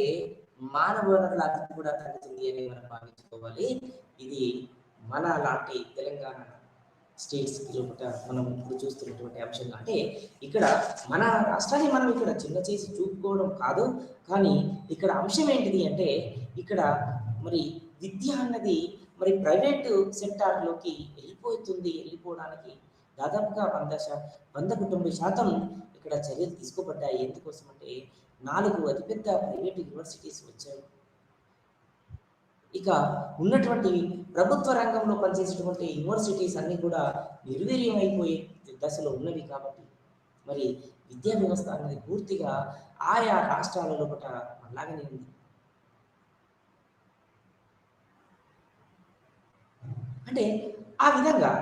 మానవ వనరుల అభివృద్ధి కూడా తగ్గుతుంది అని మనం భావించుకోవాలి. ఇది మన లాంటి తెలంగాణ స్టేట్స్కి లోపల మనం ఇప్పుడు చూస్తున్నటువంటి అంశంగా. అంటే ఇక్కడ మన రాష్ట్రాన్ని మనం ఇక్కడ చిన్న చేసి చూపుకోవడం కాదు, కానీ ఇక్కడ అంశం ఏంటిది అంటే ఇక్కడ మరి విద్య అన్నది మరి ప్రైవేటు సెక్టార్లోకి వెళ్ళిపోవడానికి దాదాపుగా 100% ఇక్కడ చర్యలు తీసుకోబడ్డాయి. ఎందుకోసం అంటే 4 అతిపెద్ద ప్రైవేట్ యూనివర్సిటీస్ వచ్చాయి. ఇక ఉన్నటువంటి ప్రభుత్వ రంగంలో పనిచేసేటువంటి యూనివర్సిటీస్ అన్నీ కూడా నిర్వీర్యం అయిపోయే దశలో ఉన్నవి కాబట్టి మరి విద్యా వ్యవస్థ అనేది పూర్తిగా ఆయా రాష్ట్రాల లోపల అలాగనే ఉంది. అంటే ఆ విధంగా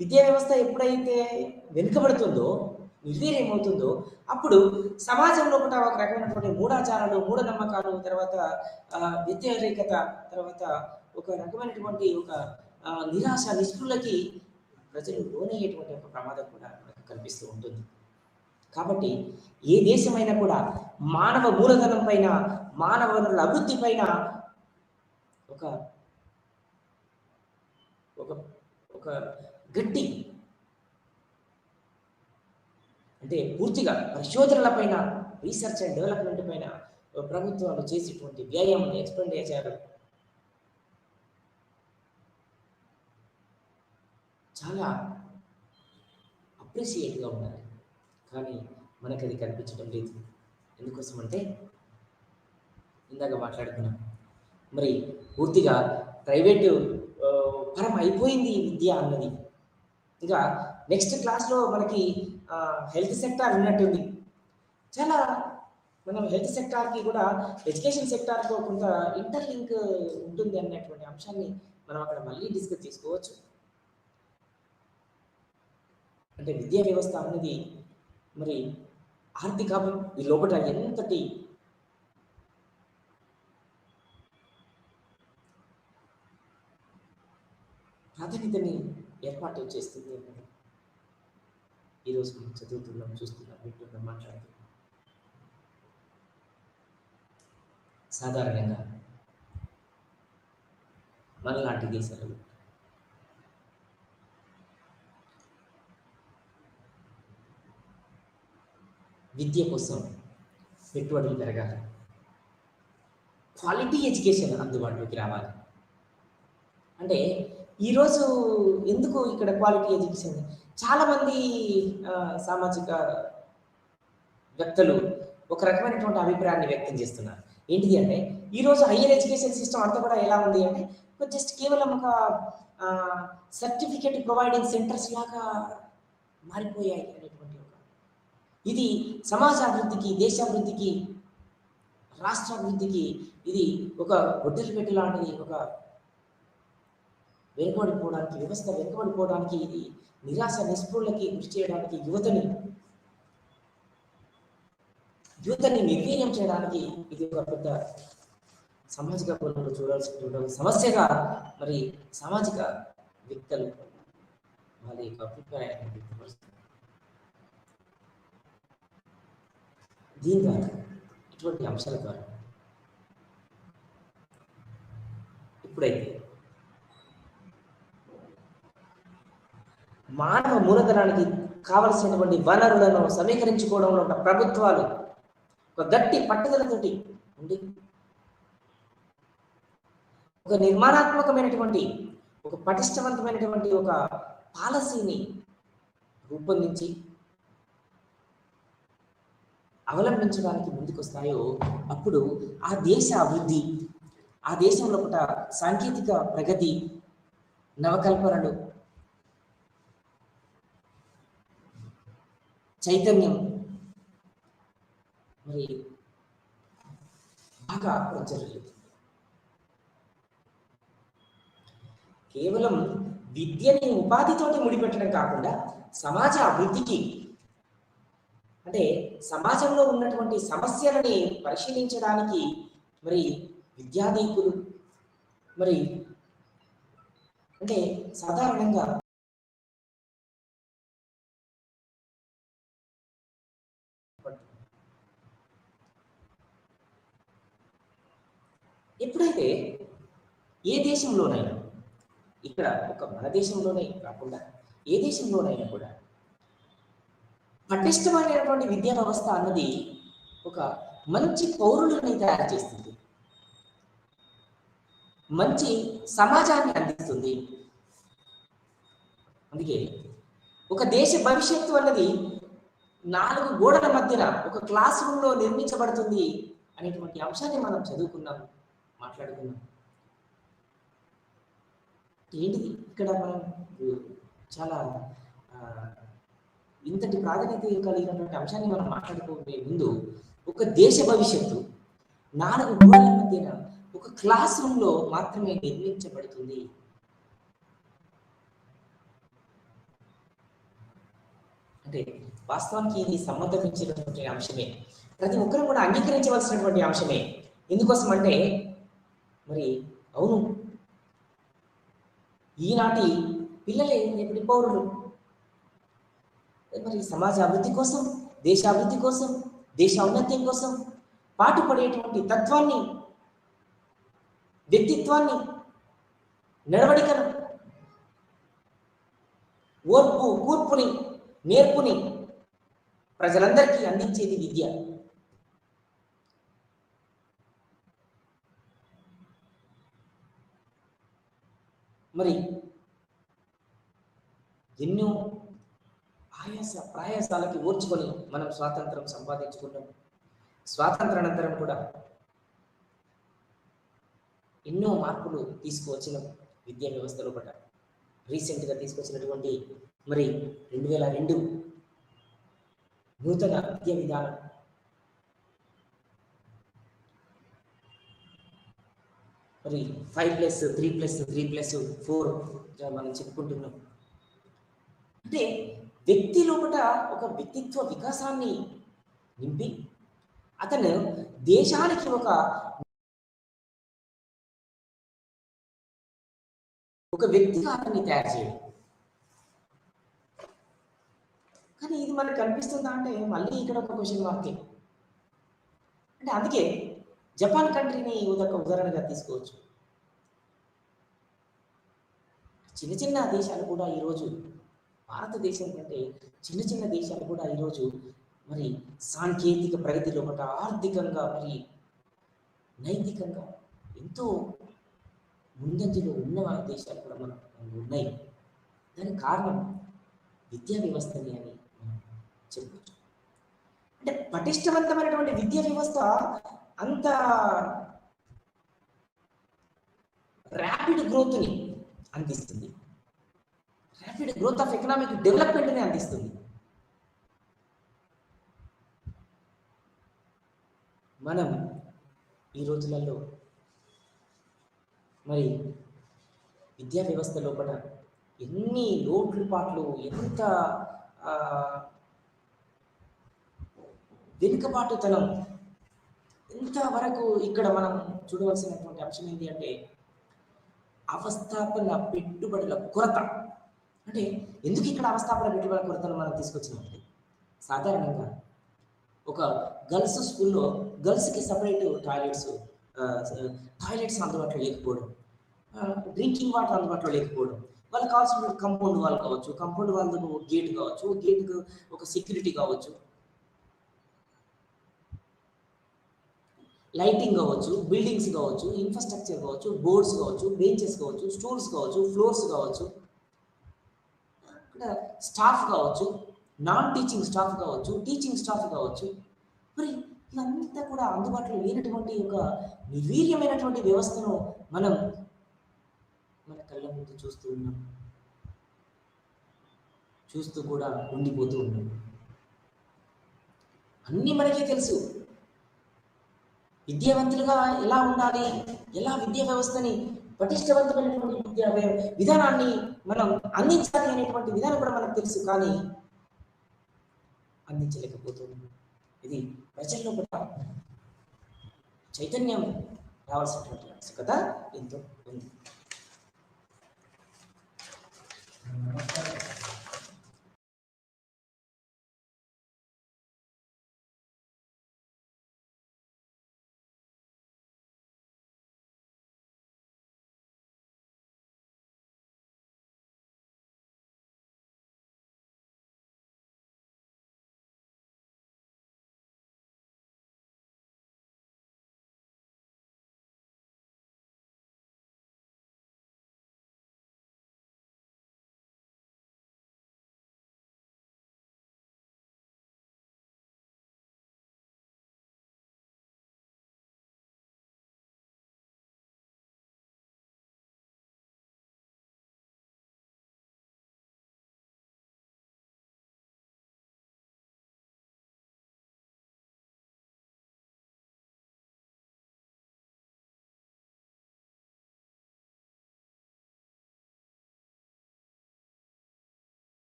విద్యా వ్యవస్థ ఎప్పుడైతే వెనుకబడుతుందో, నిర్వీర్యమవుతుందో అప్పుడు సమాజంలో కూడా ఒక రకమైనటువంటి మూఢాచారాలు, మూఢనమ్మకాలు, తర్వాత వ్యతిరేకత, తర్వాత ఒక రకమైనటువంటి ఒక నిరాశ, నిస్పృహలకి ప్రజలు లోనయ్యేటువంటి ఒక ప్రమాదం కూడా మనకు కనిపిస్తూ ఉంటుంది. కాబట్టి ఏ దేశమైనా కూడా మానవ మూలధనం పైన, మానవ వనరుల అభివృద్ధి పైన ఒక ఒక ఒక గట్టి అంటే పూర్తిగా పరిశోధనల పైన, రీసెర్చ్ అండ్ డెవలప్మెంట్ పైన ప్రభుత్వాలు చేసేటువంటి వ్యయం, ఎక్స్పెండిచర్ చాలా అప్రిషియేట్గా ఉండాలి. కానీ మనకు అది కనిపించడం లేదు. ఎందుకోసం అంటే ఇందాక మాట్లాడుకున్నాం, మరి పూర్తిగా ప్రైవేటు పరం అయిపోయింది విద్య అన్నది. ఇంకా నెక్స్ట్ క్లాస్లో మనకి హెల్త్ సెక్టార్ ఉన్నట్టుంది. చాలా మనం హెల్త్ సెక్టార్కి కూడా ఎడ్యుకేషన్ సెక్టార్తో కొంత ఇంటర్లింక్ ఉంటుంది అన్నటువంటి అంశాన్ని మనం అక్కడ మళ్ళీ డిస్కస్ చేసుకోవచ్చు. అంటే విద్యా వ్యవస్థ అనేది మరి ఆర్థిక ఈ లోపల ఎంతటి ప్రాధాన్యతని ఏర్పాటు చేస్తుంది అన్నది ఈరోజు మనం చదువుతున్నాం, చూస్తున్నాం, వింటున్నాం, మాట్లాడుతున్నాం. సాధారణంగా మనలాంటి దేశాలలో విద్య కోసం పెట్టుబడులు పెరగాలి, క్వాలిటీ ఎడ్యుకేషన్ అందుబాటులోకి రావాలి. అంటే ఈరోజు ఎందుకు ఇక్కడ క్వాలిటీ ఎడ్యుకేషన్, చాలామంది సామాజిక వ్యక్తులు ఒక రకమైనటువంటి అభిప్రాయాన్ని వ్యక్తం చేస్తున్నారు. ఏంటిది అంటే ఈరోజు హయ్యర్ ఎడ్యుకేషన్ సిస్టమ్ అంతా కూడా ఎలా ఉంది అంటే జస్ట్ కేవలం ఒక సర్టిఫికేట్ ప్రొవైడింగ్ సెంటర్స్ లాగా మారిపోయాయి అనేటువంటి ఒక ఇది సమాజాభివృద్ధికి, దేశాభివృద్ధికి, రాష్ట్రాభివృద్ధికి ఇది ఒక గొడ్డలి పెట్టు లాంటిది. ఒక వెనుకబడిపోవడానికి, వ్యవస్థ వెనుకబడిపోవడానికి, ఇది నిరాశ నిస్పృహలకి గురి చేయడానికి, యువతని నిర్వీర్యం చేయడానికి ఇది ఒక పెద్ద సామాజిక కోణంలో చూడాల్సినటువంటి సమస్యగా మరి సామాజిక వ్యక్తులు వాళ్ళ యొక్క అభిప్రాయాన్ని వ్యక్తపరుస్తారు. దీని ద్వారా ఇటువంటి అంశాల ద్వారా ఇప్పుడైతే మానవ మూలధనానికి కావలసినటువంటి వనరులను సమీకరించుకోవడంలో ఉన్న ప్రభుత్వాలు ఒక గట్టి పట్టుదలతోటి ఉండి ఒక నిర్మాణాత్మకమైనటువంటి, ఒక పటిష్టవంతమైనటువంటి ఒక పాలసీని రూపొందించి అవలంబించడానికి ముందుకు వస్తాయో అప్పుడు ఆ దేశ అభివృద్ధి, ఆ దేశంలో ఒక సాంకేతిక ప్రగతి, నవకల్పనలు, చైతన్యం మరి బాగా ప్రచురిల్లుతుంది. కేవలం విద్యని ఉపాధితోటి ముడిపెట్టడం కాకుండా సమాజ అభివృద్ధికి, అంటే సమాజంలో ఉన్నటువంటి సమస్యలని పరిశీలించడానికి మరి విద్యాదీకులు మరి అంటే సాధారణంగా ఎప్పుడైతే ఏ దేశంలోనైనా, ఇక్కడ ఒక మన దేశంలోనే కాకుండా ఏ దేశంలోనైనా కూడా పటిష్టమైనటువంటి విద్యా వ్యవస్థ అన్నది ఒక మంచి పౌరులని తయారు చేస్తుంది, మంచి సమాజాన్ని అందిస్తుంది. అందుకే ఒక దేశ భవిష్యత్తు అన్నది 4 గోడల మధ్యన ఒక క్లాస్ రూమ్లో నిర్మించబడుతుంది అనేటువంటి అంశాన్ని మనం చదువుకున్నాం, మాట్లాడుకున్నాం. ఏంటిది ఇక్కడ మనం చాలా ఇంతటి ప్రాధాన్యత కలిగినటువంటి అంశాన్ని మనం మాట్లాడుకోబోయే ముందు ఒక దేశ భవిష్యత్తు 4 గోడల మధ్యన ఒక క్లాస్ రూమ్లో మాత్రమే నిర్మించబడుతుంది. అంటే వాస్తవానికి ఇది సంబంధించినటువంటి అంశమే, ప్రతి ఒక్కరు కూడా అంగీకరించవలసినటువంటి అంశమే. ఎందుకోసం అంటే మరి అవును, ఈనాటి పిల్లలే రేపటి పౌరులు. మరి సమాజ అభివృద్ధి కోసం, దేశ అభివృద్ధి కోసం, దేశ ఔన్నత్యం కోసం పాటుపడేటువంటి తత్వాన్ని, వ్యక్తిత్వాన్ని, నడవడికను, ఓర్పు, కూర్పుని, నేర్పుని ప్రజలందరికీ అందించేది విద్య. మరి ఎన్నో ప్రయాసాలకి ఓర్చుకొని మనం స్వాతంత్రం సంపాదించుకున్నాం. స్వాతంత్రానంతరం కూడా ఎన్నో మార్పులు తీసుకువచ్చిన విద్యా వ్యవస్థలో కూడా రీసెంట్గా తీసుకొచ్చినటువంటి మరి 2002 నూతన విద్యా విధానం మరి 5+3+3+4 మనం చెప్పుకుంటున్నాం. అంటే వ్యక్తి లోపల ఒక వ్యక్తిత్వ వికాసాన్ని నింపి అతను దేశానికి ఒక వ్యక్తిగా అతన్ని తయారు చేయడం. కానీ ఇది మనకు కనిపిస్తుందా అంటే మళ్ళీ ఇక్కడ ఒక క్వశ్చన్ మార్కే. అంటే అందుకే జపాన్ కంట్రీని ఉదాహరణగా తీసుకోవచ్చు. చిన్న చిన్న దేశాలు కూడా ఈరోజు భారతదేశం కంటే చిన్న చిన్న దేశాలు కూడా ఈరోజు మరి సాంకేతిక ప్రగతిలో ఒకట ఆర్థికంగా మరి నైతికంగా ఎంతో ముందంజలో ఉన్న దేశాలు కూడా మనకు ఉన్నాయి. దానికి కారణం విద్యా వ్యవస్థని అని మనం చెప్పవచ్చు. అంటే పటిష్టవంతమైనటువంటి విద్యా వ్యవస్థ అంత ర్యాపిడ్ గ్రోత్ని అందిస్తుంది, ర్యాపిడ్ గ్రోత్ ఆఫ్ ఎకనామిక్ డెవలప్మెంట్ని అందిస్తుంది. మనం ఈ రోజులలో మరి విద్యా వ్యవస్థ లోపల ఎన్ని లోటుపాట్లు, ఎంత వెనుకబాటుతనం, ఇంతవరకు ఇక్కడ మనం చూడవలసినటువంటి అంశం ఏంటి అంటే అవస్థాపన పెట్టుబడుల కొరత. అంటే ఎందుకు ఇక్కడ అవస్థాపన పెట్టుబడుల కొరతను మనం తీసుకొచ్చినట్టు, సాధారణంగా ఒక గర్ల్స్ స్కూల్లో గర్ల్స్కి సపరేట్ టాయిలెట్స్ అందుబాటులో లేకపోవడం, డ్రింకింగ్ వాటర్ అందుబాటులో లేకపోవడం, వాళ్ళకి కావాల్సిన కంపౌండ్ వాల్ కావచ్చు, కంపౌండ్ వాళ్ళకు గేట్ కావచ్చు, గేట్కు ఒక సెక్యూరిటీ కావచ్చు, లైటింగ్ కావచ్చు, బిల్డింగ్స్ కావచ్చు, ఇన్ఫ్రాస్ట్రక్చర్ కావచ్చు, బోర్డ్స్ కావచ్చు, బెంచెస్ కావచ్చు, స్టూల్స్ కావచ్చు, ఫ్లోర్స్ కావచ్చు, ఇక్కడ స్టాఫ్ కావచ్చు, నాన్ టీచింగ్ స్టాఫ్ కావచ్చు, టీచింగ్ స్టాఫ్ కావచ్చు. మరి ఇదంతా కూడా అందుబాటులో లేనటువంటి ఒక నిర్వీర్యమైనటువంటి వ్యవస్థను మనం మన కళ్ళ ముందు చూస్తూ ఉన్నాం, చూస్తూ కూడా ఉండిపోతూ ఉన్నాం. అన్నీ మనకే తెలుసు. విద్యావంతులుగా ఎలా ఉండాలి, ఎలా విద్యా వ్యవస్థని పటిష్టవంతమైనటువంటి విద్యా విధానాన్ని మనం అందించాలి అనేటువంటి విధానం కూడా మనకు తెలుసు, కానీ అందించలేకపోతున్నాం. ఇది ప్రజల్లో కూడా చైతన్యం రావాల్సినటువంటి ఆవశ్యకత ఎంతో ఉంది.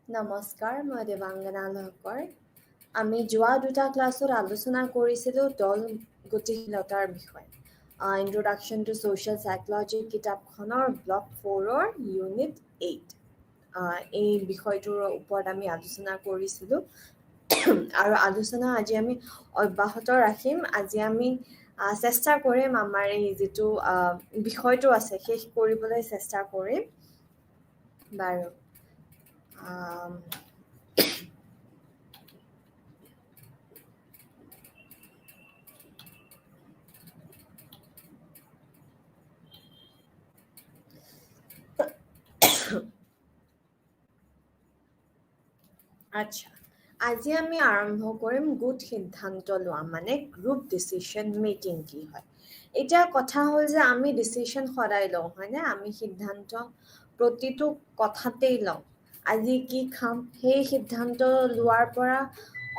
নমস্কাৰ, মই দেৱাংগনা লহকৰ। আমি যোৱা দুটা ক্লাছত আলোচনা কৰিছিলোঁ দল গতিশীলতাৰ বিষয়ে। ইন্ট্ৰডাকশ্যন টু ছ'চিয়েল সাইক'লজি কিতাপখনৰ ব্লক 4-ৰ ইউনিট 8। এই বিষয়টোৰ ওপৰত আমি আলোচনা কৰিছিলোঁ আৰু আলোচনা আজি আমি অব্যাহত ৰাখিম। আজি আমি চেষ্টা কৰিম আমাৰ এই যিটো বিষয়টো আছে শেষ কৰিবলৈ চেষ্টা কৰিম। বাৰু আচ্ছা, আজি আমি আৰম্ভ কৰিম গোট সিদ্ধান্ত লোৱা মানে গ্ৰুপ ডিচিশ্যন মেকিং কি হয়। এতিয়া কথা হ'ল যে আমি ডিচিশ্যন সদায় লওঁ হয়নে, আমি সিদ্ধান্ত প্ৰতিটো কথাতেই লওঁ। আজি কি খাম সেই সিদ্ধান্ত লোৱাৰ পৰা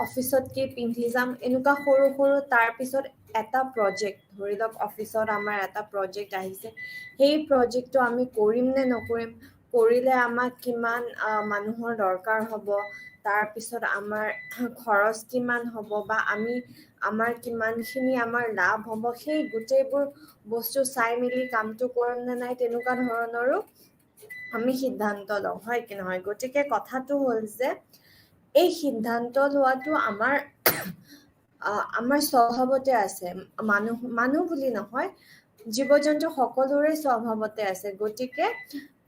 অফিচত কি পিন্ধি যাম এনেকুৱা সৰু সৰু, তাৰপিছত এটা প্ৰজেক্ট ধৰি লওক অফিচত আমাৰ এটা প্ৰজেক্ট আহিছে, সেই প্ৰজেক্টটো আমি কৰিম নে নকৰিম, কৰিলে আমাক কিমান মানুহৰ দৰকাৰ হ'ব, তাৰপিছত আমাৰ খৰচ কিমান হ'ব বা আমাৰ কিমানখিনি আমাৰ লাভ হ'ব, সেই গোটেইবোৰ বস্তু চাই মেলি কামটো কৰিম নে নাই তেনেকুৱা ধৰণৰো আমি সিদ্ধান্ত লওঁ, হয় কি নহয়। গতিকে কথাটো হ'ল যে এই সিদ্ধান্ত লোৱাটো আমাৰ স্বভাৱতে আছে। মানুহ বুলি নহয়, জীৱ জন্তু সকলোৰে স্বভাৱতে আছে। গতিকে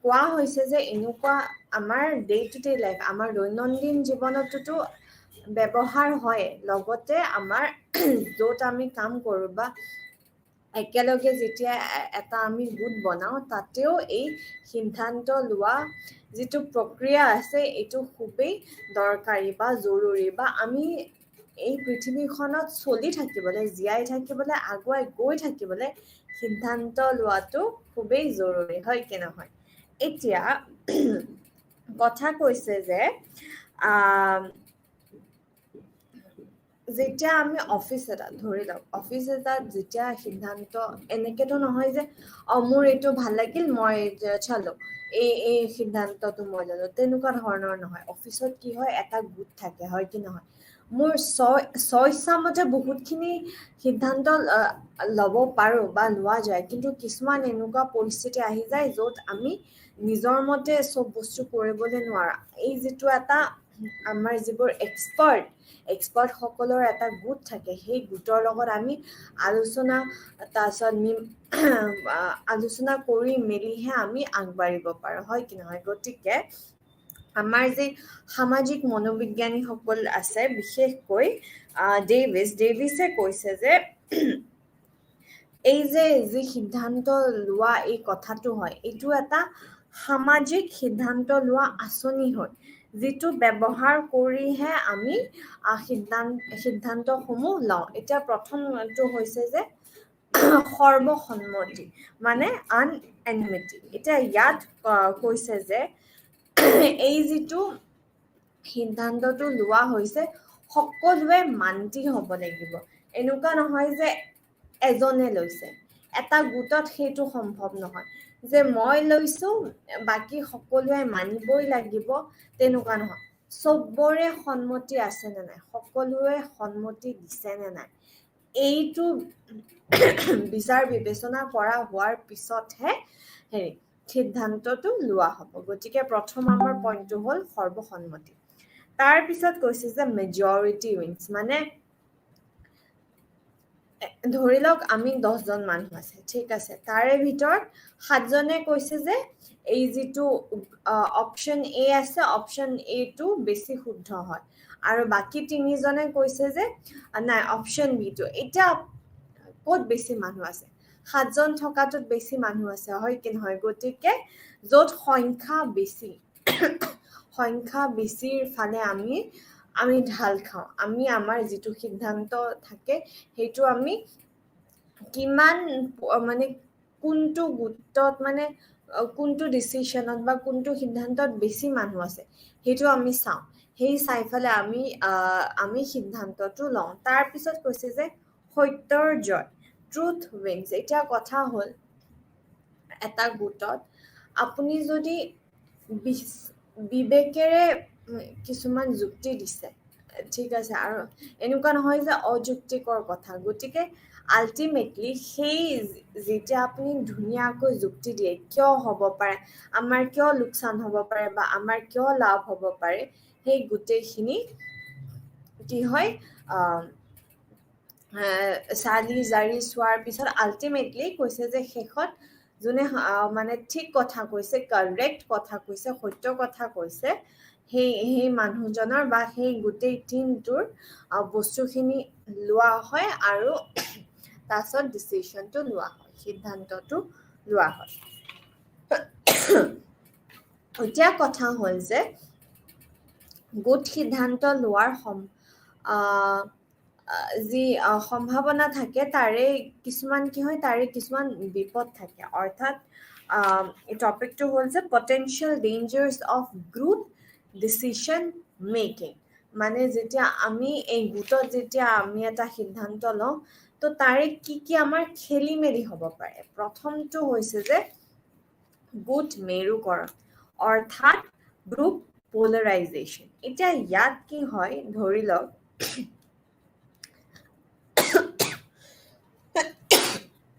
কোৱা হৈছে যে এনেকুৱা আমাৰ ডে টু ডে লাইফ, আমাৰ দৈনন্দিন জীৱনততো ব্যৱহাৰ হয়, লগতে আমাৰ য'ত আমি কাম কৰোঁ বা একেলগে যেতিয়া এটা আমি গোট বনাওঁ তাতেও এই সিদ্ধান্ত লোৱা যিটো প্ৰক্ৰিয়া আছে এইটো খুবেই দৰকাৰী বা জৰুৰী, বা আমি এই পৃথিৱীখনত চলি থাকিবলৈ, জীয়াই থাকিবলৈ, আগুৱাই গৈ থাকিবলৈ সিদ্ধান্ত লোৱাটো খুবেই জৰুৰী, হয় কি নহয়। এতিয়া কথা কৈছে যে যেতিয়া আমি অফিচ এটাত ধৰি লওক, অফিচ এটাত যেতিয়া সিদ্ধান্ত এনেকেতো নহয় যে মোৰ এইটো ভাল লাগিল মই চালো এই সিদ্ধান্তটো মই ল'লো, তেনেকুৱা ধৰণৰ নহয়। অফিচত কি হয়, এটা গোট থাকে, হয় কি নহয়। মোৰ স্বইচ্ছামতে বহুতখিনি সিদ্ধান্ত ল'ব পাৰোঁ বা লোৱা যায়, কিন্তু কিছুমান এনেকুৱা পৰিস্থিতি আহি যায় য'ত আমি নিজৰ মতে চব বস্তু কৰিবলৈ নোৱাৰা। এই যিটো এটা আমাৰ যিবোৰ এক্সপাৰ্ট সকলৰ এটা গোট থাকে, সেই গোটৰ লগত আমি আলোচনা কৰি মেলিহে আমি আগবাঢ়িব পাৰোঁ, হয় কি নহয়। গতিকে আমাৰ যি সামাজিক মনোবিজ্ঞানীসকল আছে, বিশেষকৈ ডেভিছে কৈছে যে এই যি সিদ্ধান্ত লোৱা এই কথাটো হয়, এইটো এটা সামাজিক সিদ্ধান্ত লোৱা আঁচনি হয়, যিটো ব্যৱহাৰ কৰিহে আমি সিদ্ধান্তসমূহ লওঁ। এতিয়া প্ৰথমটো হৈছে যে সৰ্বসন্মতি মানে আনএনমিটি। এতিয়া ইয়াত কৈছে যে এই যিটো সিদ্ধান্তটো লোৱা হৈছে সকলোৱে মান্তি হ'ব লাগিব। এনেকুৱা নহয় যে এজনে লৈছে, এটা গোটত সেইটো সম্ভৱ নহয় যে মই লৈছো বাকী সকলোৱে মানিবই লাগিব, তেনেকুৱা নহয়। চবৰে সন্মতি আছে নে নাই, সকলোৱে সন্মতি দিছে নে নাই, এইটো বিচাৰ বিবেচনা কৰা হোৱাৰ পিছতহে সিদ্ধান্তটো লোৱা হ'ব। গতিকে প্ৰথম আমাৰ পইণ্টটো হ'ল সৰ্বসন্মতি। তাৰ পিছত কৈছে যে মেজৰিটি উইনছ, মানে ধৰি লওক আমি 10জন মানুহ আছে, ঠিক আছে, তাৰে ভিতৰত 7জনে কৈছে যে এই যিটো অপশ্যন এ আছে, অপশ্যন এটো বেছি শুদ্ধ হয়, আৰু বাকী 3জনে কৈছে যে নাই অপশ্যন বিটো। এতিয়া ক'ত বেছি মানুহ আছে, 7জন থকাটোত বেছি মানুহ আছে, হয় কি নহয়। গতিকে য'ত সংখ্যা বেছিৰ ফালে আমি ঢাল খাওঁ, আমি আমাৰ যিটো সিদ্ধান্ত থাকে সেইটো আমি কিমান মানে কোনটো গোটত মানে কোনটো ডিচিশ্যনত বা কোনটো সিদ্ধান্তত বেছি মানুহ আছে সেইটো আমি চাওঁ, সেই চাই ফালে আমি সিদ্ধান্তটো লওঁ। তাৰপিছত কৈছে যে সত্যৰ জয়, ট্ৰুথ উইনছ। এতিয়া কথা হ'ল এটা গোটত আপুনি যদি বিবেকেৰে কিছুমান যুক্তি দিছে ঠিক আছে আৰু এনেকুৱা নহয় যে অযুক্তিকৰ কথা গতিকে আল্টিমেটলি সেই যেতিয়া আপুনি ধুনীয়াকৈ যুক্তি দিয়ে কিয় হ'ব পাৰে আমাৰ কিয় লোকচান হ'ব পাৰে বা আমাৰ কিয় লাভ হ'ব পাৰে সেই গোটেইখিনি কি হয় চালি জাৰি চোৱাৰ পিছত আল্টিমেটলি কৈছে যে শেষত যোনে মানে ঠিক কথা কৈছে কাৰেক্ট কথা কৈছে সত্য কথা কৈছে সেই মানুহজনৰ বা সেই গোটেই টিমটোৰ বস্তুখিনি লোৱা হয় আৰু তাৰপিছত ডিচিশ্যনটো লোৱা হয় সিদ্ধান্তটো লোৱা হয় এতিয়া কথা হ'ল যে গোট সিদ্ধান্ত লোৱাৰ যি সম্ভাৱনা থাকে তাৰে কিছুমান কি হয় তাৰে কিছুমান বিপদ থাকে অৰ্থাৎ টপিকটো হ'ল যে potential dangers of group decision making মানে যেতিয়া আমি এই গোটত যেতিয়া আমি এটা সিদ্ধান্ত লওঁ তো তাৰে কি আমাৰ খেলি মেলি হ'ব পাৰে প্ৰথমটো হৈছে যে গোট মেৰুকৰণ অৰ্থাৎ গ্ৰুপ পোলাৰাইজেশ্যন এতিয়া ইয়াত কি হয় ধৰি লওক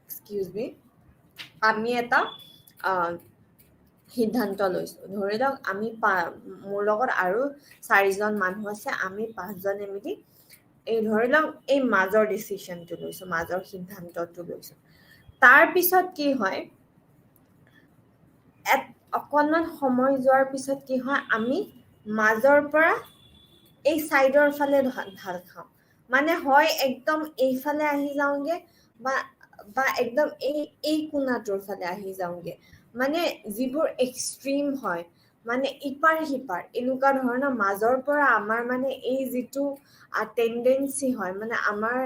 এক্সকিউজ মি আমি এটা সিদ্ধান্ত লৈছো ধৰি লওক আমি মোৰ লগত আৰু 4জন মানুহ আছে আমি 5জনে মিলি এই ধৰি লওক এই মাজৰ ডিচিশ্যনটো লৈছো মাজৰ সিদ্ধান্তটো লৈছো তাৰ পিছত কি হয় অকণমান সময় যোৱাৰ পিছত কি হয় আমি মাজৰ পৰা এই সাইডৰ ফালে ঢাল খাওঁ মানে হয় একদম এইফালে আহি যাওঁগে বা একদম এই কোণাটোৰ ফালে আহি যাওঁগে মানে যিবোৰ এক্সট্ৰিম হয় মানে ইপাৰ সিপাৰ এনেকুৱা ধৰণৰ মাজৰ পৰা আমাৰ মানে এই যিটো টেন্ডেন্সি হয় মানে আমাৰ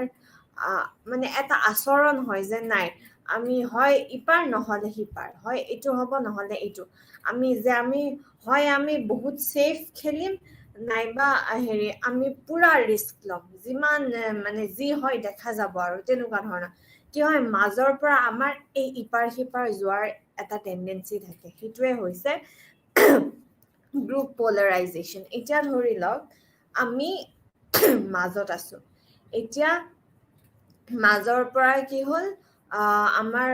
মানে এটা আচৰণ হয় যে নাই আমি হয় ইপাৰ নহলে সিপাৰ হয় এইটো হ'ব নহলে এইটো আমি হয় আমি বহুত সেফ খেলিম নাইবা হেৰি আমি পুৰা ৰিস্ক ল'ম যিমান মানে যি হয় দেখা যাব আৰু তেনেকুৱা ধৰণৰ কি হয় মাজৰ পৰা আমাৰ এই ইপাৰ সিপাৰ যোৱাৰ এটা টেন্ডেন্সি থাকে সেইটোৱে হৈছে গ্ৰুপ পোলাৰাইজেশ্যন এতিয়া ধৰি লওক আমি মাজত আছো এতিয়া মাজৰ পৰা কি হ'ল আমাৰ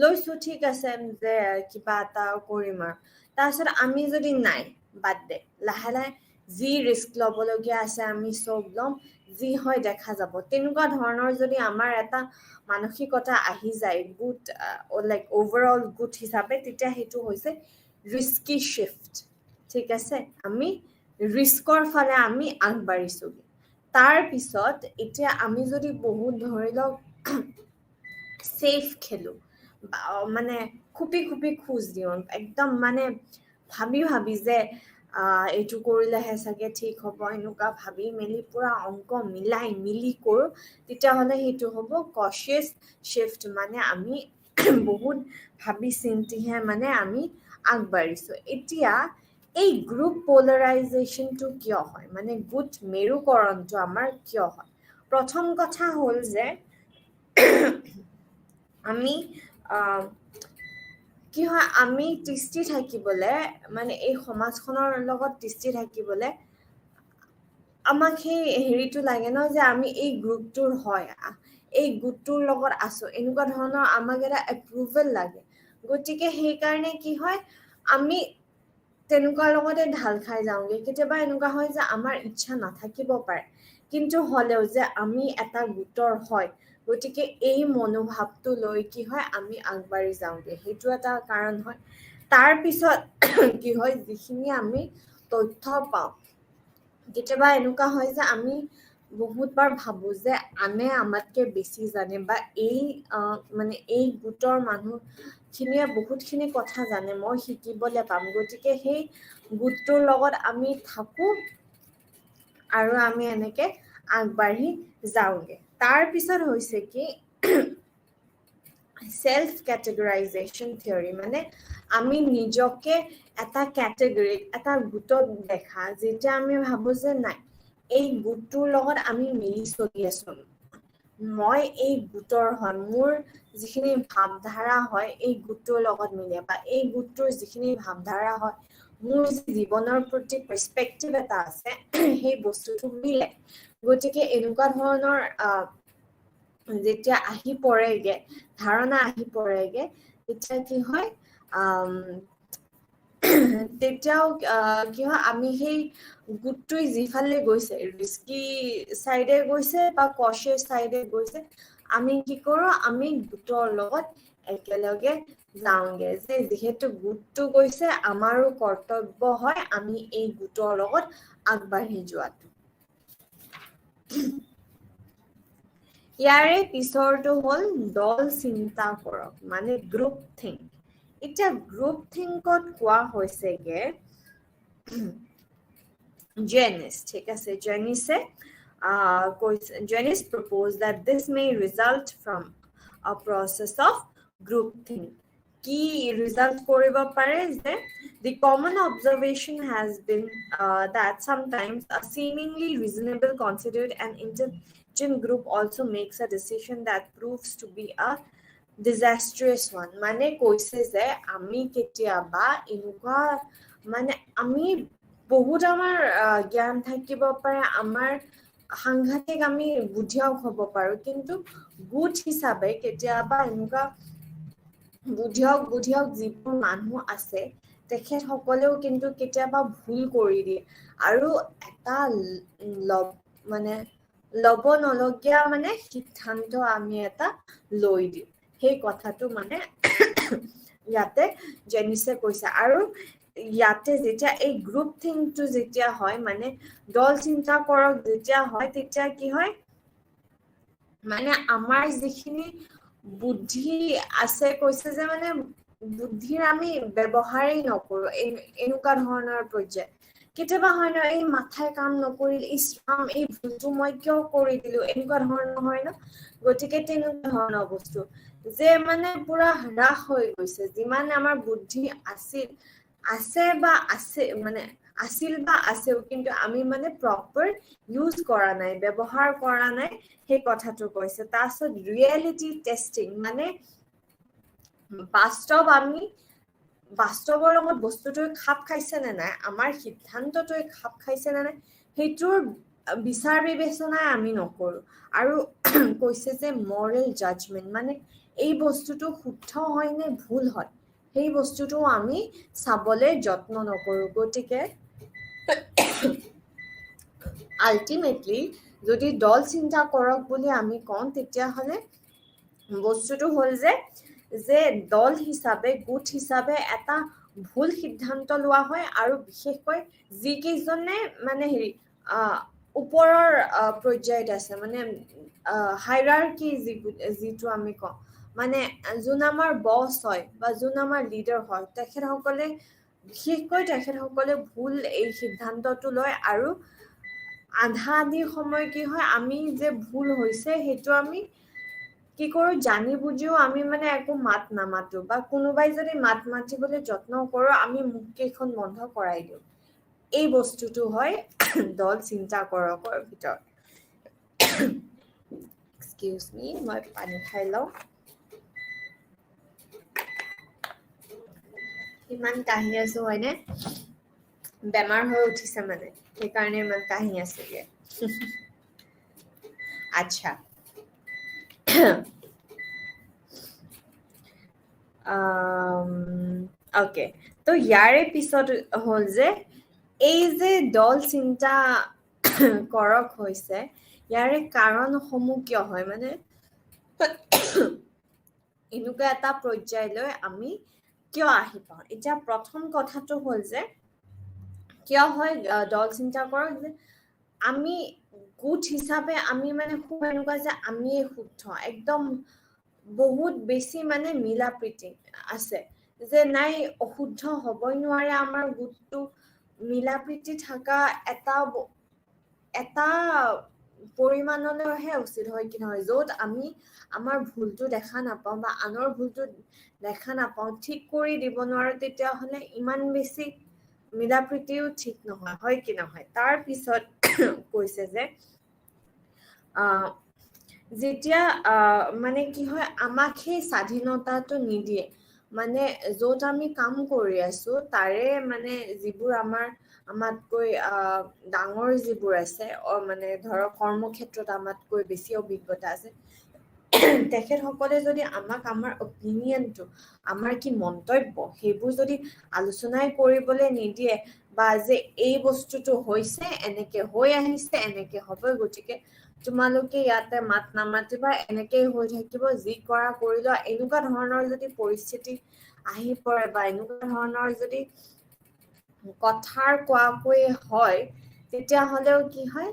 লৈছো ঠিক আছে যে কিবা এটা কৰিম আৰু তাৰপিছত আমি যদি নাই বাদ দে লাহে লাহে যি ৰিস্ক ল'বলগীয়া আছে আমি চব ল'ম যি হয় দেখা যাব তেনেকুৱা ধৰণৰ যদি আমাৰ এটা মানসিকতা আহি যায় গুড লাইক ওভাৰঅল গুড হিচাপে তেতিয়া সেইটো হৈছে ৰিস্কি শিফ্ট ঠিক আছে আমি ৰিস্কৰ ফালে আমি আগবাঢ়িছো তাৰ পিছত এতিয়া আমি যদি বহুত ধৰি লওক সেফ খেলো মানে খুপি খোজ দিওঁ একদম মানে ভাবি যে এইটো কৰিলেহে চাগে ঠিক হ'ব এনেকুৱা ভাবি মেলি পুৰা অংক মিলি কৰোঁ তেতিয়াহ'লে সেইটো হ'ব কচিয়াছ শিফ্ট মানে আমি বহুত ভাবি চিন্তিহে মানে আমি আগবাঢ়িছো এতিয়া এই গ্ৰুপ পোলাৰাইজেশ্যনটো কিয় হয় মানে গোট মেৰুকৰণটো আমাৰ কিয় হয় প্ৰথম কথা হ'ল যে আমি কি হয় আমি তিষ্টি থাকিবলৈ মানে এই সমাজখনৰ লগত তিষ্টি থাকিবলৈ আমাক সেই হেৰিটো লাগে ন যে আমি এই গ্ৰুপটোৰ হয় এই গোটটোৰ লগত আছো এনেকুৱা ধৰণৰ আমাক এটা এপ্ৰুভেল লাগে গতিকে সেইকাৰণে কি হয় আমি তেনেকুৱা লগতে ঢাল খাই যাওঁগে কেতিয়াবা এনেকুৱা হয় যে আমাৰ ইচ্ছা নাথাকিব পাৰে কিন্তু হ'লেও যে আমি এটা গোটৰ হয় গতিকে এই মনোভাৱটো লৈ কি হয় আমি আগবাঢ়ি যাওঁগে সেইটো এটা কাৰণ হয় তাৰ পিছত কি হয় যিখিনি আমি তথ্য পাওঁ কেতিয়াবা এনেকুৱা হয় যে আমি বহুতবাৰ ভাবো যে আনে আমাতকে বেছি জানে বা মানে এই গোটৰ মানুহখিনিয়ে বহুতখিনি কথা জানে মই শিকিবলৈ পাম গতিকে সেই গোটটোৰ লগত আমি থাকো আৰু আমি এনেকে আগবাঢ়ি যাওঁগে তাৰ পিছত হৈছে কি সেলফ কেটেগৰাইজেশ্যন থিয়ৰী মানে আমি নিজকে এটা কেটেগৰীত এটা গোটত দেখা যেতিয়া আমি ভাবো যে নাই এই গোটটোৰ লগত আমি মিলি চলি আছো মই এই গোটৰ হয় মোৰ যিখিনি ভাৱধাৰা হয় এই গোটৰ লগত মিলে বা এই গোটৰ যিখিনি ভাৱধাৰা হয় মোৰ যি জীৱনৰ প্ৰতি পাৰ্সপেক্টিভ এটা আছে সেই বস্তুটো মিলে গতিকে এনেকুৱা ধৰণৰ যেতিয়া আহি পৰেগে ধাৰণা আহি পৰেগে তেতিয়া কি হয় তেতিয়াও কি হয় আমি সেই গোটটোই যিফালে গৈছে ৰিস্কি সাইডে গৈছে বা কশিয়াছ সাইডে গৈছে আমি কি কৰো আমি গোটৰ লগত একেলগে যাওঁগে যে যিহেতু গোটটো গৈছে আমাৰো কৰ্তব্য হয় আমি এই গোটৰ লগত আগবাঢ়ি যোৱাটো ইয়াৰে পিছৰটো হ'ল দল চিন্তা কৰক মানে গ্ৰুপ থিংক এটা গ্ৰুপ থিংকত কোৱা হৈছেগে Janice, ঠিক আছে Janice Janice proposed that this may result from a process of group think কি result কৰিব পাৰে যে the common observation has been that sometimes a seemingly reasonable considered and intelligent group also makes a decision that proves to be a disastrous one মানে কৈছে যে আমি কেতিয়াবা এনেকুৱা মানে আমি বহুত আমাৰ জ্ঞান থাকিব পাৰে আমাৰ সাংঘাতিক আমি বুদ্ধিয়ক হ'ব পাৰো কিন্তু গোট হিচাপে কেতিয়াবা এনেকুৱা বুদ্ধিয়ক যিবোৰ মানুহ আছে তেখেতসকলেও কিন্তু কেতিয়াবা ভুল কৰি দিয়ে আৰু এটা মানে ল'ব নলগীয়া মানে সিদ্ধান্ত আমি এটা লৈ দিওঁ সেই কথাটো মানে ইয়াতে জেনিছে কৈছে আৰু ইয়াতে যেতিয়া এই গ্ৰুপ থিংকটো যেতিয়া হয় মানে দল চিন্তা কৰক যেতিয়া হয় তেতিয়া কি হয় মানে আমাৰ যিখিনি বুদ্ধি আছে কৈছে যে মানে বুদ্ধিৰ আমি ব্যৱহাৰেই নকৰো এনেকুৱা ধৰণৰ পৰ্যায় কেতিয়াবা হয় ন এই মাথাই কাম নকৰিল ইছৰাম এই ভুলটো মই কিয় কৰি দিলো এনেকুৱা ধৰণৰ হয় ন গতিকে তেনেকুৱা ধৰণৰ বস্তু যে মানে পুৰা হ্ৰাস হৈ গৈছে যিমান আমাৰ বুদ্ধি আছে বা আছে মানে আছিল বা আছেও কিন্তু আমি মানে প্ৰপাৰ ইউজ কৰা নাই ব্যৱহাৰ কৰা নাই সেই কথাটো কৈছে তাৰপিছত ৰিয়েলিটি টেষ্টিং মানে বাস্তৱৰ লগত বস্তুটো খাপ খাইছে নে নাই আমাৰ সিদ্ধান্তটোৱে খাপ খাইছে নে নাই সেইটোৰ বিচাৰ বিবেচনাই আমি নকৰো আৰু কৈছে যে মৰেল জাজমেন্ট মানে এই বস্তুটো শুদ্ধ হয় নে ভুল হয় সেই বস্তুটো আমি চাবলৈ যত্ন নকৰো গতিকে আলটিমেটলি যদি দল চিন্তা কৰক বুলি আমি কওঁ তেতিয়াহ'লে বস্তুটো হ'ল যে দল হিচাপে গোট হিচাপে এটা ভুল সিদ্ধান্ত লোৱা হয় আৰু বিশেষকৈ যিকেইজনে মানে ওপৰৰ পৰ্যায়ত আছে মানে হাইৰাৰ্কি যিটো আমি কওঁ মানে যোন আমাৰ বছ হয় বা যোন আমাৰ লিডাৰ হয় তেখেতসকলে বিশেষকৈ তেখেতসকলে ভুল এই সিদ্ধান্তটো লয় আৰু আধা আধি সময় কি হয় আমি যে ভুল হৈছে সেইটো আমি কি কৰো জানি বুজিও আমি মানে একো মাত নামাতো বা কোনোবাই যদি মাত মাতিবলৈ যত্ন কৰো আমি মুখ কেইখন বন্ধ কৰাই দিওঁ এই বস্তুটো হয় দল চিন্তা কৰকৰ ভিতৰত এক্সকিউজ মি মই পানী খাই লওঁ ইমান কাহি আছো হয়নে বেমাৰ হৈ উঠিছে মানে সেইকাৰণে ইমান কাহি আছেগে আচ্ছা ওকে তো ইয়াৰে পিছত হ'ল যে এই যে দল চিন্তা কৰক হৈছে ইয়াৰে কাৰণসমূহ কিয় হয় মানে এনেকুৱা এটা পৰ্যায়লৈ আমি কিয় আহি পাওঁ এতিয়া প্ৰথম কথাটো হ'ল যে কিয় হয় দল চিন্তা কৰক যে আমি গোট হিচাপে আমি মানে খুব এনেকুৱা যে আমিয়ে শুদ্ধ একদম বহুত বেছি মানে মিলা প্ৰীতি আছে যে নাই অশুদ্ধ হ'বই নোৱাৰে আমাৰ গোটটো মিলা প্ৰীতি থকা এটা পৰিমাণলৈহে উচিত হয় কি নহয় য'ত আমি আমাৰ ভুলটো দেখা নাপাওঁ বা আনৰ ভুলটো দেখা নাপাওঁ ঠিক কৰি দিব নোৱাৰো তেতিয়াহ'লে ইমান বেছি মিলা প্ৰীতিও ঠিক নহয় হয় কি নহয় তাৰ পিছত কৈছে যে যেতিয়া মানে কি হয় আমাক সেই স্বাধীনতাটো নিদিয়ে মানে য'ত আমি কাম কৰি আছো তাৰে মানে যিবোৰ আমাতকৈ ডাঙৰ যিবোৰ আছে মানে ধৰক কৰ্মক্ষেত্ৰত আমাতকৈ বেছি অভিজ্ঞতা আছে তেখেতসকলে যদি আমাক আমাৰ অপিনিয়নটো আমাৰ কি মন্তব্য সেইবোৰ যদি আলোচনাই কৰিবলৈ নিদিয়ে বা যে এই বস্তুটো হৈছে এনেকে হৈ আহিছে এনেকে হ'ব গতিকে তোমালোকে ইয়াতে মাত নামাতিবা এনেকেই হৈ থাকিব যি কৰা কৰি লোৱা এনেকুৱা ধৰণৰ যদি পৰিস্থিতি আহি পৰে বা এনেকুৱা ধৰণৰ যদি কথাৰ কোৱাকৈ হয় তেতিয়াহ'লেও কি হয়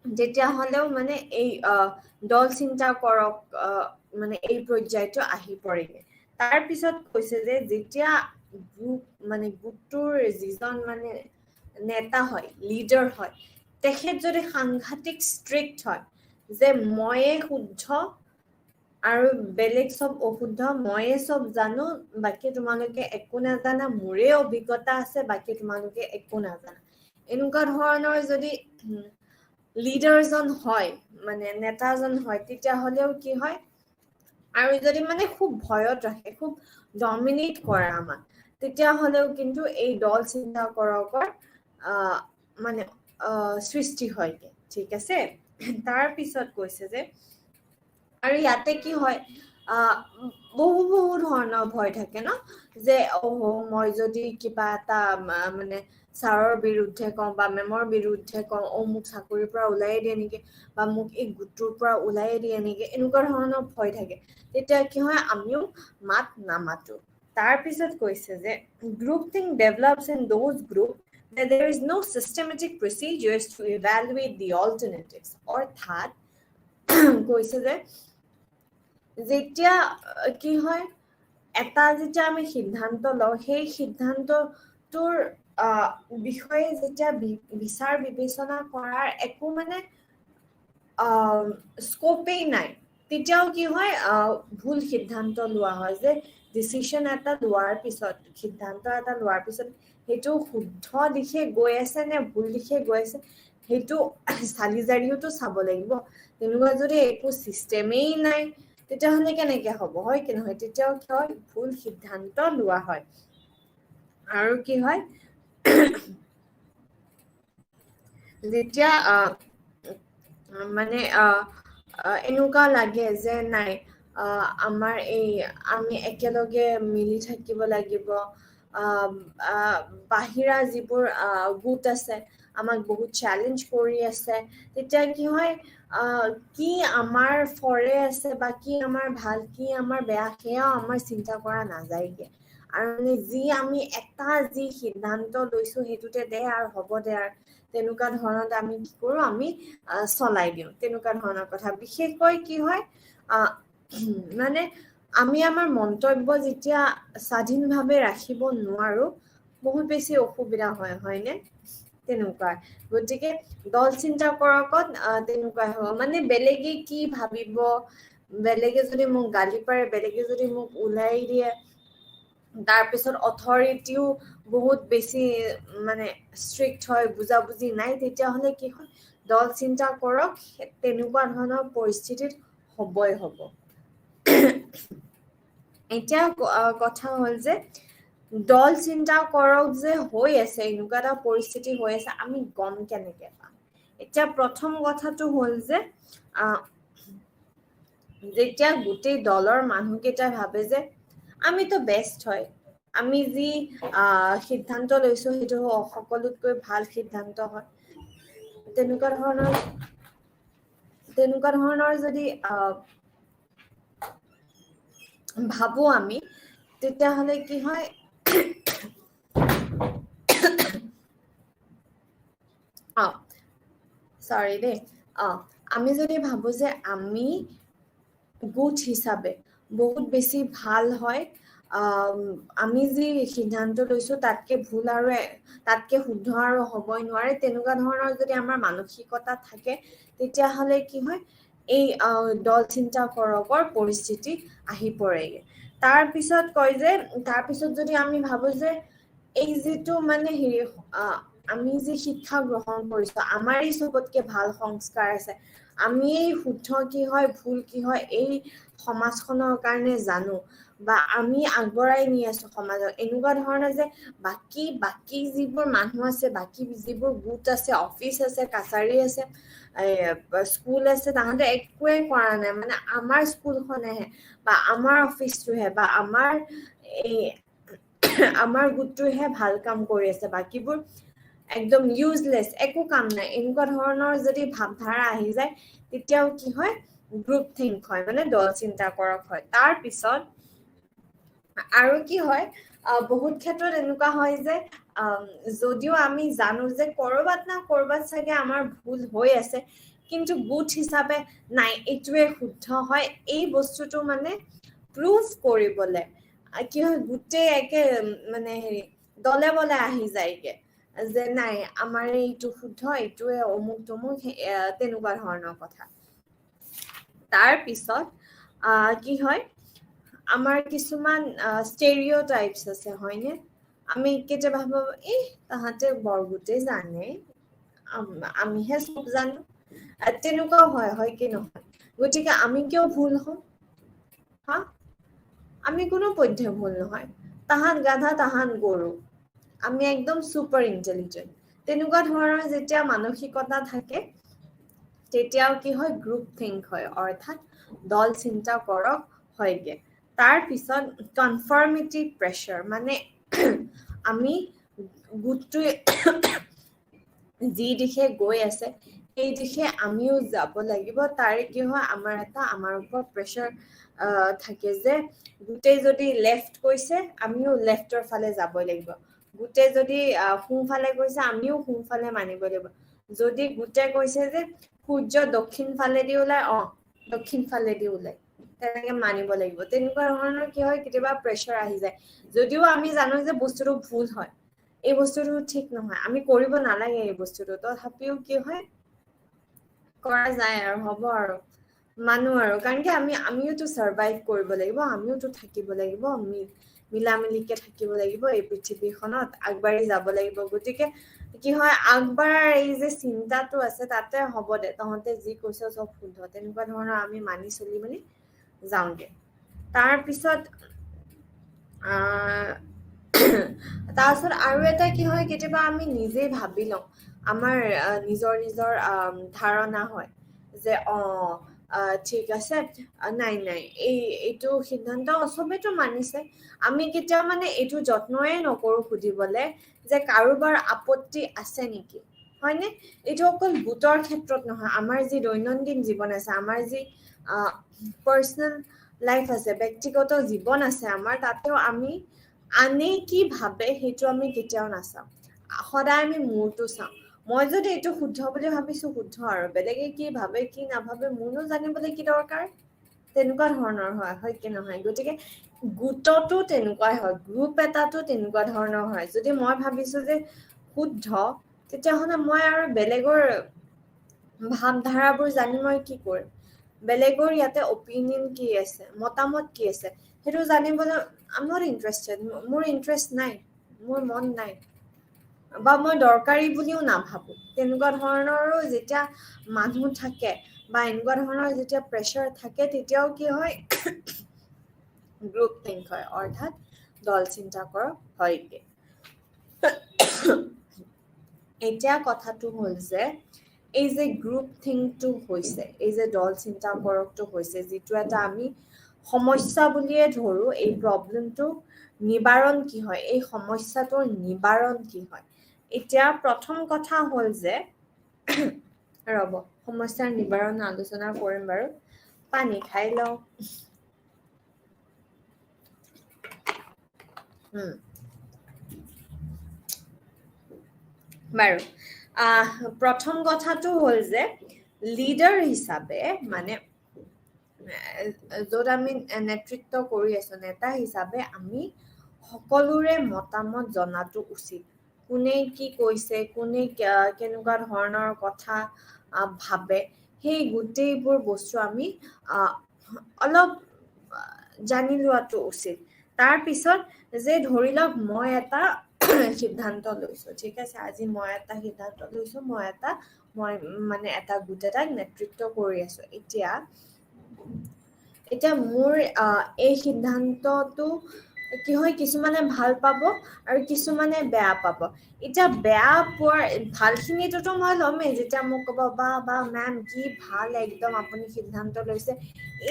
তেতিয়াহ'লেও মানে এই দল চিন্তা কৰক মানে এই পৰ্যায়টো আহি পৰেগে তাৰ পিছত কৈছে যে যেতিয়া গোটটোৰ যিজন মানে নেতা হয় লিডাৰ হয় তেখেত যদি সাংঘাতিক ষ্ট্ৰিক্ট হয় যে ময়ে শুদ্ধ আৰু বেলেগ চব অশুদ্ধ ময়ে চব জানো বাকী তোমালোকে একো নাজানা মোৰে অভিজ্ঞতা আছে বাকী তোমালোকে একো নাজানা এনেকুৱা ধৰণৰ যদি লিডাৰজন হয় মানে নেতাজন হয় তেতিয়াহ'লেও কি হয় আৰু যদি মানে খুব ভয়ত ৰাখে খুব ডমিনেট কৰে আমাক তেতিয়াহ'লেও কিন্তু এই দল চিন্তা কৰকৰ মানে সৃষ্টি হয়গে ঠিক আছে তাৰ পিছত কৈছে যে আৰু ইয়াতে কি হয় বহু ধৰণৰ ভয় থাকে ন যে মই যদি কিবা এটা মানে ছাৰৰ বিৰুদ্ধে কওঁ বা মেমৰ বিৰুদ্ধে কওঁ মোক চাকৰিৰ পৰা ওলাই দিয়ে নেকি বা মোক এই গোটটোৰ পৰা ওলাই দিয়ে নেকি এনেকুৱা ধৰণৰ ভয় থাকে তেতিয়া কি হয় আমিও মাত নামাতো তাৰ পিছত কৈছে যে groupthink develops in those group that there is no systematic procedures to evaluate the alternatives অৰ্থাৎ কৈছে যে যেতিয়া কি হয় এটা যেতিয়া আমি সিদ্ধান্ত লওঁ সেই সিদ্ধান্তটোৰ বিষয়ে যেতিয়া বিচাৰ বিবেচনা কৰাৰ একো মানে স্কোপেই নাই তেতিয়াও কি হয় ভুল সিদ্ধান্ত লোৱা হয় যে ডিচিশন এটা লোৱাৰ পিছত সিদ্ধান্ত এটা লোৱাৰ পিছত সেইটো শুদ্ধ দিশে গৈ আছে নে ভুল দিশে গৈ আছে সেইটো চালি জাৰিওতো চাব লাগিব তেনেকুৱা যদি একো চিষ্টেমেই নাই তেতিয়াহ'লে কেনেকে হ'ব হয় কি নহয় তেতিয়াও কি হয় ভুল সিদ্ধান্ত লোৱা হয় আৰু কি হয় যেতিয়া মানে এনেকুৱা লাগে যে নাই আমাৰ এই আমি একেলগে মিলি থাকিব লাগিব বাহিৰা যিবোৰ গোট আছে আমাক বহুত চেলেঞ্জ কৰি আছে তেতিয়া কি হয় কি আমাৰ ফৰে আছে বা কি আমাৰ ভাল কি আমাৰ বেয়া সেয়াও আমাৰ চিন্তা কৰা নাযায়গে আৰু মানে যি আমি এটা যি সিদ্ধান্ত লৈছো সেইটোতে দে আৰু হ'ব দে আৰু তেনেকুৱা ধৰণত আমি কি কৰো আমি চলাই দিওঁ তেনেকুৱা ধৰণৰ কথা বিশেষকৈ কি হয় মানে আমি আমাৰ মন্তব্য যেতিয়া স্বাধীনভাৱে ৰাখিব নোৱাৰো বহুত বেছি অসুবিধা হয়নে তেনেকুৱা গতিকে দল চিন্তা কৰকত তেনেকুৱাই হ'ব মানে বেলেগে কি ভাবিব বেলেগে যদি মোক গালি পাৰে বেলেগে যদি মোক ওলাই দিয়ে তাৰপিছত অথৰিটিও বহুত বেছি মানে ষ্ট্ৰিক্ট হয় বুজাবুজি নাই তেতিয়াহ'লে কি হয় দল চিন্তা কৰক তেনেকুৱা ধৰণৰ পৰিস্থিতিত হ'বই হ'ব এতিয়া কথা হ'ল যে দল চিন্তা কৰক যে হৈ আছে এনেকুৱা এটা পৰিস্থিতি হৈ আছে আমি গম কেনেকে পাম এতিয়া প্ৰথম কথাটো হ'ল যে যেতিয়া গোটেই দলৰ মানুহকেইটা ভাবে যে আমিতো বেষ্ট হয় আমি যি সিদ্ধান্ত লৈছো সেইটো সকলোতকৈ ভাল সিদ্ধান্ত হয় তেনেকুৱা ধৰণৰ যদি ভাবো আমি তেতিয়াহ'লে কি হয় সৰি দেই আমি যদি ভাবো যে আমি গোট হিচাপে বহুত বেছি ভাল হয় আমি যি সিদ্ধান্ত লৈছো তাতকে ভুল আৰু তাতকে শুদ্ধ আৰু হ'বই নোৱাৰে তেনেকুৱা ধৰণৰ যদি আমাৰ মানসিকতা থাকে তেতিয়াহ'লে কি হয় এই দল চিন্তা কৰকৰ পৰিস্থিতি আহি পৰেগে তাৰপিছত কয় যে তাৰপিছত যদি আমি ভাবো যে এই যিটো মানে আমি যে শিক্ষা গ্ৰহণ কৰিছো আমাৰেই চবতকে ভাল সংস্কাৰ আছে আমি এই শুদ্ধ কি হয় ভুল কি হয় এই সমাজখনৰ কাৰণে জানো বা আমি আগবঢ়াই নি আছো সমাজক এনেকুৱা ধৰণৰ যে বাকি যিবোৰ মানুহ আছে বাকি যিবোৰ গোট আছে অফিচ আছে কাছাৰী আছে স্কুল আছে তাহাঁতে একোৱে কৰা নাই মানে আমাৰ স্কুলখনেহে বা আমাৰ অফিচটোহে বা আমাৰ গোটটোহে ভাল কাম কৰি আছে বাকিবোৰ একদম ইউজলেছ একো কাম নাই এনেকুৱা ধৰণৰ যদি ভাৱধাৰা আহি যায় তেতিয়াও কি হয় গ্ৰুপ থিংক হয় মানে দল চিন্তা কৰক হয় তাৰ পিছত আৰু কি হয় বহুত ক্ষেত্ৰত এনেকুৱা হয় যে যদিও আমি জানো যে কৰবাত না কৰবাত চাগে আমাৰ ভুল হৈ আছে কিন্তু গোট হিচাপে নাই এইটোৱে শুদ্ধ হয় এই বস্তুটো মানে প্ৰুভ কৰিবলে কি হয় গোটেই একে মানে হেৰি দলে বলে আহি যায়গে যে নাই আমাৰ এইটো শুদ্ধ এইটোৱে অমুক তমুক তেনেকুৱা ধৰণৰ কথা তাৰ পিছত কি হয় আমাৰ কিছুমান ষ্টেৰিঅ'টাইপছ আছে হয়নে আমি কেতিয়াবা ভাবো তাহাঁতে বৰগোটেই জানে আমিহে চব জানো তেনেকুৱাও হয় কি নহয় গতিকে আমি কিয় ভুল হম হা আমি কোনো পধ্যে ভুল নহয় তাহাঁত গাধা তাহাঁত গৰু আমি একদম সুপাৰ ইন্টেলিজেন্ট তেনেকুৱা ধৰণৰ যেতিয়া মানসিকতা থাকে তেতিয়াও কি হয় গ্ৰুপ থিংক হয় অৰ্থাৎ দল চিন্তা কৰক হয়গে তাৰ পিছত কনফাৰ্মিটি প্ৰেছাৰ মানে আমি গোটটোৱে যি দিশে গৈ আছে সেই দিশে আমিও যাব লাগিব তাৰে কি হয় আমাৰ ওপৰত প্ৰেছাৰ থাকে যে গোটেই যদি লেফ্ট কৈছে আমিও লেফ্টৰ ফালে যাবই লাগিব গোটেই যদি সোঁফালে কৈছে আমিও সোঁফালে মানিব লাগিব যদি গোটেই কৈছে যে সূৰ্য দক্ষিণ ফালেদি ওলাই দক্ষিণ ফালেদি ওলাই তেনেকে মানিব লাগিব তেনেকুৱা ধৰণৰ কি হয় কেতিয়াবা প্ৰেছাৰ আহি যায় যদিও আমি জানো যে বস্তুটো ভুল হয় এই বস্তুটো ঠিক নহয় আমি কৰিব নালাগে এই বস্তুটো তথাপিও কি হয় কৰা যায় আৰু হ'ব আৰু মানুহ আৰু কাৰণ কি আমিওতো সাৰ্ভাইভ কৰিব লাগিব আমিওতো থাকিব লাগিব মিলামিলিকে থাকিব লাগিব এই পৃথিৱীখনত আগবাঢ়ি যাব লাগিব গতিকে কি হয় আগবাঢ়াৰ এই যে চিন্তাটো আছে তাতে হ'ব দে তহঁতে যি কৈছ চব শুদ্ধ তেনেকুৱা ধৰণৰ আমি মানি চলি মানে যাওঁগে তাৰপিছত তাৰপিছত আৰু এটা কি হয় কেতিয়াবা আমি নিজেই ভাবি লওঁ আমাৰ নিজৰ ধাৰণা হয় যে ঠিক আছে নাই এইটো সিদ্ধান্ত চবেতো মানিছে আমি কেতিয়াও মানে এইটো যত্নয়ে নকৰো সুধিবলে যে কাৰোবাৰ আপত্তি আছে নেকি হয়নে এইটো অকল গোটৰ ক্ষেত্ৰত নহয় আমাৰ যি দৈনন্দিন জীৱন আছে আমাৰ যি পাৰ্চনেল লাইফ আছে ব্যক্তিগত জীৱন আছে আমাৰ তাতেও আমি আনে কি ভাবে সেইটো আমি কেতিয়াও নাচাওঁ সদায় আমি মোৰটো চাওঁ মই যদি এইটো শুদ্ধ বুলি ভাবিছো শুদ্ধ আৰু বেলেগে কি ভাবে কি নাভাবে মোৰনো জানিবলৈ কি দৰকাৰ তেনেকুৱা ধৰণৰ হয় কি নহয় গতিকে গোটতো তেনেকুৱাই হয় গ্ৰুপ এটাতো তেনেকুৱা ধৰণৰ হয় যদি মই ভাবিছো যে শুদ্ধ তেতিয়াহ'লে মই আৰু বেলেগৰ ভাৱধাৰাবোৰ জানি মই কি কৰিম বেলেগৰ ইয়াতে অপিনিয়ন কি আছে মতামত কি আছে সেইটো জানিবলৈ I'm not interested মোৰ ইন্টাৰেষ্ট নাই মোৰ মন নাই বা মই দৰকাৰী বুলিও নাভাবো তেনেকুৱা ধৰণৰো যেতিয়া মানুহ থাকে বা এনেকুৱা ধৰণৰ যেতিয়া প্ৰেছাৰ থাকে তেতিয়াও কি হয় গ্ৰুপ থিংক হয় অৰ্থাৎ দল চিন্তা কৰক হয়গে এতিয়া কথাটো হ'ল যে এই যে গ্ৰুপ থিংকটো হৈছে এই যে দল চিন্তা কৰকটো হৈছে যিটো এটা আমি সমস্যা বুলিয়ে ধৰো এই প্ৰব্লেমটো নিবাৰণ কি হয় এই সমস্যাটোৰ নিবাৰণ কি হয় এতিয়া প্ৰথম কথা হ'ল যে ৰব সমস্যাৰ নিবাৰণ আলোচনা কৰিম বাৰু পানী খাই লওঁ বাৰু প্ৰথম কথাটো হ'ল যে লিডাৰ হিচাপে মানে য'ত আমি নেতৃত্ব কৰি আছো নেতা হিচাপে আমি সকলোৰে মতামত জনাটো উচিত কোনে কি কৈছে কোনে কেনেকুৱা ধৰণৰ কথা ভাবে সেই গোটেইবোৰ বস্তু আমি অলপ জানি লোৱাটো উচিত তাৰ পিছত যে ধৰি লওক মই এটা সিদ্ধান্ত লৈছো ঠিক আছে আজি মই এটা সিদ্ধান্ত লৈছো মই মানে এটা গোট এটাক নেতৃত্ব কৰি আছো এতিয়া মোৰ এই সিদ্ধান্তটো কি হয় কিছুমানে ভাল পাব আৰু কিছুমানে বেয়া পাব এতিয়া বেয়া পোৱাৰ ভালখিনিতো মই ল'মেই যেতিয়া মোক ক'ব বা মেম কি ভাল একদম আপুনি সিদ্ধান্ত লৈছে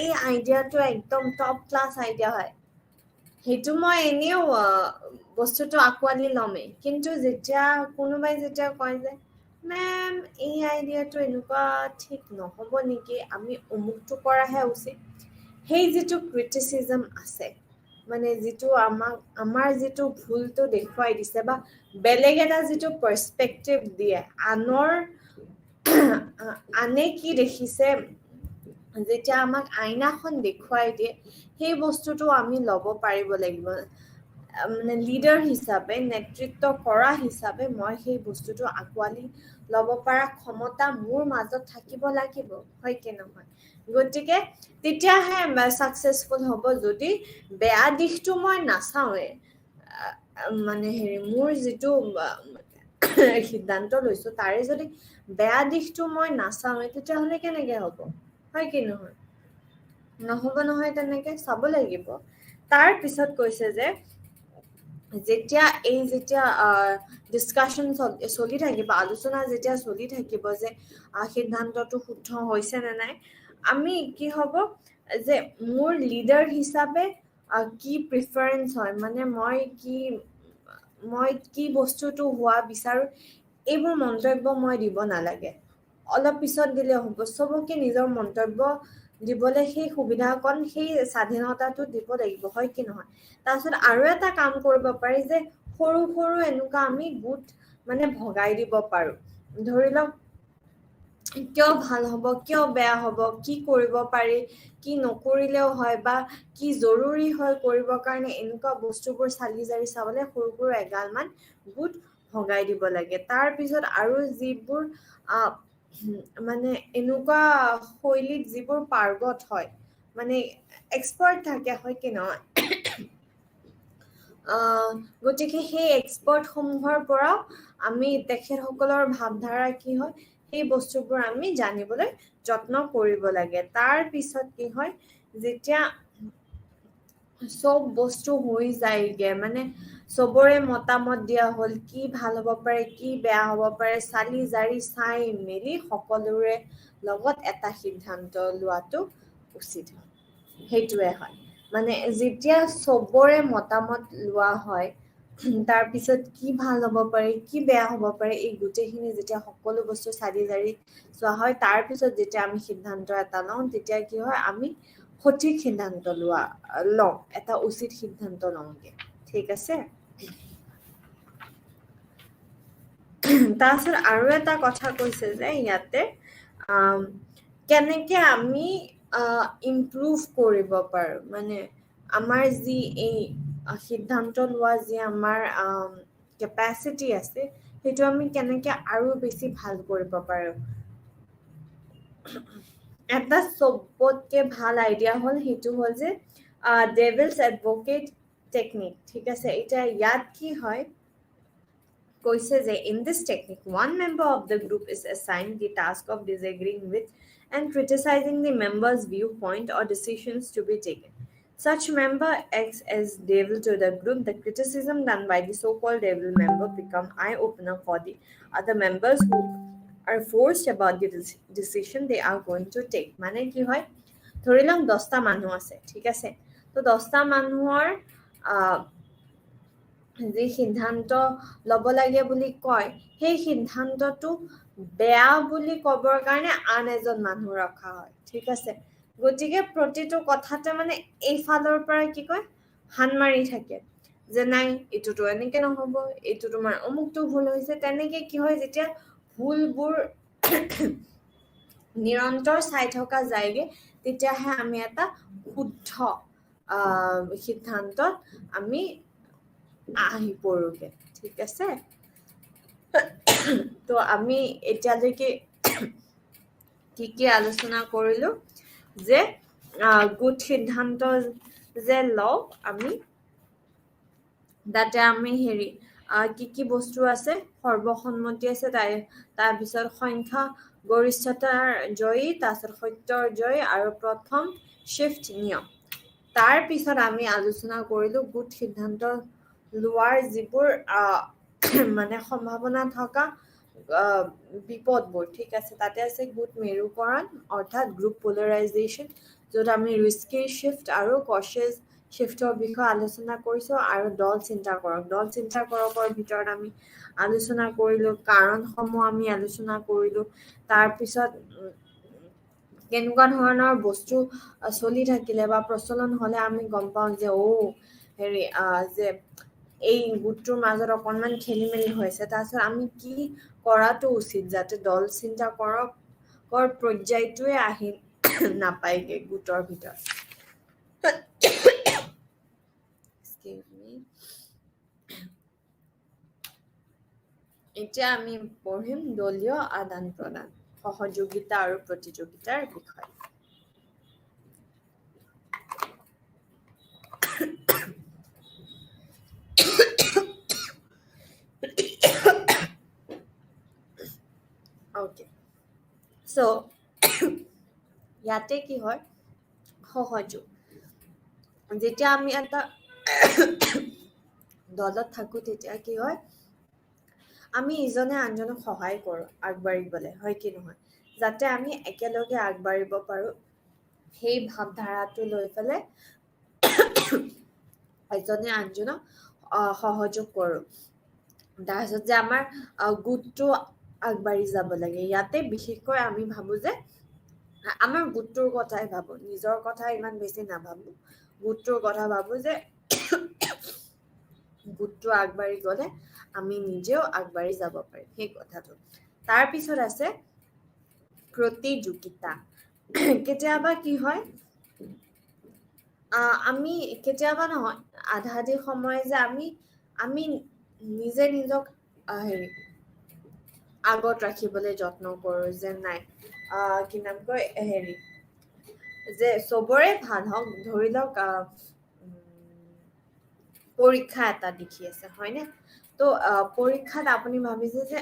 এই আইডিয়াটো একদম টপ ক্লাছ আইডিয়া হয় সেইটো মই এনেও বস্তুটো আঁকোৱালি ল'মেই কিন্তু যেতিয়া কোনোবাই যেতিয়া কয় যে মেম এই আইডিয়াটো এনেকুৱা ঠিক নহ'ব নেকি আমি অমুকটো কৰাহে উচিত সেই যিটো ক্ৰিটিচিজম আছে মানে যিটো আমাৰ যিটো ভুলটো দেখুৱাই দিছে বা বেলেগ এটা যিটো পাৰ্সপেক্টিভ দিয়ে আনে কি দেখিছে যেতিয়া আমাক আইনাখন দেখুৱাই দিয়ে সেই বস্তুটো আমি ল'ব পাৰিব লাগিব মানে লিডাৰ হিচাপে নেতৃত্ব কৰা হিচাপে মই সেই বস্তুটো আঁকোৱালি ল'ব পৰা ক্ষমতা মোৰ মাজত থাকিব লাগিব হয় কি নহয় গতিকে তেতিয়াহে সাকসেসফুল হ'ব যদি বেয়া দিশটো মই নাচাওঁৱে মানে হেৰি মোৰ যিটো সিদ্ধান্ত লৈছো তাৰে যদি বেয়া দিশটো মই নাচাওঁৱে তেতিয়াহ'লে কেনেকে হ'ব হয় কি নহয় নহ'ব নহয় তেনেকে চাব লাগিব তাৰ পিছত কৈছে যে যেতিয়া ডিসকাশন চলি থাকিব আলোচনা যেতিয়া চলি থাকিব যে সিদ্ধান্তটো শুদ্ধ হৈছে নে নাই আমি কি হ'ব যে মোৰ লিডাৰ হিচাপে কি প্ৰিফাৰেন্স হয় মানে মই কি বস্তুটো হোৱা বিচাৰো এইবোৰ মন্তব্য মই দিব নালাগে অলপ পিছত দিলে হ'ব চবকে নিজৰ মন্তব্য দিবলৈ সেই সুবিধাকণ সেই স্বাধীনতাটো দিব লাগিব হয় কি নহয় তাৰপিছত আৰু এটা কাম কৰিব পাৰি যে সৰু সৰু এনেকুৱা আমি গোট মানে ভগাই দিব পাৰো ধৰি লওক কিয় ভাল হ'ব কিয় বেয়া হ'ব কি কৰিব পাৰি কি নকৰিলেও হয় বা কি জৰুৰী হয় কৰিবৰ কাৰণে এনেকুৱা বস্তুবোৰ চালি জাৰি চাবলৈ সৰু সৰু এগালমান গোট ভগাই দিব লাগে তাৰ পিছত আৰু যিবোৰ মানে এনেকুৱা শৈলীত যিবোৰ পাৰ্গত হয় মানে এক্সপাৰ্ট থাকে হয় কি নহয় গতিকে সেই এক্সপাৰ্ট সমূহৰ পৰা আমি তেখেতসকলৰ ভাৱধাৰা কি হয় সেই বস্তুবোৰ আমি জানিবলৈ যত্ন কৰিব লাগে তাৰ পিছত কি হয় যেতিয়া চব বস্তু হৈ যায়গে মানে চবৰে মতামত দিয়া হ'ল কি ভাল হ'ব পাৰে কি বেয়া হ'ব পাৰে চালি জাৰি চাই মেলি সকলোৰে লগত এটা সিদ্ধান্ত লোৱাটো উচিত হয় সেইটোৱে হয় মানে যেতিয়া চবৰে মতামত লোৱা হয় তাৰ পিছত কি ভাল হ'ব পাৰে কি বেয়া হ'ব পাৰে এই গোটেইখিনি যেতিয়া সকলো বস্তু চালি জাৰি চোৱা হয় তাৰ পিছত যেতিয়া আমি সিদ্ধান্ত এটা লওঁ তেতিয়া কি হয় আমি সঠিক সিদ্ধান্ত লওঁ এটা উচিত সিদ্ধান্ত লওঁগে ঠিক আছে তাৰপিছত আৰু এটা কথা কৈছে যে ইয়াতে কেনেকে আমি ইমপ্ৰুভ কৰিব পাৰো মানে আমাৰ যি এই সিদ্ধান্ত লোৱা যি আমাৰ কেপাচিটি আছে সেইটো আমি কেনেকে আৰু বেছি ভাল কৰিব পাৰো এটা চবতকে ভাল আইডিয়া হ'ল সেইটো হ'ল যে ডেভিলছ এডভোকেট টেকনিক ঠিক আছে এতিয়া ইয়াত কি হয় কৈছে যে in this technique one member of the group is assigned the task of disagreeing with and criticizing the member's viewpoint or decisions to be taken such member acts as devil to the group the criticism done by the so-called devil member become eye-opener for the other members who are forced about the decision they are going to take মানে কি হয় ধৰি লওক 10টা মানুহ আছে ঠিক আছে তো 10টা মানুহৰ যি সিদ্ধান্ত ল'ব লাগে বুলি কয় সেই সিদ্ধান্তটো বেয়া বুলি ক'বৰ কাৰণে আন এজন মানুহ ৰখা হয় ঠিক আছে গতিকে প্ৰতিটো কথাতে মানে এইফালৰ পৰা কি কয় হান মাৰি থাকে যে নাই এইটোতো এনেকে নহ'ব এইটো তোমাৰ অমুকটো ভুল হৈছে তেনেকে কি হয় যেতিয়া ভুলবোৰ নিৰন্তৰ চাই থকা যায়গে তেতিয়াহে আমি এটা শুদ্ধ সিদ্ধান্তত আমি আহি পৰোগে ঠিক আছে তো আমি এতিয়ালৈকে কি আলোচনা কৰিলো যে গুড সিদ্ধান্ত যে লওঁ আমি যাতে আমি কি বস্তু আছে সৰ্বসন্মতি আছে তাৰপিছত সংখ্যা গৰিষ্ঠতাৰ জয়ী তাৰপিছত সত্যৰ জয়ী আৰু প্ৰথম শিফ্ট নিয়ম তাৰ পিছত আমি আলোচনা কৰিলো গুড সিদ্ধান্ত লোৱাৰ যিবোৰ মানে সম্ভাৱনা থকা বিপদবোৰ ঠিক আছে তাতে আছে গুড মেৰুকৰণ অৰ্থাৎ গ্ৰুপ পলাৰাইজেশ্যন য'ত আমি ৰিস্কি শিফ্ট আৰু কচিয়াছ শিফ্টৰ বিষয়ে আলোচনা কৰিছো আৰু দল চিন্তা কৰকৰ ভিতৰত আমি আলোচনা কৰিলো কাৰণসমূহ আমি আলোচনা কৰিলো তাৰপিছত কেনেকুৱা ধৰণৰ বস্তু চলি থাকিলে বা প্ৰচলন হলে আমি গম পাওঁ যে হেৰি যে এই গোটটোৰ মাজত অকণমান খেলি মেলি হৈছে তাৰপিছত আমি কি কৰাটো উচিত যাতে দল চিন্তা কৰকৰ পৰ্যায়টোৱে আহি নাপায়গে গোটৰ ভিতৰত এতিয়া আমি পঢ়িম দলীয় আদান প্ৰদান সহযোগিতা আৰু প্ৰতিযোগিতাৰ বিষয়ে Okay. So, ইয়াতে কি হয় সহযোগ যেতিয়া আমি এটা দলত থাকো তেতিয়া কি হয় আমি ইজনে আনজনক সহায় কৰো আগবাঢ়িবলৈ হয় কি নহয় যাতে আমি একেলগে আগবাঢ়িব পাৰো সেই ভাৱধাৰাটো লৈ পেলাই এজনে আনজনক সহযোগ কৰো তাৰপিছত যে আমাৰ গোটটো আগবাঢ়ি যাব লাগে ইয়াতে বিশেষকৈ আমি ভাবো যে আমাৰ গোটটোৰ কথাই ভাবো নিজৰ কথা ইমান বেছি নাভাবো গোটটোৰ কথা ভাবো যে গোটটো আগবাঢ়ি গলে আমি নিজেও আগবাঢ়ি যাব পাৰিম সেই কথাটো তাৰপিছত আছে প্ৰতিযোগিতা কেতিয়াবা কি হয় আমি কেতিয়াবা নহয় আধা আধি সময় যে আমি নিজে নিজক হেৰি আগত ৰাখিবলৈ যত্ন কৰো যে নাই কি নাম কয় হেৰি যে চবৰে ভাল হওক ধৰি লওক পৰীক্ষা এটা দেখি আছে হয়নে তো পৰীক্ষাত আপুনি ভাবিছে যে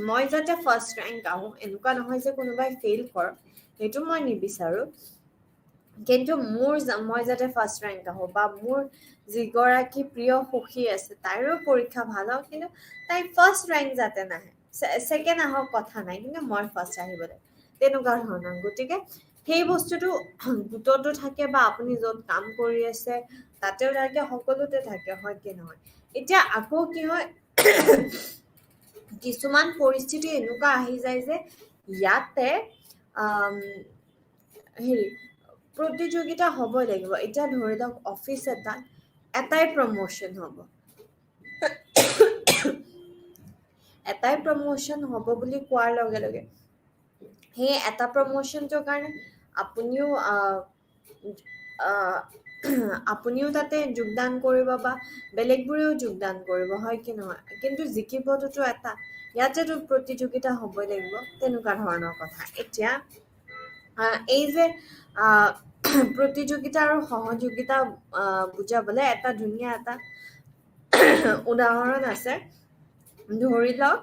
মই যাতে ফাৰ্ষ্ট ৰেংক আহো এনেকুৱা নহয় যে কোনোবাই ফেইল কৰক সেইটো মই নিবিচাৰো কিন্তু মই যাতে ফাৰ্ষ্ট ৰেংক আহো বা মোৰ যিগৰাকী প্ৰিয় সখী আছে তাইৰো পৰীক্ষা ভাল হওক কিন্তু তাই ফাৰ্ষ্ট ৰেংক যাতে নাহে ছেকেণ্ড আহক কথা নাই কিন্তু মই ফাৰ্ষ্ট আহিব লাগে তেনেকুৱা ধৰণৰ গতিকে সেই বস্তুটো গোটতো থাকে বা আপুনি য'ত কাম কৰি আছে তাতেও থাকে সকলোতে থাকে হয় কি নহয় এতিয়া আকৌ কি হয় কিছুমান পৰিস্থিতি এনেকুৱা আহি যায় যে ইয়াতে হেৰি প্ৰতিযোগিতা হ'বই লাগিব এতিয়া ধৰি লওক অফিচ এটাই প্ৰমোশ্যন হ'ব এটাই প্ৰমোশ্যন হ'ব বুলি কোৱাৰ লগে লগে সেই এটা প্ৰমোশ্যনটোৰ কাৰণে আপুনিও তাতে যোগদান কৰিব বা বেলেগবোৰেও যোগদান কৰিব হয় কি নহয় কিন্তু জিকিবটোতো এটা ইয়াতেতো প্ৰতিযোগিতা হ'বই লাগিব তেনেকুৱা ধৰণৰ কথা এতিয়া এই যে প্ৰতিযোগিতা আৰু সহযোগিতা বুজাবলে এটা ধুনীয়া এটা উদাহৰণ আছে ধৰি লওক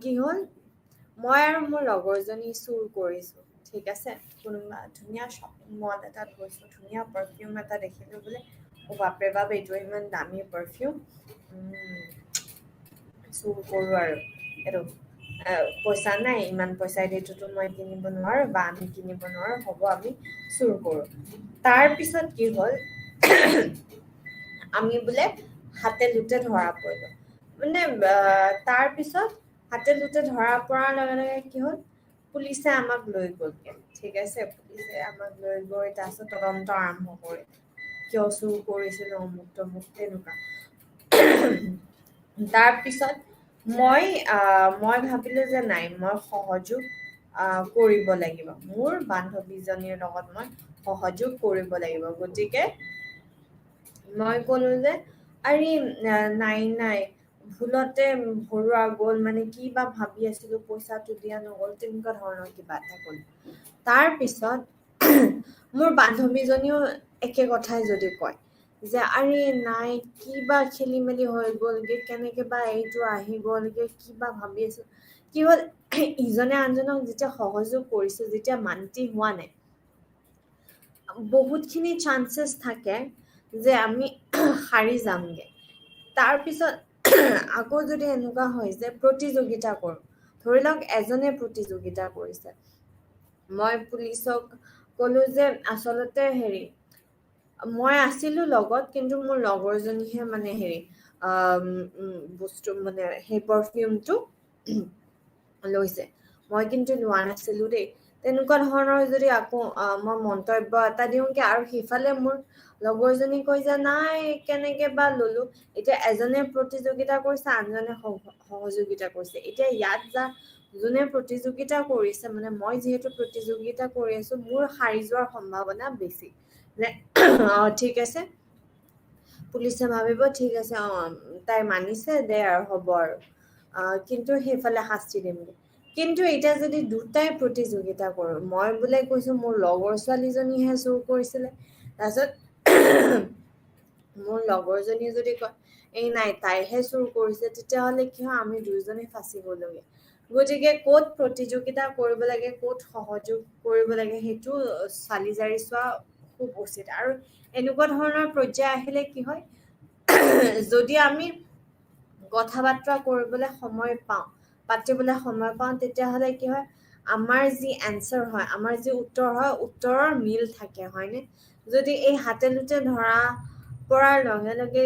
কি হ'ল মই আৰু মোৰ লগৰজনী চুৰ কৰিছো ঠিক আছে কোনোবা ধুনীয়া শ্বপিং মল এটাত গৈছো ধুনীয়া পাৰফিউম এটা দেখিলো বোলে বাপৰে বাপ এইটো ইমান দামী পাৰফিউম চুৰ কৰো আৰু এইটো পইচা নাই ইমান পইচা দিটোতো মই কিনিব নোৱাৰো বা আমি কিনিব নোৱাৰো হ'ব আমি চুৰ কৰো তাৰপিছত কি হ'ল আমি বোলে হাতে লুটে ধৰা পৰিলো মানে তাৰপিছত হাতে লুটে ধৰা পৰাৰ লগে লগে কি হ'ল পুলিচে আমাক লৈ গ'লগে ঠিক আছে পুলিচে আমাক লৈ গৈ তাৰপিছত তদন্ত আৰম্ভ কৰে কিয় চুৰ কৰিছিলো অমুক তমুক তেনেকুৱা তাৰপিছত মই ভাবিলো যে নাই মই সহযোগ কৰিব লাগিব মোৰ বান্ধৱীজনীৰ লগত মই সহযোগ কৰিব লাগিব গতিকে মই ক'লো যে আৰে নাই ভুলতে ভৰোৱা গ'ল মানে কি বা ভাবি আছিলো পইচাটো দিয়া নগ'ল তেনেকুৱা ধৰণৰ কিবা এটা ক'লো তাৰপিছত মোৰ বান্ধৱীজনীও একে কথাই যদি কয় যে আৰে নাই কিবা খেলি মেলি হৈ গ'লগে কেনেকে বা এইটো আহি গ'লগে কিবা ভাবি আছো কি হ'ল ইজনে আনজনক যেতিয়া সহযোগ কৰিছো যেতিয়া মান্তি হোৱা নাই বহুতখিনি চান্সেছ থাকে যে আমি হাৰি যামগে তাৰপিছত আকৌ যদি এনেকুৱা হয় যে প্ৰতিযোগিতা কৰোঁ ধৰি লওক এজনে প্ৰতিযোগিতা কৰিছে মই পুলিচক ক'লো যে আচলতে হেৰি মই আছিলো লগত কিন্তু মোৰ লগৰজনীহে মানে হেৰি বস্তু মানে সেই পাৰফিউমটো লৈছে মই কিন্তু লোৱা নাছিলো দেই তেনেকুৱা ধৰণৰ যদি আকৌ মই মন্তব্য এটা দিওঁগে আৰু সিফালে মোৰ লগৰজনী কৈ যে নাই কেনেকে বা ললো এতিয়া এজনে প্ৰতিযোগিতা কৰিছে আনজনে সহযোগিতা কৰিছে এতিয়া ইয়াত যোনে প্ৰতিযোগিতা কৰিছে মানে মই যিহেতু প্ৰতিযোগিতা কৰি আছো মোৰ হাৰি যোৱাৰ সম্ভাৱনা বেছি যে ঠিক আছে পুলিচে ভাবিব ঠিক আছে তাই মানিছে দে আৰু হ'ব আৰু কিন্তু সেইফালে শাস্তি দিম কিন্তু এতিয়া যদি দুটাই প্ৰতিযোগিতা কৰো মই বোলে কৈছো মোৰ লগৰ ছোৱালীজনীহে চুৰ কৰিছিলে তাৰপিছত মোৰ লগৰজনীয়ে যদি কয় এই নাই তাইহে চুৰ কৰিছে তেতিয়াহ'লে কি হয় আমি দুয়োজনে ফাঁচি গ'লোগে গতিকে ক'ত প্ৰতিযোগিতা কৰিব লাগে ক'ত সহযোগ কৰিব লাগে সেইটো চালি জাৰি চোৱা খুব উচিত আৰু এনেকুৱা ধৰণৰ পৰ্যায় আহিলে কি হয় যদি আমি কথা বাৰ্তা কৰিবলৈ সময় পাওঁ পাতিবলৈ সময় পাওঁ তেতিয়াহ'লে কি হয় আমাৰ যি এনচাৰ হয় আমাৰ যি উত্তৰ হয় উত্তৰৰ মিল থাকে হয়নে যদি এই হাতে লোতে ধৰা পৰাৰ লগে লগে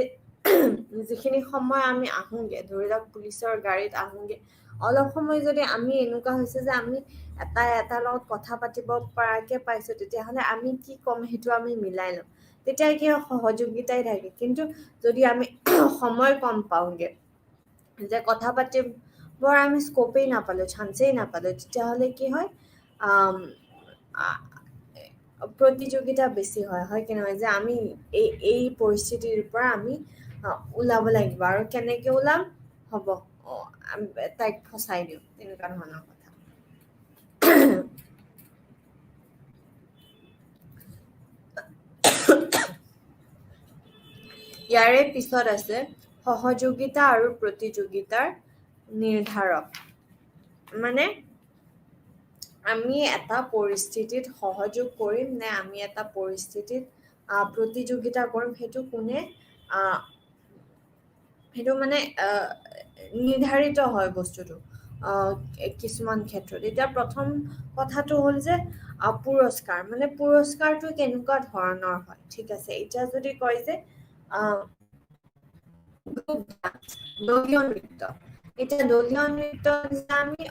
যিখিনি সময় আমি আহোঁগে ধৰি লওক পুলিচৰ গাড়ীত আহোঁগে অলপ সময় যদি আমি এনেকুৱা হৈছে যে আমি এটাৰ লগত কথা পাতিব পৰাকে পাইছো তেতিয়াহ'লে আমি কি ক'ম সেইটো আমি মিলাই লম তেতিয়া কি সহযোগিতাই থাকে কিন্তু যদি আমি সময় কম পাওঁগে যে কথা পাতিবৰ আমি স্কোপেই নাপালো চান্সেই নাপালো তেতিয়াহ'লে কি হয় প্ৰতিযোগিতা বেছি হয় কি নহয় যে আমি এই পৰিস্থিতিৰ পৰা আমি ওলাব লাগিব আৰু কেনেকে ওলাম হ'ব তাইক ফচাই দিওঁ তেনেকুৱা ধৰণৰ কথা ইয়াৰে পিছত আছে সহযোগিতা আৰু প্ৰতিযোগিতাৰ নিৰ্ধাৰক মানে আমি এটা পৰিস্থিতিত সহযোগ কৰিম নে আমি এটা পৰিস্থিতিত প্ৰতিযোগিতা কৰিম সেইটো কোনে সেইটো মানে নিৰ্ধাৰিত হয় বস্তুটো কিছুমান ক্ষেত্ৰত এতিয়া প্ৰথম কথাটো হ'ল যে পুৰস্কাৰ মানে পুৰস্কাৰটো কেনেকুৱা ধৰণৰ হয় ঠিক আছে এতিয়া যদি কয় যে দলীয় নৃত্য এতিয়া দলীয় নৃত্য আমি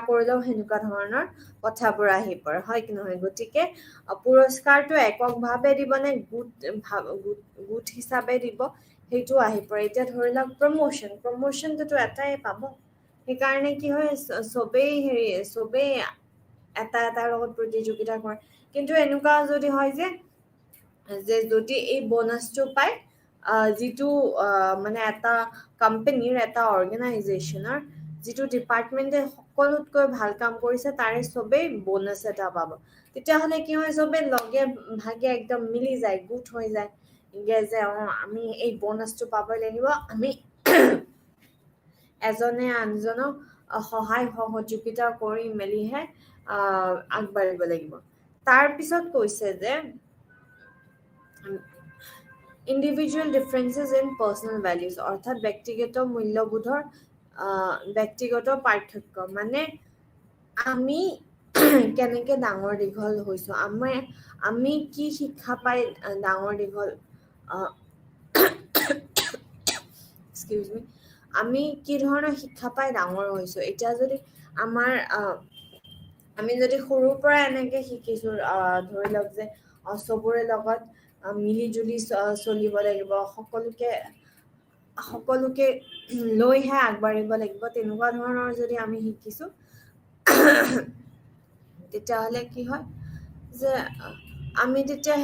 কৰিলেও সেনেকুৱা ধৰণৰ কথাবোৰ আহি পৰে হয় কি নহয় গতিকে পুৰস্কাৰটো এককভাৱে দিব নে গোট হিচাপে দিব সেইটো আহি পৰে এতিয়া ধৰি লওক প্ৰমোচনটোতো এটাই পাব সেইকাৰণে কি হয় চবেই এটাৰ লগত প্ৰতিযোগিতা কৰে কিন্তু এনেকুৱা যদি হয় যে যদি এই বোনাছটো পায় যিটো মানে এটা কোম্পানীৰ এটা অৰ্গেনাইজেশ্যনৰ যিটো ডিপাৰ্টমেণ্টে সকলোতকৈ ভাল কাম কৰিছে তাৰে চবেই বোনাছ এটা পাব তেতিয়াহ'লে কি হয় চবে লগে ভাগে একদম মিলি যায় গোট হৈ যায় যে আমি এই বোনাছটো পাবই লাগিব আমি এজনে আনজনক সহায় সহযোগিতা কৰি মেলিহে আগবাঢ়িব লাগিব তাৰপিছত কৈছে যে individual differences in personal values অৰ্থাৎ ব্যক্তিগত মূল্যবোধৰ ব্যক্তিগত পাৰ্থক্য মানে আমি কেনেকে ডাঙৰ দীঘল হৈছো আমি কি শিক্ষা পাই ডাঙৰ দীঘল এক্সকিউজ মি আমি কি ধৰণৰ শিক্ষা পাই ডাঙৰ হৈছো এতিয়া যদি আমি যদি সৰুৰ পৰা এনেকে শিকিছো ধৰি লওক যে চবৰে লগত মিলি জুলি চলিব লাগিব সকলোকে লৈহে আগবাঢ়িব লাগিব তেনেকুৱা ধৰণৰ যদি আমি শিকিছো তেতিয়াহ'লে কি হয় যে আমি তেতিয়া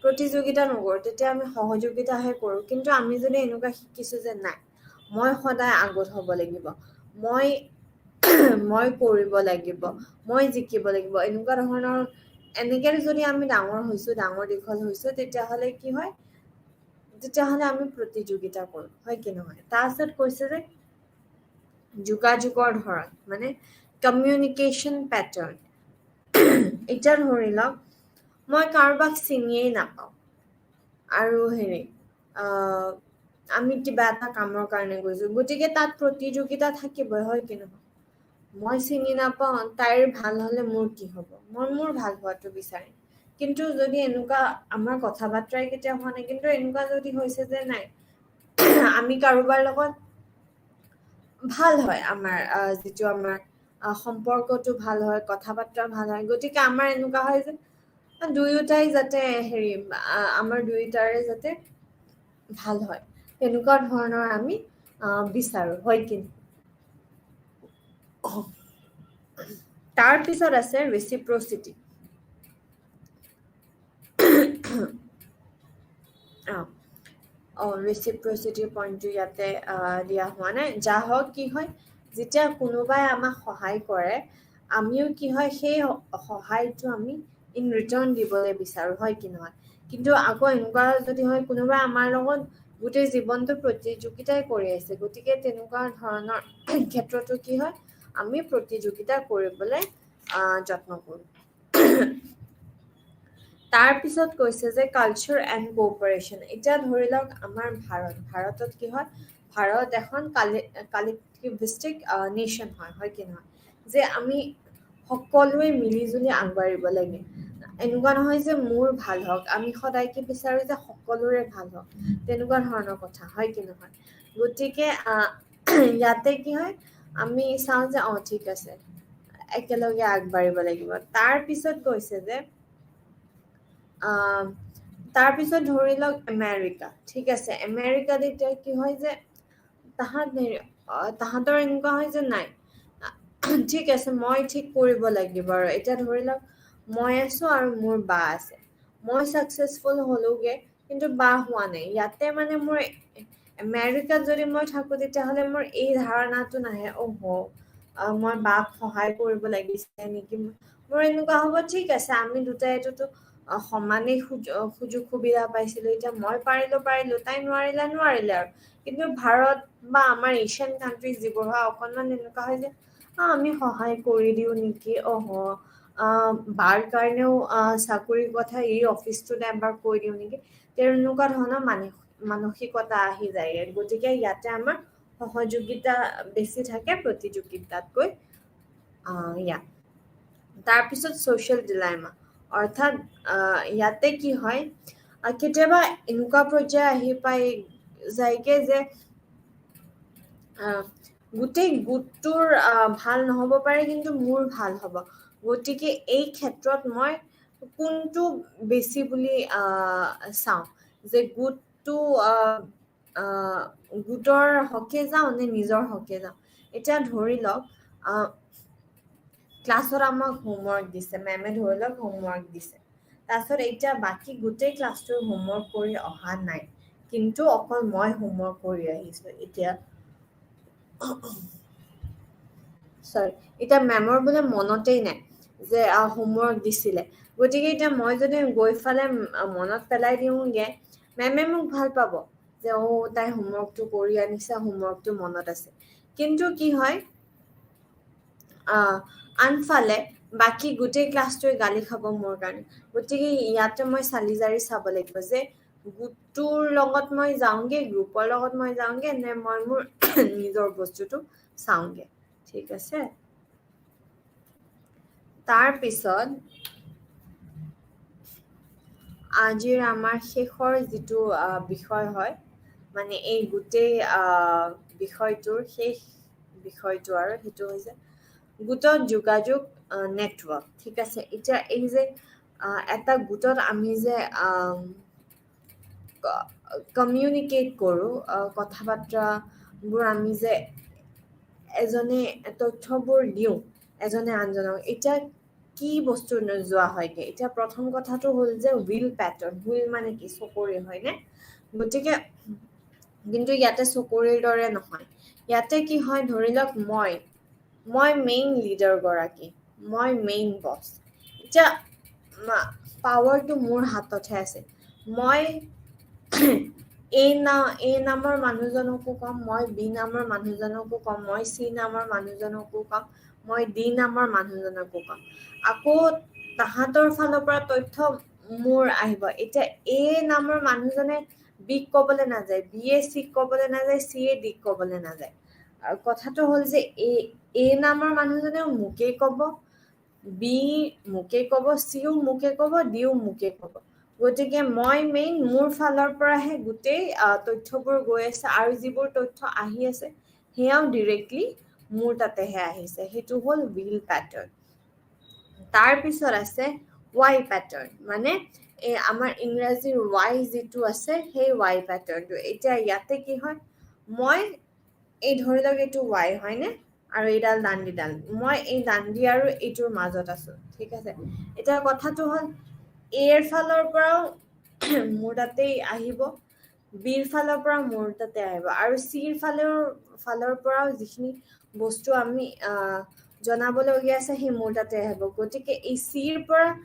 প্ৰতিযোগিতা নকৰোঁ, তেতিয়া আমি সহযোগিতাহে কৰোঁ। কিন্তু আমি যদি এনেকুৱা শিকিছোঁ যে নাই, মই সদায় আগত হ'ব লাগিব, মই মই কৰিব লাগিব, মই জিকিব লাগিব, এনেকুৱা ধৰণৰ এনেকে যদি আমি ডাঙৰ হৈছোঁ, ডাঙৰ দীঘল হৈছোঁ, তেতিয়াহ'লে কি হয়, তেতিয়াহ'লে আমি প্ৰতিযোগিতা কৰোঁ, হয় কি নহয়? তাৰপিছত কৈছে যে যোগাযোগৰ ধৰণ, মানে কমিউনিকেশ্যন পেটাৰ্ণ। এতিয়া ধৰি লওক মই কাৰোবাক চিনিয়েই নাপাওঁ আৰু আমি কিবা এটা কামৰ কাৰণে গৈছোঁ, গতিকে তাত প্ৰতিযোগিতা থাকিবই, হয় কি নহয়? মই চিনি নাপাওঁ, তাইৰ ভাল হ'লে মোৰ কি হ'ব? মই মোৰ ভাল হোৱাটো বিচাৰিম। কিন্তু যদি এনেকুৱা আমাৰ কথা বাৰ্তাই কেতিয়া হোৱা নাই, কিন্তু এনেকুৱা যদি হৈছে যে নাই, আমি কাৰোবাৰ লগত ভাল হয়, আমাৰ যিটো আমাৰ সম্পৰ্কটো ভাল হয়, কথা বাৰ্তা ভাল হয়, গতিকে আমাৰ এনেকুৱা হয় যে দুয়োটাই যাতে আমাৰ দুয়োটাৰে যাতে ভাল হয়, তেনেকুৱা ধৰণৰ আমি বিচাৰো, হয় কি? তাৰ পিছত আছে ৰেচিপ্ৰচিটি। ৰেচিপ্ৰচিটিৰ পইণ্টটো ইয়াতে দিয়া হোৱা নাই। যা হওক কি হয়, যেতিয়া কোনোবাই আমাক সহায় কৰে, আমিও কি হয় সেই সহায়টো আমি ইন ৰিটাৰ্ণ দিবলৈ বিচাৰো, হয় কি নহয়? কিন্তু আকৌ এনেকুৱা যদি হয়, কোনোবাই আমাৰ লগত গোটেই জীৱনটো প্ৰতিযোগিতাই কৰি আছে, গতিকে তেনেকুৱা ধৰণৰ ক্ষেত্ৰতো কি হয়, আমি প্ৰতিযোগিতা কৰিবলৈ যত্ন কৰোঁ। তাৰ পিছত কৈছে যে কালচাৰ এণ্ড কোঅপাৰেশ্যন। এতিয়া ধৰি লওক আমাৰ ভাৰতত কি হয়, ভাৰত এখন কালেক্টিভিষ্টিক নেশ্যন হয়, হয় কি নহয়? যে আমি সকলোৱে মিলি জুলি আগবাঢ়িব লাগে। এনেকুৱা নহয় যে মোৰ ভাল হওক, আমি সদায় কি বিচাৰো যে সকলোৰে ভাল হওক, তেনেকুৱা ধৰণৰ কথা, হয় কি নহয়? গতিকে ইয়াতে কি হয়, আমি চাওঁ যে ঠিক আছে, একেলগে আগবাঢ়িব লাগিব। তাৰ পিছত কৈছে যে তাৰপিছত ধৰি লওক আমেৰিকা, ঠিক আছে, আমেৰিকাত এতিয়া কি হয় যে তাহাঁতৰ এনেকুৱা হয় যে নাই, ঠিক আছে, মই ঠিক কৰিব লাগিব। আৰু এতিয়া ধৰি লওক মই আছো আৰু মোৰ বা আছে, মই ছাকচেছফুল হলোগে কিন্তু বা হোৱা নাই। ইয়াতে মানে মোৰ আমেৰিকাত যদি মই থাকো, তেতিয়াহ'লে মোৰ এই ধাৰণাটো নাহে, মই বাক সহায় কৰিব লাগিছে নেকি। মোৰ এনেকুৱা হ'ব, ঠিক আছে, আমি দুটাই এইটোতো সমানেই সুযোগ সুবিধা পাইছিলো, এতিয়া মই পাৰিলো, তাই নোৱাৰিলে আৰু। কিন্তু ভাৰত বা আমাৰ এছিয়ান কাণ্ট্ৰিজ যিবোৰ হয়, অকনমান এনেকুৱা হয় যে আমি সহায় কৰি দিও নেকি, বাৰ কাৰণেও চাকৰিৰ কথা এই অফিচটোত এবাৰ কৈ দিও নেকি, তেনেকুৱা ধৰণৰ মানসিকতা আহি যায়। গতিকে ইয়াতে আমাৰ সহযোগিতা বেছি থাকে প্ৰতিযোগিতাতকৈ। তাৰপিছত ছ'চিয়েল ডিলাইমা, অৰ্থাৎ ইয়াতে কি হয়, কেতিয়াবা এনেকুৱা পৰ্যায় আহি পাই যায়গে যে গোটেই গোটটোৰ ভাল নহ'ব পাৰে, কিন্তু মোৰ ভাল হ'ব। গতিকে এই ক্ষেত্ৰত মই কোনটো বেছি বুলি চাওঁ, যে গোটৰ হকে যাওঁ নে নিজৰ হকে যাওঁ। এতিয়া ধৰি লওক ক্লাছত আমাক হোমৱৰ্ক দিছে, মেমে ধৰি লওক হোমৱৰ্ক দিছে, তাৰপিছত এতিয়া বাকী গোটেই ক্লাছটোৰ হোমৱৰ্ক কৰি অহা নাই, কিন্তু অকল মই হোমৱৰ্ক কৰি আহিছো। এতিয়া মেমৰ বোলে মনতেই নাই যে হোমৱৰ্ক দিছিলে, গতিকে এতিয়া মই যদি গৈ ফালে মনত পেলাই দিওঁগে, মেমে মোক ভাল পাব যে তাই হোমৱৰ্কটো কৰি আনিছে, হোমৱৰ্কটো মনত আছে। কিন্তু কি হয়, আনফালে বাকী গোটেই ক্লাছটোৱে গালি খাব মোৰ কাৰণে। গতিকে ইয়াতে মই চালি জাৰি চাব লাগিব যে গোটটোৰ লগত মই যাওঁগে, গ্ৰুপৰ লগত মই যাওঁগে, নে মই মোৰ নিজৰ বস্তুটো চাওঁগে। ঠিক আছে, তাৰপিছত আজিৰ আমাৰ শেষৰ যিটো বিষয় হয়, মানে এই গোটেই বিষয়টোৰ শেষ বিষয়টো, আৰু সেইটো হৈছে গোটত যোগাযোগ নেটৱৰ্ক। ঠিক আছে, এতিয়া এই যে এটা গোটত আমি যে কমিউনিকেট কৰোঁ, কথা বাৰ্তাবোৰ আমি যে এজনে তথ্যবোৰ দিওঁ এজনে আনজনক, এতিয়া কি বস্তু নোযোৱা হয়গে এতিয়া প্ৰথম কথাটো হ'ল যে হুইল প্যাটাৰ্ন হুইল মানে কি চকৰি হয় নে গতিকে কিন্তু ইয়াতে চকৰিৰ দৰে নহয় ইয়াতে কি হয় ধৰি লওক মই মেইন লিডাৰ গৰাকী মই মেইন বছ এতিয়া পাৱাৰটো মোৰ হাততহে আছে মই এ নামৰ মানুহজনকো কম মই বি নামৰ মানুহজনকো কম মই চি নামৰ মানুহজনকো কম মই ডি নামৰ মানুহজনকো কম আকৌ তাহাঁতৰ ফালৰ পৰা তথ্য মোৰ আহিব এতিয়া এ নামৰ মানুহজনে বিক ক'বলৈ নাযায় বি এ চিক ক'বলৈ নাযায় চি এ ডিক ক'বলৈ নাযায় আৰু কথাটো হ'ল যে এ নামৰ মানুহজনেও মোকেই ক'ব বি মোকে ক'ব চিও মোকে ক'ব ডিও মোকে ক'ব গতিকে মই মেইন মোৰ ফালৰ পৰাহে গোটেই তথ্যবোৰ গৈ আছে আৰু যিবোৰ তথ্য আহি আছে সেয়াও ডিৰেক্টলি মোৰ তাতেহে আহিছে সেইটো হ'ল হুইল প্যাটাৰ্ন তাৰ পিছত আছে ৱাই প্যাটাৰ্ন মানে আমাৰ ইংৰাজীৰ ৱাই যিটো আছে সেই ৱাই প্যাটাৰ্নটো এতিয়া ইয়াতে কি হয় মই এই ধৰি লওক এইটো ৱাই হয়নে আৰু এইডাল দাণ্ডিডাল মই এই দাণ্ডি আৰু এইটোৰ মাজত আছো ঠিক আছে এতিয়া কথাটো হ'ল এৰ ফালৰ পৰাও মোৰ তাতেই আহিব বিৰ ফালৰ পৰা মোৰ তাতে আহিব আৰু চিৰ ফালৰ পৰাও যিখিনি বস্তু আমি জনাবলগীয়া আছে সেই মোৰ তাতে আহিব গতিকে এই চিৰ পৰা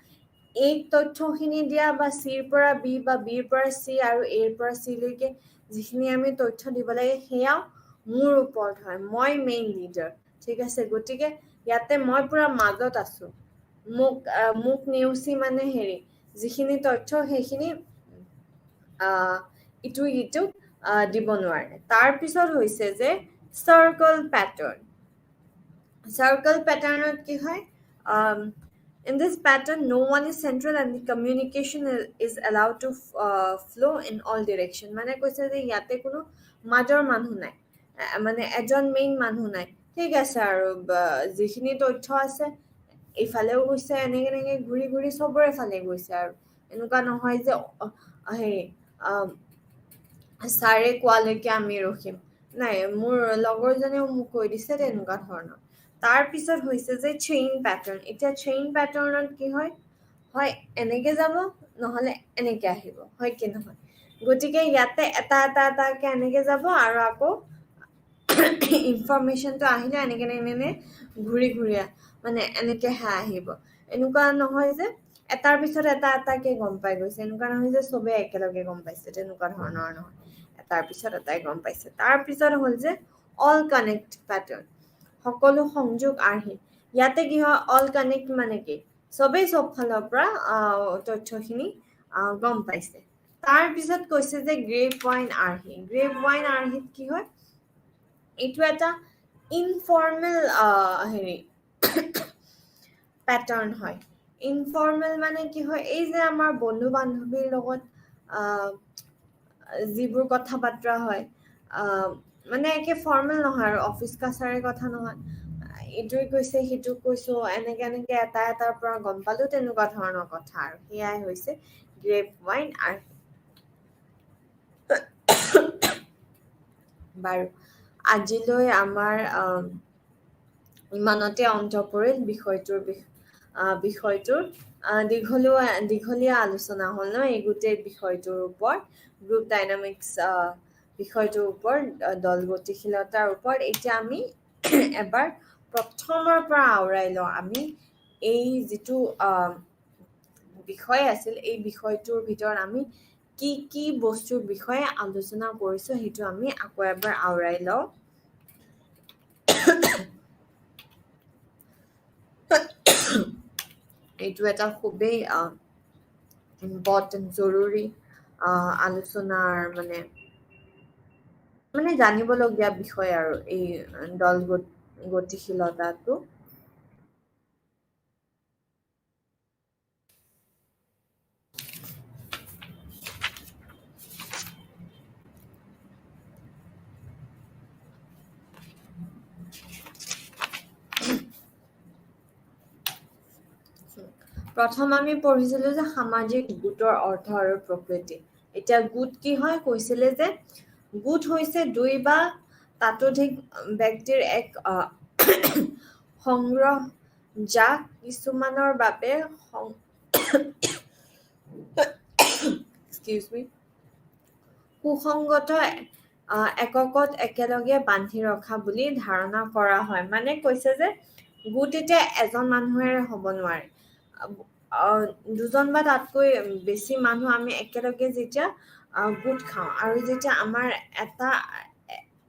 এই তথ্যখিনি দিয়া বা চিৰ পৰা বি বা বিৰ পৰা চি আৰু এৰ পৰা চি লৈকে যিখিনি আমি তথ্য দিব লাগে সেয়াও মোৰ ওপৰত হয় মই মেইন লিডাৰ ঠিক আছে গতিকে ইয়াতে মই পুৰা মাজত আছো মোক নেওচি মানে হেৰি যিখিনি তথ্য সেইখিনি ইটো দিব নোৱাৰে তাৰ পিছত হৈছে যে সাৰ্কেল প্যাটাৰ্নত কি হয় in this pattern no one is central and the communication is allowed to flow in all direction মানে কৈছে যে ইয়াতে কোনো মাজৰ মানুহ নাই মানে এজন মেইন মানুহ নাই ঠিক আছে আৰু যিখিনি তথ্য আছে ইফালেও গৈছে এনেকে ঘূৰি ঘূৰি চবৰে ফালে গৈছে আৰু এনেকুৱা নহয় যে হেৰি ছাৰে কোৱালৈকে আমি ৰখিম নাই মোৰ লগৰজনেও মোক কৈ দিছে তেনেকুৱা ধৰণৰ তাৰ পিছত হৈছে যে চেইন প্যাটাৰ্ন এতিয়া চেইন প্যাটাৰ্নত কি হয় এনেকে যাব নহলে এনেকে আহিব হয় কি নহয় গতিকে ইয়াতে এটাকে এনেকে যাব আৰু আকৌ ইনফৰমেশ্যনটো আহিলে এনেকে ঘূৰি মানে এনেকে আহিব এনেকুৱা নহয় যে এটাৰ পিছত এটাকে গম পাই গৈছে এনেকুৱা নহয় যে চবে একেলগে গম পাইছে তেনেকুৱা ধৰণৰ নহয় এটাৰ পিছত এটাই গম পাইছে তাৰ পিছত হ'ল যে অল কানেক্ট প্যাটাৰ্ন সকলো সংযোগ আৰ্হি ইয়াতে কি হয় অল কানেক্ট মানে কি চবেই চব ফালৰ পৰা তথ্যখিনি গম পাইছে তাৰ পিছত কৈছে যে গ্ৰেপ ৱাইন আৰ্হিত কি হয় এইটো এটা ইনফৰ্মেল হেৰি প্যাটাৰ্ন হয় ইনফৰ্মেল মানে কি হয় এই যে আমাৰ বন্ধু বান্ধৱীৰ লগত যিবোৰ কথা বাৰ্তা হয় মানে একে ফৰ্মেল নহয় আৰু অফিচ কাছাৰীৰ কথা নহয় ইটোৱে কৈছে সিটোক কৈছো এনেকে এটাৰ পৰা গম পালো তেনেকুৱা ধৰণৰ কথা আৰু সেয়াই হৈছে গ্ৰেপ ৱাইন আৰ্হি বাৰু আজিলৈ আমাৰ ইমানতে অন্ত পৰিল বিষয়টোৰ দীঘলীয়া আলোচনা হ'ল ন এই গোটেই বিষয়টোৰ ওপৰত গ্ৰুপ ডাইনামিক্স বিষয়টোৰ ওপৰত দল গতিশীলতাৰ ওপৰত এতিয়া আমি এবাৰ প্ৰথমৰ পৰা আওৰাই লওঁ আমি এই যিটো বিষয় আছিল এই বিষয়টোৰ ভিতৰত আমি কি বস্তুৰ বিষয়ে আলোচনা কৰিছো সেইটো আমি আকৌ এবাৰ আওৰাই লওঁ এইটো এটা খুবেই ইম্পৰ্টেণ্ট জৰুৰী আলোচনাৰ মানে জানিবলগীয়া বিষয় আৰু এই দল গতিশীলতাটো প্ৰথম আমি পঢ়িছিলো যে সামাজিক গোটৰ অৰ্থ আৰু প্ৰকৃতি এতিয়া গোট কি হয় কৈছিলে যে গোট হৈছে দুই বা তাতোধিক ব্যক্তিৰ এক সংগ্ৰহ যাক কিছুমানৰ বাবে এক্সকিউজ মি সুসংগত এককত একেলগে বান্ধি ৰখা বুলি ধাৰণা কৰা হয়। মানে কৈছে যে গোট এতিয়া এজন মানুহেৰে হ'ব নোৱাৰে, দুজন বা তাতকৈ বেছি মানুহ আমি একেলগে যেতিয়া গোট খাওঁ আৰু যেতিয়া আমাৰ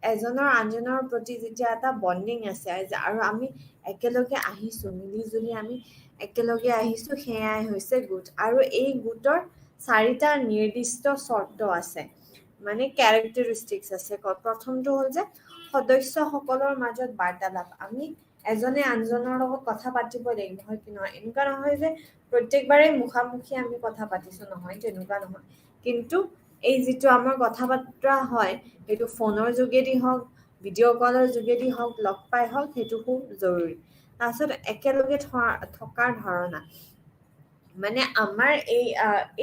এজনৰ আনজনৰ প্ৰতি যেতিয়া এটা বণ্ডিং আছে আৰু আমি একেলগে আহিছো, মিলিজুলি আমি একেলগে আহিছো, সেয়াই হৈছে গোট। আৰু এই গোটৰ 4টা নিৰ্দিষ্ট চৰ্ত আছে, মানে কেৰেক্টাৰিষ্টিক্স আছে। প্ৰথমটো হ'ল যে সদস্যসকলৰ মাজত বাৰ্তালাপ। আমি এজনে আনজনৰ লগত কথা পাতিব লাগিব, হয় কি নহয়? এনেকুৱা নহয় যে প্ৰত্যেকবাৰে মুখামুখি আমি কথা পাতিছো, নহয়, তেনেকুৱা নহয়। কিন্তু এই যিটো আমাৰ কথা বতৰা হয়, সেইটো ফোনৰ যোগেদি হওক, ভিডিঅ' কলৰ যোগেদি হওক, লগ পাই হওক, সেইটো খুব জৰুৰী। তাৰপিছত একেলগে থকাৰ ধাৰণা, মানে আমাৰ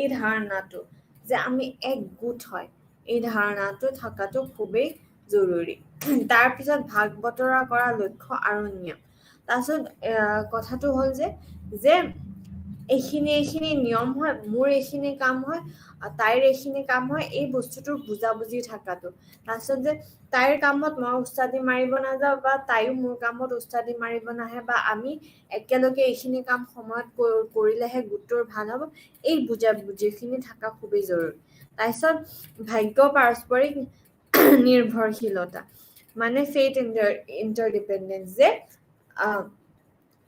এই ধাৰণাটো যে আমি এক গোট হয়, এই ধাৰণাটো থকাটো খুবেই জৰুৰী। তাৰপিছত ভাগ বতৰা কৰা লক্ষ্য আৰু নিয়ম। তাৰপিছত কথাটো হ'ল যে এইখিনি নিয়ম হয়, মোৰ এইখিনি কাম হয়, তাইৰ এইখিনি কাম হয়, এই বস্তুটোৰ বুজাবুজি থকাটো। তাৰপিছত যে তাইৰ কামত মই উস্তাদি মাৰিব নাযাওঁ বা তাইও মোৰ কামত উস্তাদি মাৰিব নাহে, বা আমি একেলগে এইখিনি কাম সময়ত কৰিলেহে গোটটোৰ ভাল হ'ব, এই বুজাবুজিখিনি থকা খুবেই জৰুৰী। তাৰপিছত ভাগ্য পাৰস্পৰিক নিৰ্ভৰশীলতা, মানে ফেইথ ইণ্টাৰডিপেণ্ডেন্স, যে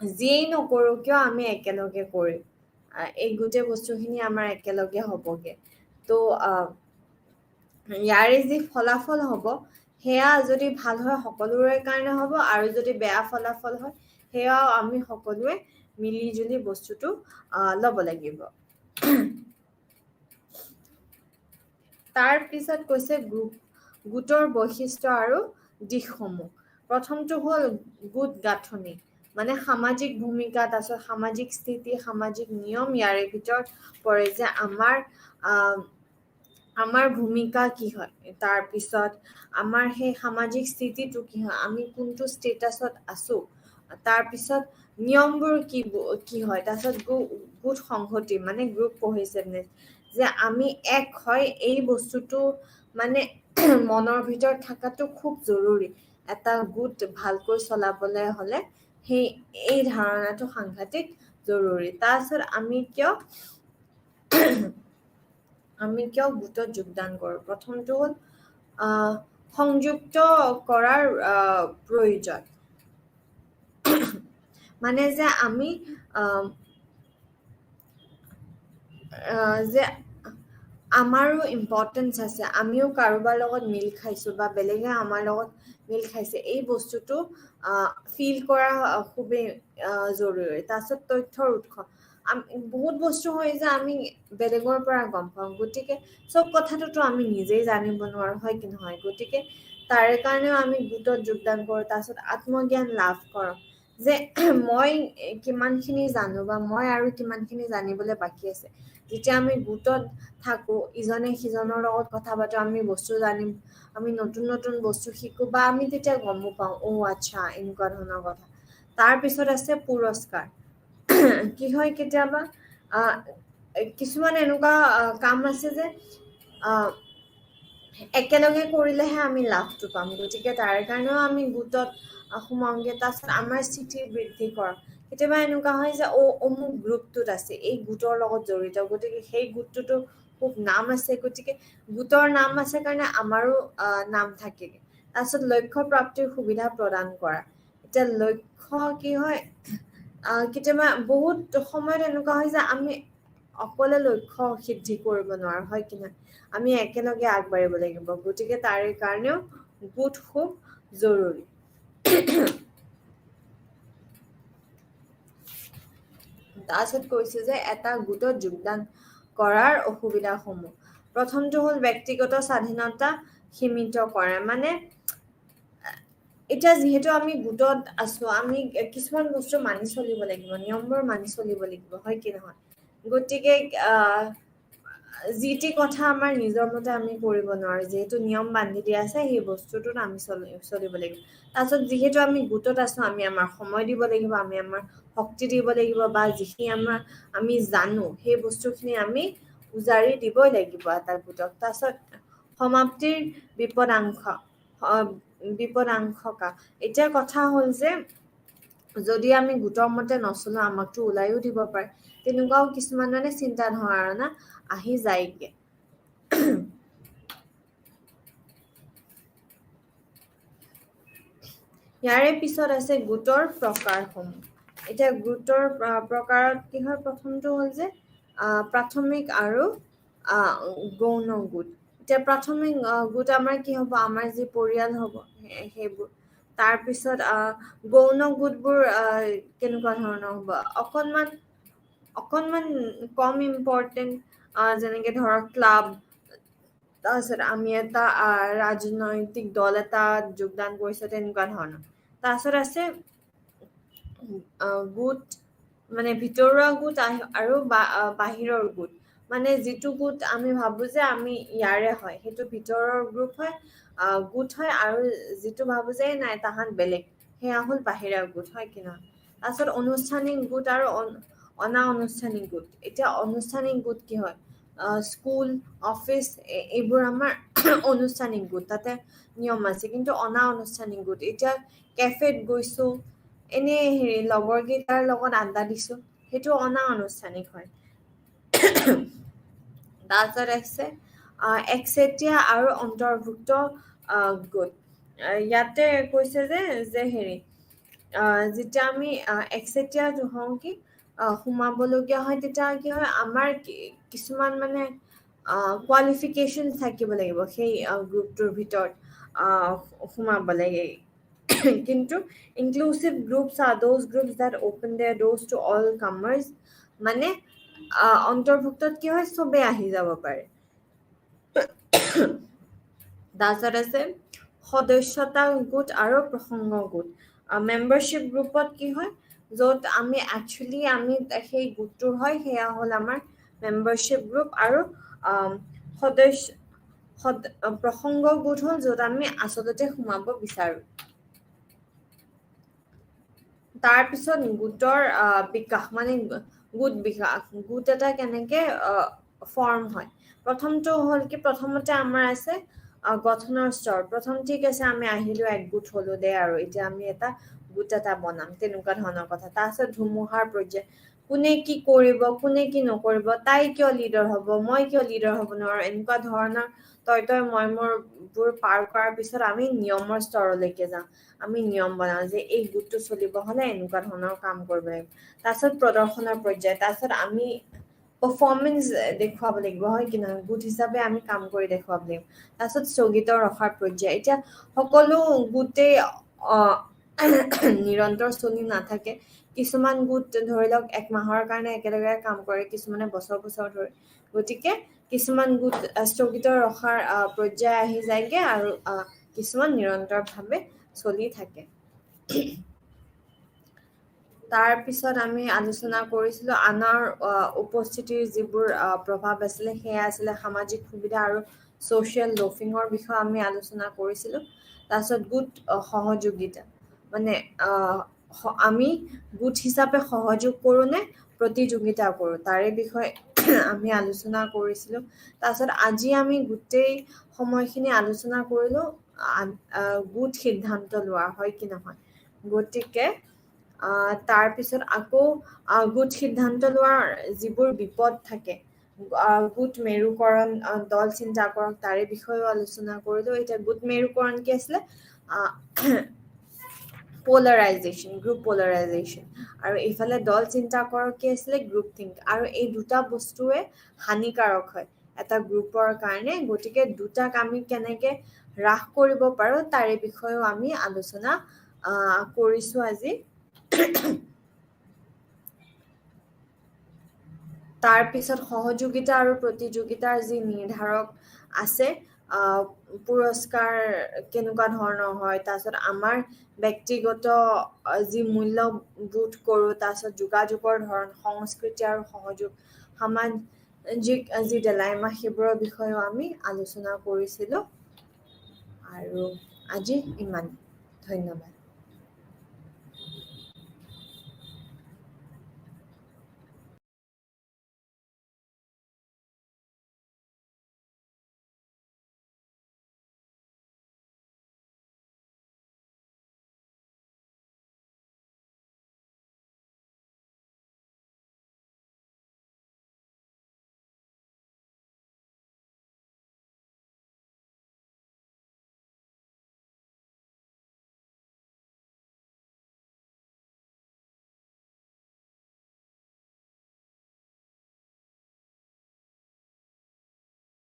যিয়েই নকৰো কিয় আমি একেলগে কৰিম, এই গোটেই বস্তুখিনি আমাৰ একেলগে হ'বগে। তো ইয়াৰে যি ফলাফল হ'ব সেয়া যদি ভাল হয় সকলোৰে কাৰণে হ'ব, আৰু যদি বেয়া ফলাফল হয় সেয়াও আমি সকলোৱে মিলি জুলি বস্তুটো ল'ব লাগিব। তাৰ পিছত কৈছে গোটৰ বৈশিষ্ট্য আৰু দিশসমূহ। প্ৰথমটো হ'ল গোট গাঁথনি, মানে সামাজিক ভূমিকা, তাৰপিছত সামাজিক স্থিতি, সামাজিক নিয়ম। ইয়াৰে ভিতৰত পৰে যে আমাৰ ভূমিকা কি হয়, তাৰপিছত আমাৰ সেই সামাজিক স্থিতিটো কি হয়, আমি কোনটো ষ্টেটাছত আছো, তাৰপিছত নিয়মবোৰ কি হয়, তাৰপিছত গোট সংহতি, মানে গ্ৰুপ কোহেচিভনেছ, যে আমি এক হয়, এই বস্তুটো মানে মনৰ ভিতৰত থকাটো খুব জৰুৰী। এটা গোট ভালকৈ চলাবলৈ হ'লে এই ধাৰণাটো সাংঘাতিক জৰুৰী। তাৰপিছত আমি কিয় গোটত যোগদান কৰোঁ। প্ৰথমটো হ'ল সংযুক্ত কৰাৰ প্ৰয়োজন, মানে যে আমি যে আমাৰো ইম্পৰ্টেঞ্চ আছে, আমিও কাৰোবাৰ লগত মিল খাইছো বা বেলেগে আমাৰ লগত মিল খাইছে, এই বস্তুটো ফিল কৰা খুবেই জৰুৰী। তাৰপিছত তথ্যৰ উৎস, বহুত বস্তু হয় যে আমি বেলেগৰ পৰা গম পাওঁ, গতিকে চব কথাটোতো আমি নিজেই জানিব নোৱাৰো, হয় কি নহয়? গতিকে তাৰে কাৰণেও আমি গোটত যোগদান কৰোঁ। তাৰপিছত আত্মজ্ঞান লাভ কৰোঁ, যে মই কিমানখিনি জানো বা মই আৰু কিমানখিনি জানিবলৈ বাকী আছে। যেতিয়া আমি গোটত থাকো, ইজনে সিজনৰ লগত কথা পাতো, আমি বস্তু জানিম, আমি নতুন নতুন বস্তু শিকো, বা আমি তেতিয়া গমো পাওঁ, আচ্ছা এনেকুৱা ধৰণৰ কথা। তাৰপিছত আছে পুৰস্কাৰ। কি হয়, কেতিয়াবা কিছুমান এনেকুৱা কাম আছে যে একেলগে কৰিলেহে আমি লাভটো পাম, গতিকে তাৰ কাৰণেও আমি গোটত সোমাওঁগে। তাৰপিছত আমাৰ স্থিতি বৃদ্ধি কৰক। কেতিয়াবা এনেকুৱা হয় যে অমুক গ্ৰুপটোত আছে, এই গোটৰ লগত জড়িত, গতিকে সেই গোটটোতো খুব নাম আছে, গতিকে গোটৰ নাম আছে কাৰণে আমাৰো নাম থাকে। তাৰপিছত লক্ষ্য প্ৰাপ্তিৰ সুবিধা প্ৰদান কৰা। এতিয়া লক্ষ্য কি হয়, কেতিয়াবা বহুত সময়ত এনেকুৱা হয় যে আমি অকলে লক্ষ্য সিদ্ধি কৰিব নোৱাৰো, হয় কি নহয়? আমি একেলগে আগবাঢ়িব লাগিব, গতিকে তাৰে কাৰণেও গোট খুব জৰুৰী। তাৰপিছত কৈছে যে এটা গোটত যোগদান কৰাৰ অসুবিধাসমূহ। প্ৰথমটো হ'ল ব্যক্তিগত স্বাধীনতা সীমিত কৰে, মানে এতিয়া যিহেতু আমি গোটত আছো, আমি কিছুমান বস্তু মানি চলিব লাগিব, নিয়মবোৰ মানি চলিব লাগিব, হয় কি নহয়? গতিকে যিটি কথা আমাৰ নিজৰ মতে আমি কৰিব নোৱাৰো যিহেতু নিয়ম বান্ধি দিয়া আছে সেই বস্তুটোত আমি চলিব লাগিব তাৰপিছত যিহেতু আমি গোটত আছো আমি আমাৰ সময় দিব লাগিব আমি আমাৰ শক্তি দিব লাগিব বা যিখিনি আমি জানো সেই বস্তুখিনি আমি উজাৰি দিবই লাগিব এটা গোটক তাৰপিছত সমাপ্তিৰ বিপদাংশকা এতিয়া কথা হ'ল যে যদি আমি গোটৰ মতে নচলো আমাকতো ওলাইও দিব পাৰে তেনেকুৱাও কিছুমান মানে চিন্তা ধাৰণা আহি যায়গে ইয়াৰে পিছত আছে গোটৰ প্ৰকাৰসমূহ এতিয়া গোটৰ প্ৰকাৰত কি হয় প্ৰথমটো হ'ল যে প্ৰাথমিক আৰু গৌণ গোট এতিয়া প্ৰাথমিক গোট আমাৰ কি হ'ব আমাৰ যি পৰিয়াল হ'ব সেইবোৰ তাৰপিছত গৌণ গোটবোৰ কেনেকুৱা ধৰণৰ হ'ব অকণমান কম ইম্পৰ্টেণ্ট যেনেকে ধৰক ক্লাব তাৰপিছত আমি এটা ৰাজনৈতিক দল এটা যোগদান কৰিছো তেনেকুৱা ধৰণৰ তাৰপিছত আছে গোট মানে ভিতৰুৱা গোট আৰু বাহিৰৰ গোট মানে যিটো গোট আমি ভাবো যে আমি ইয়াৰে হয় সেইটো ভিতৰৰ গোট হয় আৰু যিটো ভাবো যে নাই তাহাঁত বেলেগ সেয়া হ'ল বাহিৰা গোট হয় কি নহয় তাৰপিছত অনুষ্ঠানিক গোট আৰু অনানুষ্ঠানিক গোট এতিয়া অনুষ্ঠানিক গোট কি হয় স্কুল অফিচ এইবোৰ আমাৰ অনুষ্ঠানিক গোট তাতে নিয়ম আছে কিন্তু অনানুষ্ঠানিক গোট এতিয়া কেফেত গৈছো এনে লগৰ কেইটাৰ লগত আড্ডা দিছো সেইটো অনানুষ্ঠানিক হয় তাৰপিছত আছে একচেটিয়া আৰু অন্তৰ্ভুক্ত গোট ইয়াতে কৈছে যে যেতিয়া আমি একচেটিয়া হওঁ কি সোমাবলগীয়া হয় তেতিয়া কি হয় আমাৰ কিছুমান মানে কোৱালিফিকেশ্যন থাকিব লাগিব সেই গ্ৰুপটোৰ ভিতৰত সোমাব লাগে কিন্তু inclusive groups are those groups that open their doors to all comers মানে অন্তৰ্ভুক্তত কি হয় চবে আহি যাব পাৰে তাৰপিছত আছে সদস্যতা গোট আৰু প্ৰসংগ গোট মেম্বাৰশ্বিপ গ্ৰুপত কি হয় য'ত আমি একচুৱেলি আমি সেই গোটটোৰ হয় সেয়া হ'ল আমাৰ মেম্বাৰশ্বিপ গ্ৰুপ আৰু প্ৰসংগ গোট হ'ল য'ত আমি আচলতে সোমাব বিচাৰো তাৰপিছত গোটৰ বিকাশ মানে গোট এটা কেনেকে ফৰ্ম হয় প্ৰথমটো হ'ল কি প্ৰথমতে আমাৰ আছে গঠনৰ স্তৰ প্ৰথম ঠিক আছে আমি আহিলো এক গোট হলো দে আৰু এতিয়া আমি এটা গোট এটা বনাম তেনেকুৱা ধৰণৰ কথা তাৰপিছত ধুমুহাৰ পৰ্যায় কোনে কি কৰিব কোনে কি নকৰিব তাই কিয় লিডাৰ হ'ব মই কিয় লিডাৰ হ'ব নোৱাৰো এনেকুৱা ধৰণৰ তই মই বোৰ পাৰ কৰাৰ পিছত আমি নিয়মৰ স্তৰলৈকে যাওঁ আমি নিয়ম বনাও যে এই গোটটো চলিব হলে এনেকুৱা ধৰণৰ কাম কৰিব লাগিব তাৰপিছত প্ৰদৰ্শনৰ পৰ্যায় তাৰপিছত আমি পাৰফৰ্মেন্স দেখুৱাব লাগিব হয় কি নহয় গোট হিচাপে আমি কাম কৰি দেখুৱাব লাগিব তাৰপিছত স্থগিত ৰখাৰ পৰ্যায় এতিয়া সকলো গোটেই নিৰন্তৰ চলি নাথাকে কিছুমান গোট ধৰি লওক এক মাহৰ কাৰণে একেলগে কাম কৰে কিছুমানে বছৰ ধৰি গতিকে কিছুমান গোট স্থগিত ৰখাৰ পৰ্যায় আহি যায়গে আৰু কিছুমান নিৰন্তৰভাৱে চলি থাকে তাৰ পিছত আমি আলোচনা কৰিছিলো আনৰ উপস্থিতিৰ যিবোৰ প্ৰভাৱ আছিলে সেয়া আছিলে সামাজিক সুবিধা আৰু ছ'চিয়েল লফিঙৰ বিষয়ে আমি আলোচনা কৰিছিলো তাৰপিছত গোট সহযোগিতা মানে আমি গোট হিচাপে সহযোগ কৰো নে প্ৰতিযোগিতা কৰো তাৰে বিষয়ে আমি আলোচনা কৰিছিলো তাৰপিছত আজি আমি গোটেই সময়খিনি আলোচনা কৰিলো গোট সিদ্ধান্ত লোৱা হয় কি নহয় গতিকে তাৰপিছত আকৌ গোট সিদ্ধান্ত লোৱাৰ যিবোৰ বিপদ থাকে গোট মেৰুকৰণ দল চিন্তা কৰক তাৰে বিষয়েও আলোচনা কৰিলো এতিয়া গোট মেৰুকৰণ কি আছিলে গ্ৰুপ পলাৰাইজেশ্যন আৰু এইফালে দল চিন্তা কৰক কি আছিলে গ্ৰুপ থিংক আৰু এই দুটা বস্তুৱে হানিকাৰক হয় এটা গ্ৰুপৰ কাৰণে গতিকে দুটাক আমি কেনেকে হ্ৰাস কৰিব পাৰো তাৰে বিষয়েও আমি আলোচনা কৰিছো আজি তাৰ পিছত সহযোগিতা আৰু প্ৰতিযোগিতাৰ যি নিৰ্ধাৰক আছে পুৰস্কাৰ কেনেকুৱা ধৰণৰ হয় তাৰপিছত আমাৰ ব্যক্তিগত যি মূল্যবোধ কৰো তাৰপিছত যোগাযোগৰ ধৰণ সংস্কৃতি আৰু সহযোগ যি ডেলাইমা সেইবোৰৰ বিষয়েও আমি আলোচনা কৰিছিলোঁ আৰু আজি ইমান ধন্যবাদ